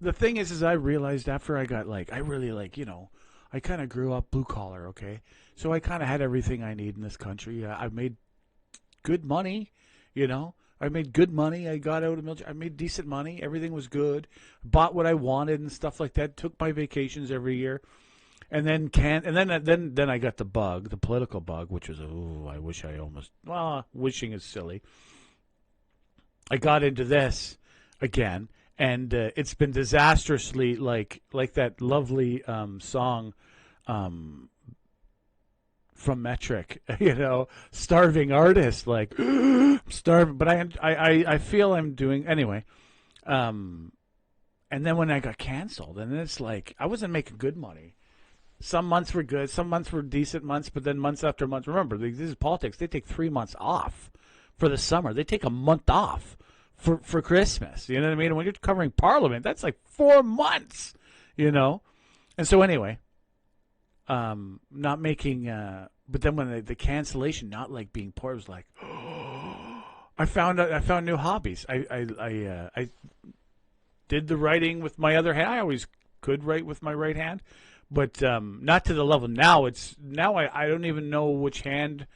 The thing is I realized after I got I kind of grew up blue collar, okay? So I kind of had everything I need in this country. I made good money, I made good money. I got out of the military. I made decent money. Everything was good. Bought what I wanted and stuff like that. Took my vacations every year. And then then I got the bug, the political bug, which was, I wish I almost, wishing is silly. I got into this again, and it's been disastrously like that lovely song from Metric, starving artist, like starving. But I feel I'm doing anyway. And then when I got canceled, and it's like I wasn't making good money. Some months were good, some months were decent months, but then months after months. Remember, this is politics. They take 3 months off for the summer. They take a month off for Christmas. You know what I mean? And when you're covering Parliament, that's like 4 months, And so anyway, not making, but then when the cancellation, not like being poor, it was like, I found new hobbies. I did the writing with my other hand. I always could write with my right hand, but not to the level now. I don't even know which hand.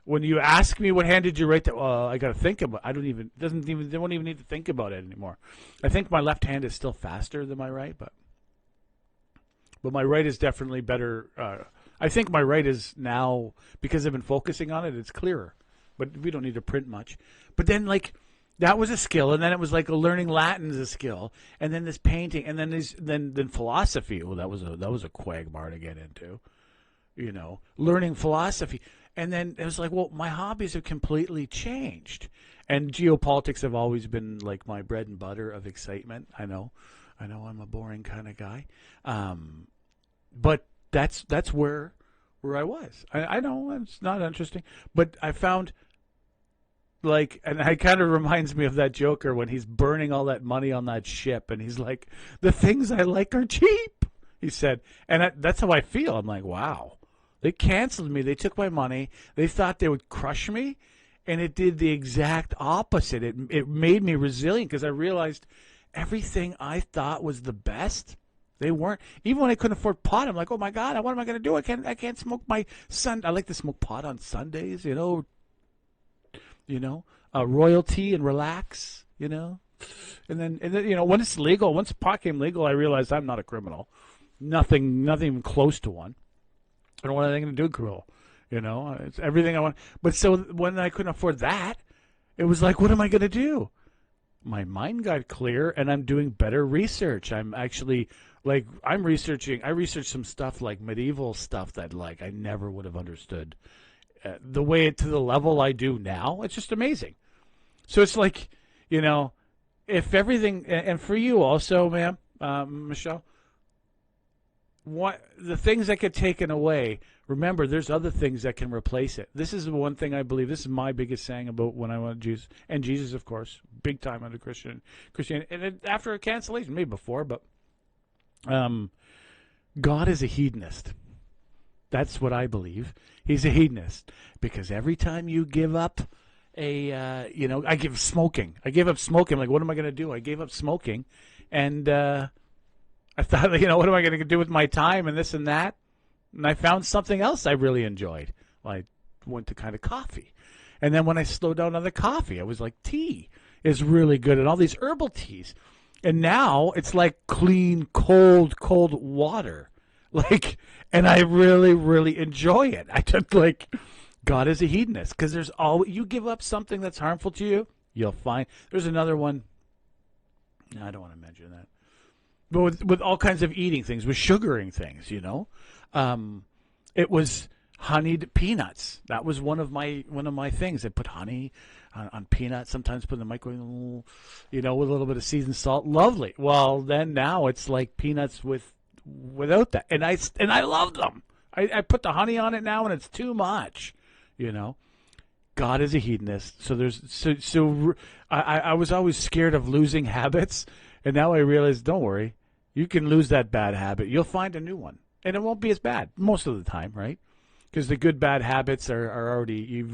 When you ask me what hand did you write that, I got to think about. They don't even need to think about it anymore. I think my left hand is still faster than my right, but my right is definitely better. I think my right is now, because I've been focusing on it, it's clearer. But we don't need to print much. But then that was a skill, and then it was like learning Latin is a skill, and then this painting, and then philosophy. Well, that was a quagmire to get into, learning philosophy. And then it was like, well, my hobbies have completely changed. And geopolitics have always been like my bread and butter of excitement. I know I'm a boring kind of guy. But that's where I was. I know it's not interesting. But I found and it kind of reminds me of that Joker when he's burning all that money on that ship. And he's like, the things I like are cheap, he said. And that's how I feel. I'm like, wow. They canceled me. They took my money. They thought they would crush me, and it did the exact opposite. It made me resilient because I realized everything I thought was the best, they weren't. Even when I couldn't afford pot, I'm like, oh my God, what am I going to do? I can't smoke my I like to smoke pot on Sundays, royalty and relax, And then when it's legal, once pot came legal, I realized I'm not a criminal, nothing even close to one. I don't want anything to do with criminal, It's everything I want. But so when I couldn't afford that, it was like, what am I going to do? My mind got clear, and I'm doing better research. I'm actually I researched some stuff like medieval stuff that I never would have understood the way to the level I do now. It's just amazing. So it's like, if everything, and for you also, ma'am, Michelle, the things that get taken away, remember, there's other things that can replace it. This is the one thing I believe. This is my biggest saying about when I want Jesus, and Jesus, of course, big time under Christianity. And after a cancellation, maybe before, but God is a hedonist. That's what I believe. He's a hedonist because every time you give up I gave up smoking. Like, what am I going to do? I gave up smoking, and I thought, what am I going to do with my time and this and that? And I found something else I really enjoyed. Well, I went to kind of coffee. And then when I slowed down on the coffee, I was like, tea is really good, and all these herbal teas. And now it's like clean, cold water. Like, and I really, really enjoy it. I just like, God is a hedonist, because there's always, you give up something that's harmful to you, you'll find, there's another one, no, I don't want to mention that, but with all kinds of eating things, with sugaring things, you know, it was honeyed peanuts. That was one of my things. I put honey on peanuts, sometimes put in the microwave, you know, with a little bit of seasoned salt. Lovely. Well, then now it's like peanuts without that, and I love them. I put the honey on it now, and it's too much, you know. God is a hedonist, so I was always scared of losing habits, and now I realize, don't worry, you can lose that bad habit. You'll find a new one, and it won't be as bad most of the time, right? Because the good bad habits are already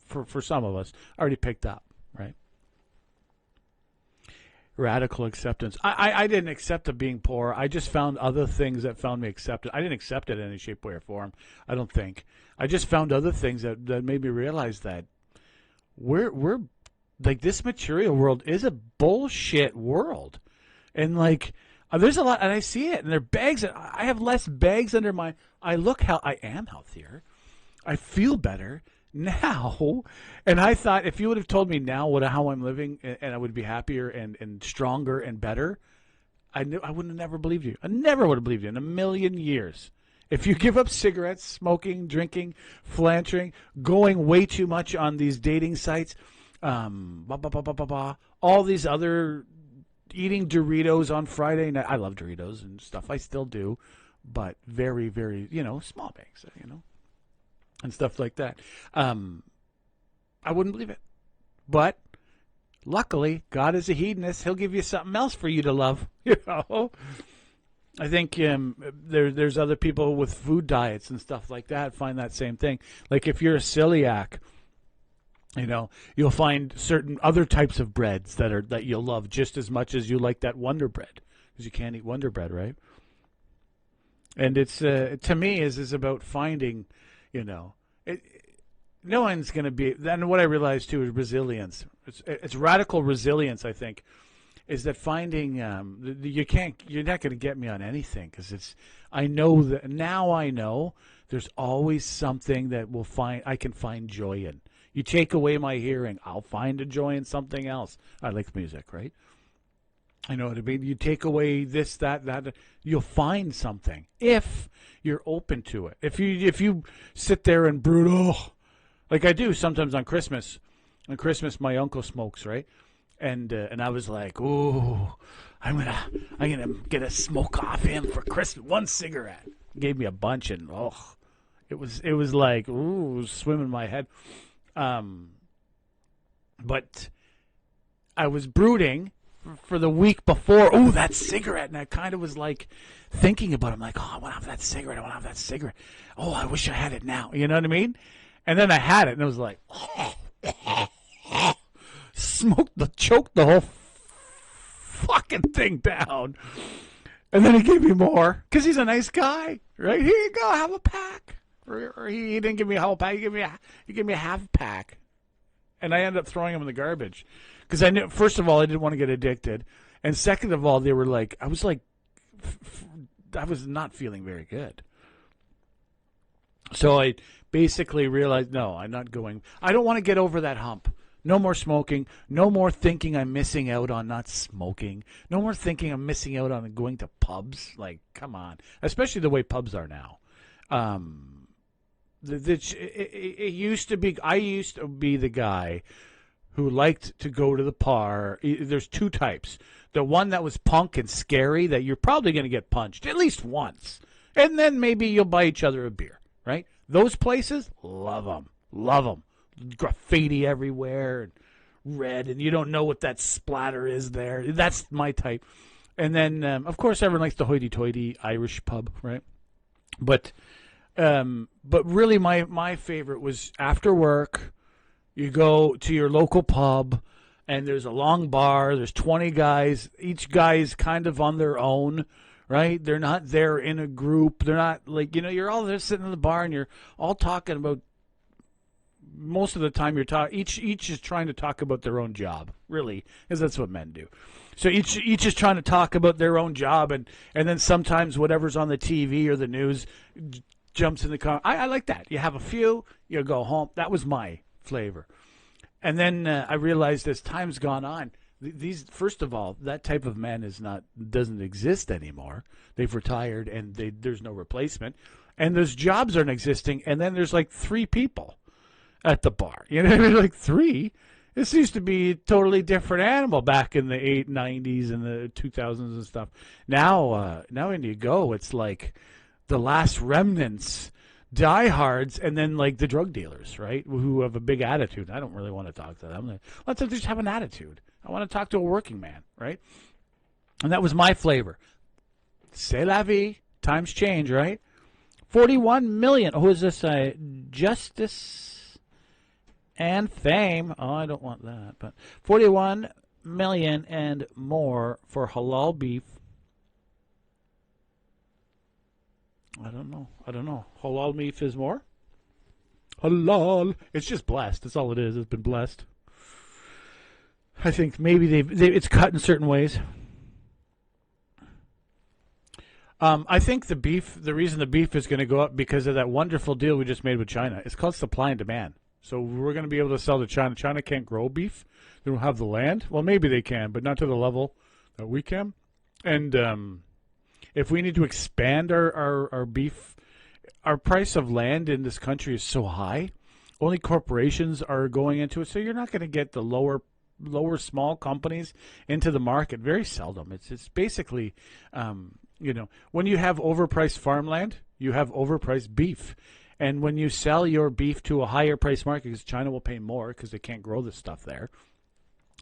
for some of us already picked up, right? Radical acceptance. I didn't accept of being poor. I just found other things that found me accepted. I didn't accept it in any shape, way, or form. I don't think. I just found other things that made me realize that we're like, this material world is a bullshit world, and like there's a lot, and I see it, and there are bags. I have less bags under my. I am healthier. I feel better now, and I thought if you would have told me now how I'm living, and I would be happier and stronger and better, I would have never believed you. I never would have believed you in a million years. If you give up cigarettes, smoking, drinking, flantering, going way too much on these dating sites, all these other, eating Doritos on Friday night. I love Doritos and stuff. I still do, but very, very, small bags, and stuff like that. I wouldn't believe it. But luckily, God is a hedonist. He'll give you something else for you to love, I think there's other people with food diets and stuff like that find that same thing. Like if you're a celiac, you'll find certain other types of breads that you'll love just as much as you like that Wonder Bread, because you can't eat Wonder Bread, right? And it's to me is about finding, no one's going to be. Then what I realized too is resilience. It's radical resilience, I think. Is that finding you're not going to get me on anything, because I know there's always something that I can find joy in. You take away my hearing, I'll find a joy in something else. I like music, right? I know what I mean. You take away this, that, you'll find something if you're open to it. If you sit there and brood, like I do sometimes on Christmas. On Christmas, my uncle smokes, right? And I was like, ooh, I'm gonna get a smoke off him for Christmas. One cigarette. Gave me a bunch, and it was like, ooh, it was swimming my head. But I was brooding for the week before. Oh, that cigarette, and I kind of was like thinking about it. I'm like, I want to have that cigarette. I want to have that cigarette. Oh, I wish I had it now. You know what I mean? And then I had it, and it was like. Choked the whole fucking thing down. And then he gave me more, because he's a nice guy, right? Here you go, have a pack. Or he didn't give me a whole pack, he gave me a half pack. And I ended up throwing him in the garbage, because I knew, first of all, I didn't want to get addicted, and second of all, they were like, I was not feeling very good. So I basically realized, no, I'm not going. I don't want to get over that hump. No more smoking. No more thinking I'm missing out on not smoking. No more thinking I'm missing out on going to pubs. Like, come on. Especially the way pubs are now. It used to be, I used to be the guy who liked to go to the bar. There's two types. The one that was punk and scary, that you're probably going to get punched at least once. And then maybe you'll buy each other a beer, right? Those places, love them. Love them. Graffiti everywhere and red, and you don't know what that splatter is there. That's my type. And then of course everyone likes the hoity-toity Irish pub, right? But really my favorite was after work, you go to your local pub and there's a long bar, there's 20 guys, each guy is kind of on their own, right? They're not there in a group. They're not like, you're all there sitting in the bar and you're all talking about most of the time each is trying to talk about their own job, really, because that's what men do. So each is trying to talk about their own job, and then sometimes whatever's on the TV or the news jumps in the car. I like that. You have a few, you go home. That was my flavor. And then I realized as time's gone on, these, first of all, that type of man doesn't exist anymore. They've retired, and there's no replacement. And those jobs aren't existing, and then there's like 3 people at the bar. You know, like 3. This used to be a totally different animal back in the 90s and the 2000s and stuff. Now when you go, it's like the last remnants, diehards, and then like the drug dealers, right, who have a big attitude. I don't really want to talk to them. Let's just have an attitude. I want to talk to a working man, right? And that was my flavor. C'est la vie. Times change, right? 41 million. Who is this? Justice and Fame. Oh, I don't want that. But 41 million and more for halal beef. I don't know. Halal beef is more? Halal. It's just blessed. That's all it is. It's been blessed. I think maybe it's cut in certain ways. I think the reason the beef is going to go up because of that wonderful deal we just made with China. It's called supply and demand. So we're going to be able to sell to China. China can't grow beef. They don't have the land. Well, maybe they can, but not to the level that we can. And if we need to expand our beef, our price of land in this country is so high. Only corporations are going into it. So you're not going to get the lower small companies into the market. Very seldom. It's basically, when you have overpriced farmland, you have overpriced beef. And when you sell your beef to a higher price market, because China will pay more because they can't grow this stuff there,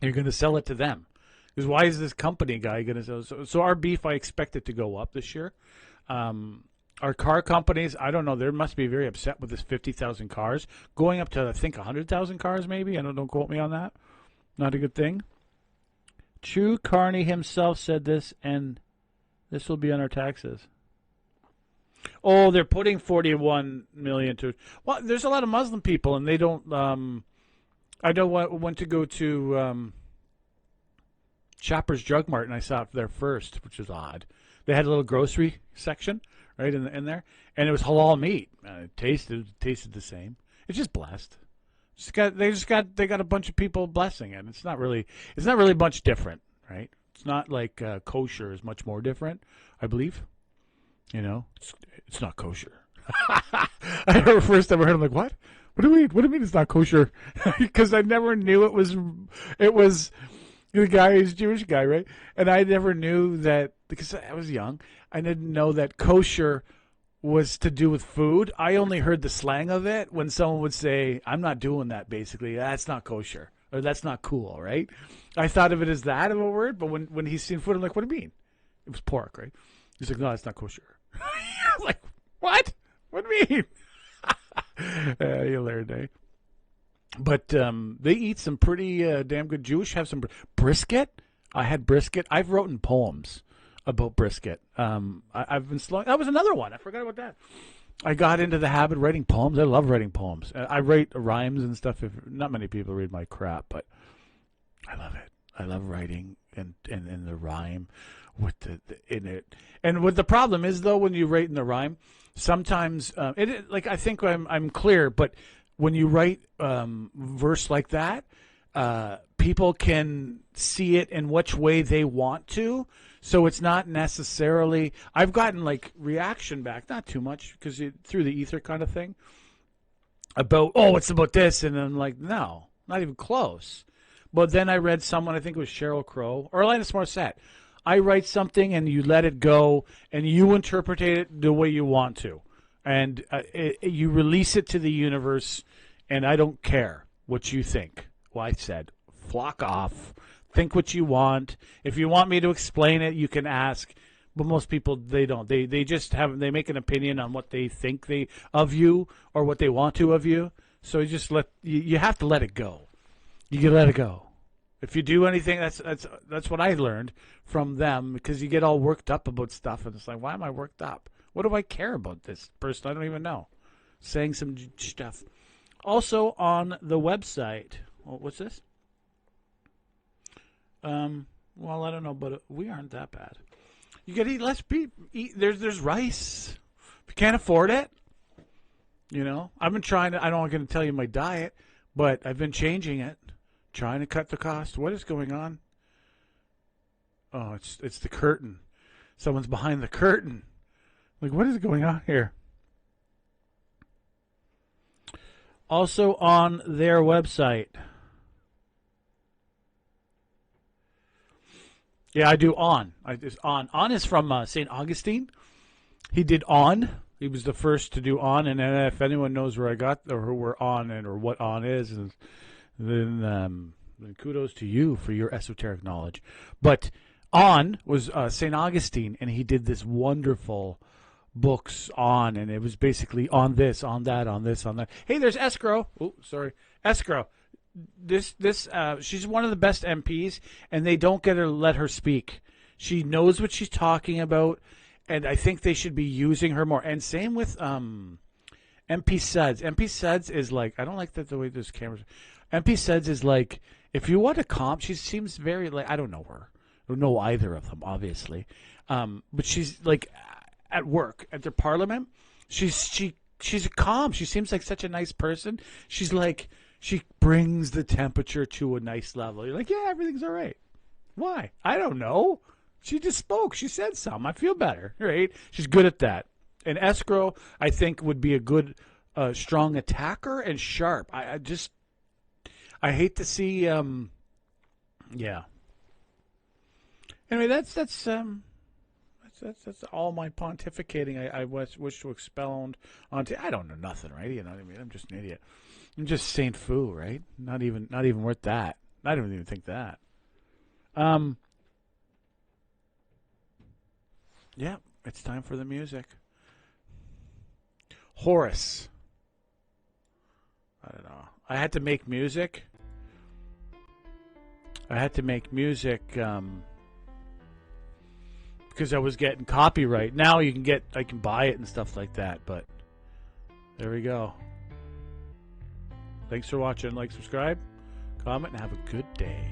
you're going to sell it to them. Because why is this company guy going to sell? So our beef, I expect it to go up this year. Our car companies, I don't know. They must be very upset with this 50,000 cars going up to, I think, 100,000 cars maybe. Don't quote me on that. Not a good thing. True Carney himself said this, and this will be on our taxes. Oh, they're putting 41 million to. Well, there's a lot of Muslim people, and they don't. I know went to go to Shoppers Drug Mart, and I saw it there first, which is odd. They had a little grocery section right in there, and it was halal meat. It tasted the same. It's just blessed. They got a bunch of people blessing it. It's not really much different, right? It's not like kosher is much more different, I believe. It's not kosher. I remember first time I heard, I'm like, what? What do you mean it's not kosher? Because I never knew it was the guy is Jewish guy, right? And I never knew that, because I was young, I didn't know that kosher was to do with food. I only heard the slang of it when someone would say, I'm not doing that, basically. That's not kosher. Or that's not cool, right? I thought of it as that of a word, but when he's seen food, I'm like, what do you mean? It was pork, right? He's like, no, it's not kosher. I was like, what? What do you mean? You learned, eh? But they eat some pretty damn good Jewish. Have some brisket. I had brisket. I've written poems about brisket. I've been slowing. That was another one. I forgot about that. I got into the habit of writing poems. I love writing poems. I write rhymes and stuff. Not many people read my crap, but I love it. I love writing and the rhyme with the in it. And what the problem is, though, when you write in the rhyme, sometimes I think I'm clear, but when you write verse like that, people can see it in which way they want to. So it's not necessarily. I've gotten reaction back, not too much, because through the ether kind of thing. About it's about this, and I'm like, no, not even close. But then I read someone, I think it was Sheryl Crow or Alanis Morissette. I write something and you let it go, and you interpret it the way you want to, and you release it to the universe. And I don't care what you think. Well, I said, flock off. Think what you want. If you want me to explain it, you can ask. But most people, they don't. They just they make an opinion on what they think of you or what they want to of you. So you just you have to let it go. You can let it go. If you do anything, that's what I learned from them, because you get all worked up about stuff, and it's like, why am I worked up? What do I care about this person? I don't even know. Saying some stuff. Also on the website. Oh, what's this? Well, I don't know, but we aren't that bad. You got to eat less beef. There's rice. If you can't afford it, you know. I've been trying to. I don't going to tell you my diet, but I've been changing it, trying to cut the cost. What is going on? Oh, it's the curtain. Someone's behind the curtain. Like, what is going on here? Also on their website. Yeah, I do On. On is from St. Augustine. He did On. He was the first to do On, and then if anyone knows where I got or where On and or what On is, then kudos to you for your esoteric knowledge. But On was St. Augustine, and he did this wonderful books on, and it was basically on this, on that, on this, on that. Hey, there's Escrow. Oh, sorry, Escrow. She's one of the best MPs, and they don't let her speak. She knows what she's talking about, and I think they should be using her more. And same with MP Suds. MP Suds is like, I don't like the way this camera's. MP Suds is like, if you want to comp, she seems very like, I don't know her. I don't know either of them, obviously. But she's like, at work, at their parliament, she's calm. She seems like such a nice person. She's like, she brings the temperature to a nice level. You're like, yeah, everything's all right. Why? I don't know. She just spoke. She said something. I feel better, right? She's good at that. And Escrow, I think, would be a good, strong attacker and sharp. I hate to see, yeah. Anyway, that's all my pontificating. I wish to expound onto. I don't know nothing, right? You know what I mean? I'm just an idiot. I'm just Saint Foo, right? Not even worth that. I don't even think that. Yeah, it's time for the music. Horace. I don't know. I had to make music. Because I was getting copyright. Now I can buy it and stuff like that, but there we go. Thanks for watching. Like, subscribe, comment, and have a good day.